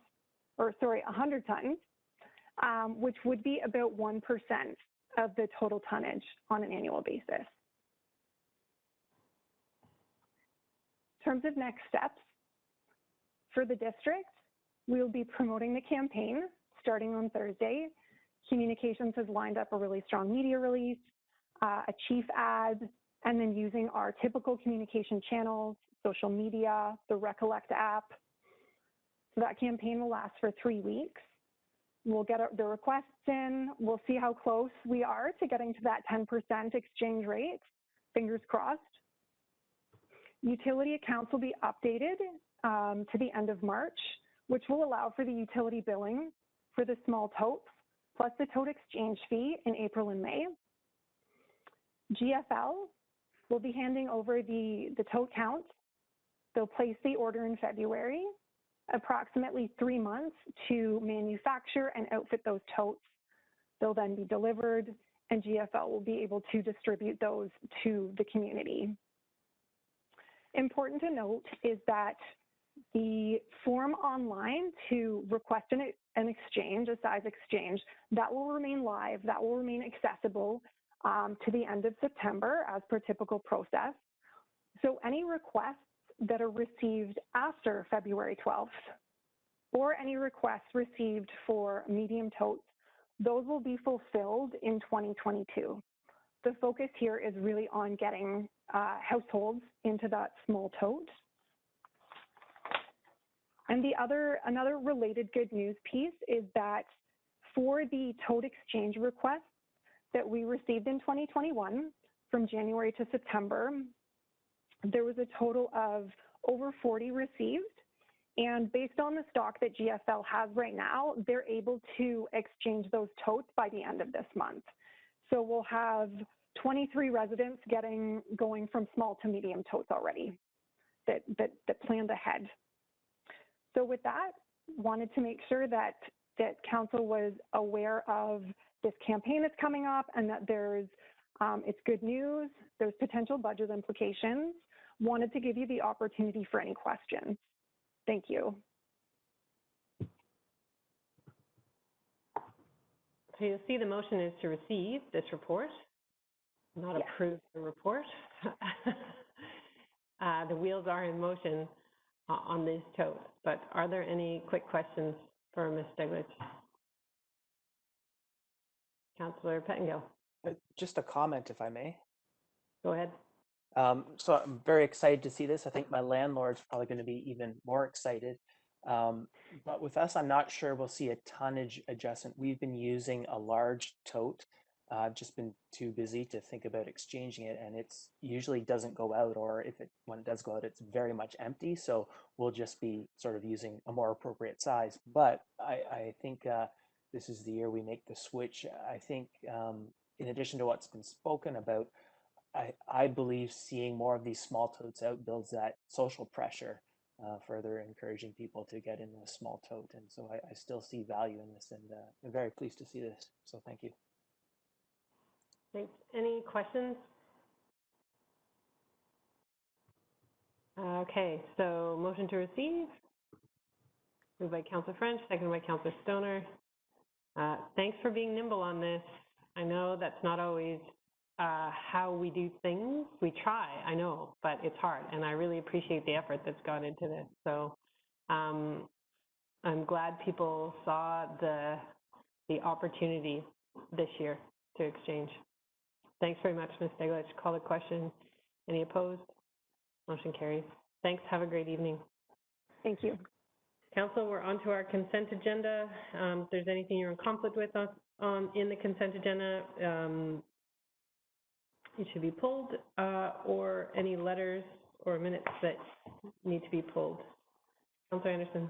which would be about 1% of the total tonnage on an annual basis. In terms of next steps, for the district, we will be promoting the campaign starting on Thursday. Communications has lined up a really strong media release, a chief ad, and then using our typical communication channels, social media, the Recollect app. So that campaign will last for 3 weeks. We'll get the requests in. We'll see how close we are to getting to that 10% exchange rate. Fingers crossed. Utility accounts will be updated to the end of March, which will allow for the utility billing for the small totes, plus the tote exchange fee in April and May. GFL will be handing over the tote count. They'll place the order in February, approximately 3 months to manufacture and outfit those totes. They'll then be delivered, and GFL will be able to distribute those to the community. Important to note is that the form online to request an exchange, a size exchange, that will remain live, that will remain accessible to the end of September as per typical process. So any requests that are received after February 12th, or any requests received for medium totes, those will be fulfilled in 2022. The focus here is really on getting households into that small tote. And another related good news piece is that for the tote exchange requests that we received in 2021 from January to September, there was a total of over 40 received. And based on the stock that GFL has right now, they're able to exchange those totes by the end of this month. So we'll have 23 residents going from small to medium totes already that planned ahead. So with that, wanted to make sure that council was aware of this campaign that's coming up and that it's good news, there's potential budget implications. Wanted to give you the opportunity for any questions. Thank you. So you'll see the motion is to receive this report, not approve the report. The wheels are in motion on these totes, but are there any quick questions for Ms. Steglich? Councillor Pettengill. Just a comment, if I may. Go ahead. So I'm very excited to see this. I think my landlord's probably going to be even more excited. But with us, I'm not sure we'll see a tonnage adjustment. We've been using a large tote. I've just been too busy to think about exchanging it, and it's usually doesn't go out, or when it does go out, it's very much empty. So we'll just be sort of using a more appropriate size. But I think this is the year we make the switch. I think in addition to what's been spoken about, I believe seeing more of these small totes out builds that social pressure, further encouraging people to get in a small tote. And so I still see value in this, and I'm very pleased to see this. So thank you. Thanks. Any questions? Okay, so motion to receive. Moved by Councillor French, seconded by Councillor Stoner. Thanks for being nimble on this. I know that's not always how we do things. We try, I know, but it's hard, and I really appreciate the effort that's gone into this. So I'm glad people saw the opportunity this year to exchange. Thanks very much, Ms. Steglich. Call the question. Any opposed? Motion carries. Thanks. Have a great evening. Thank you. Council, we're on to our consent agenda. If there's anything you're in conflict with in the consent agenda, it should be pulled, or any letters or minutes that need to be pulled. Councillor Anderson.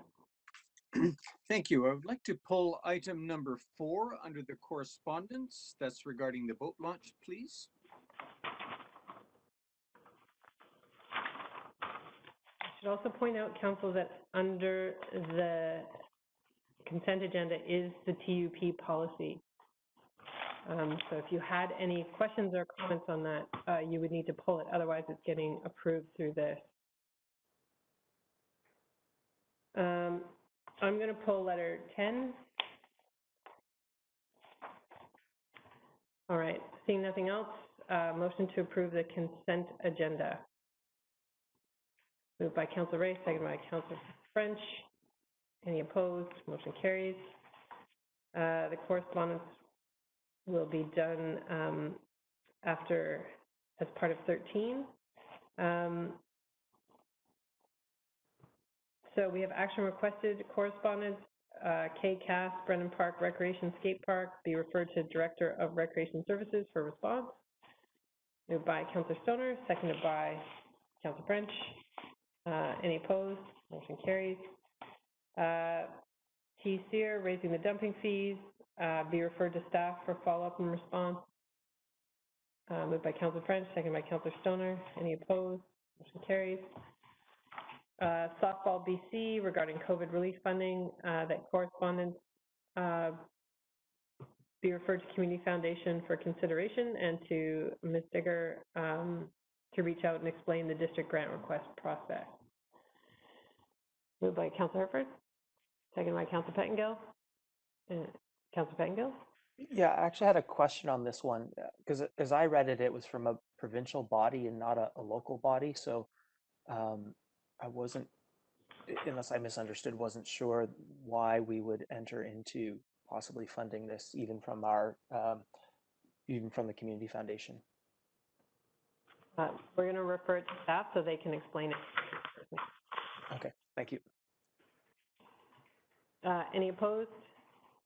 Thank you. I would like to pull item number 4 under the correspondence. That's regarding the boat launch, please. I should also point out, Council, that under the consent agenda is the TUP policy. So if you had any questions or comments on that, you would need to pull it. Otherwise, it's getting approved through this. I'm going to pull letter 10. All right, seeing nothing else, motion to approve the consent agenda. Moved by Councillor Ray, seconded by Councillor French. Any opposed? Motion carries. The correspondence will be done as part of 13. So we have action requested correspondence, K. Cass, Brennan Park Recreation Skate Park, be referred to Director of Recreation Services for response. Moved by Councillor Stoner, seconded by Councillor French. Any opposed? Motion carries. T. Sear, raising the dumping fees, be referred to staff for follow-up and response. Moved by Councillor French, seconded by Councillor Stoner. Any opposed? Motion carries. Softball BC regarding COVID relief funding, that correspondence be referred to Community Foundation for consideration, and to Ms. Digger to reach out and explain the district grant request process. Moved by Councillor Herford, seconded by Councillor Pettengill. Councillor Pettengill? Yeah, I actually had a question on this one, because as I read it, it was from a provincial body and not a local body. So I wasn't, unless I misunderstood, wasn't sure why we would enter into possibly funding this, even from the Community Foundation. We're going to refer it to staff so they can explain it. Okay, thank you. Any opposed?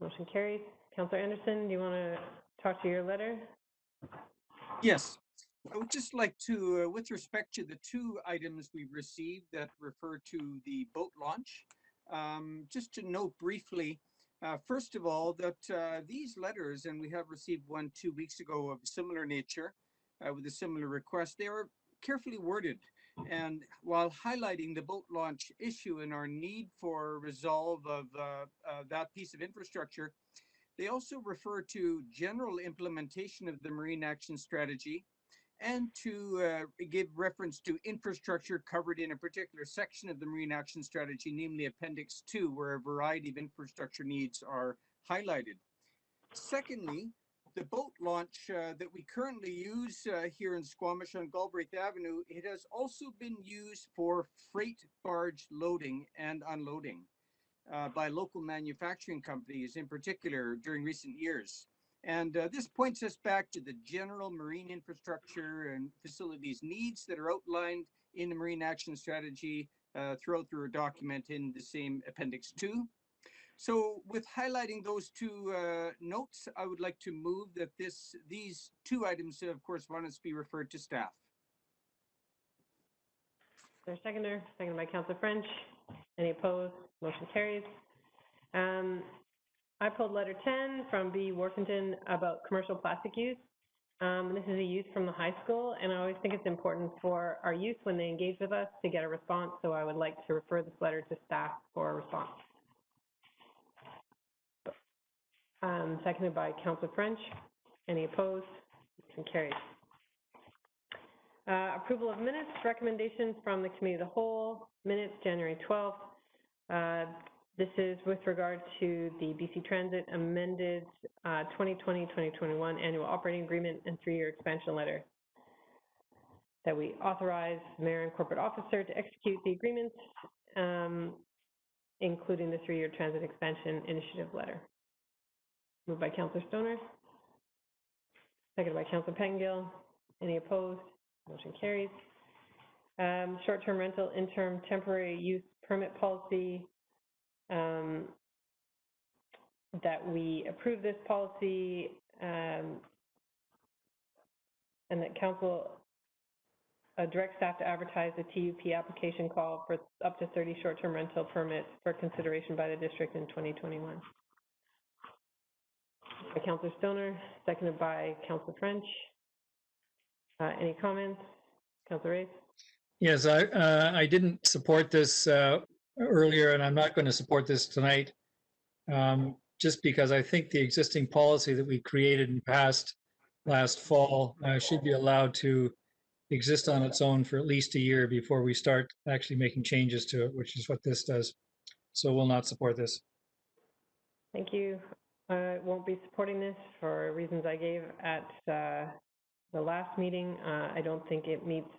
Motion carries. Councillor Anderson, do you want to talk to your letter? Yes, I would just like to, with respect to the two items we've received that refer to the boat launch, just to note briefly, first of all, that these letters, and we have received one 2 weeks ago of similar nature with a similar request, they are carefully worded. And while highlighting the boat launch issue and our need for resolve of that piece of infrastructure, they also refer to general implementation of the Marine Action Strategy and to give reference to infrastructure covered in a particular section of the Marine Action Strategy, namely Appendix 2, where a variety of infrastructure needs are highlighted. Secondly, the boat launch that we currently use here in Squamish on Galbraith Avenue, it has also been used for freight barge loading and unloading by local manufacturing companies in particular during recent years. And this points us back to the general marine infrastructure and facilities needs that are outlined in the Marine Action Strategy throughout the document in the same Appendix 2. So with highlighting those two notes, I would like to move that these two items of correspondence be referred to staff. There's a seconder, seconded by Councillor French. Any opposed? Motion carries. I pulled letter 10 from B. Workington about commercial plastic use. This is a youth from the high school, and I always think it's important for our youth when they engage with us to get a response, so I would like to refer this letter to staff for a response. Seconded by Councillor French. Any opposed? Motion carries. Approval of minutes, recommendations from the Committee of the Whole, minutes January 12th. This is with regard to the BC Transit amended 2020-2021 annual operating agreement and 3-year expansion letter that we authorize the mayor and corporate officer to execute the agreements, including the 3-year transit expansion initiative letter. Moved by Councillor Stoner. Seconded by Councillor Pettengill. Any opposed? Motion carries. Short-term rental, interim, temporary use permit policy, that we approve this policy and that council direct staff to advertise the TUP application call for up to 30 short-term rental permits for consideration by the district in 2021. By Councillor Stoner, seconded by Councillor French. Any comments? Councillor Race? Yes, I didn't support this earlier, and I'm not going to support this tonight, just because I think the existing policy that we created and passed last fall should be allowed to exist on its own for at least a year before we start actually making changes to it, which is what this does. So we'll not support this. Thank you. I won't be supporting this for reasons I gave at the last meeting. I don't think it meets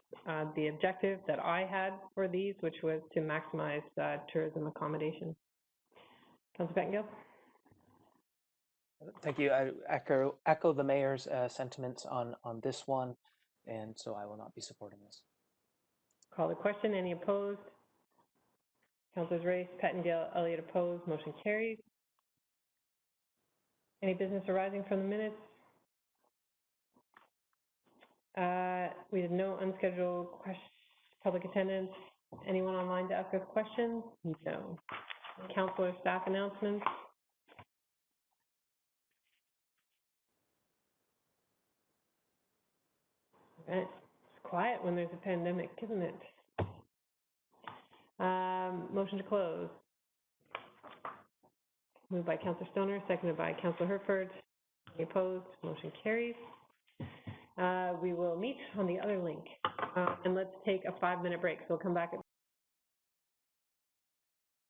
the objective that I had for these, which was to maximize tourism accommodation. Councillor Pettengill? Thank you. I echo the mayor's sentiments on this one, and so I will not be supporting this. Call the question. Any opposed? Councillors Race, Pettengill, Elliott opposed. Motion carries. Any business arising from the minutes? We have no unscheduled public attendance. Anyone online to ask us questions? No. Councillor staff announcements? It's quiet when there's a pandemic, isn't it? Motion to close. Moved by Councillor Stoner, seconded by Councillor Herford. Any opposed? Motion carries. We will meet on the other link. And let's take a 5-minute break. So we'll come back at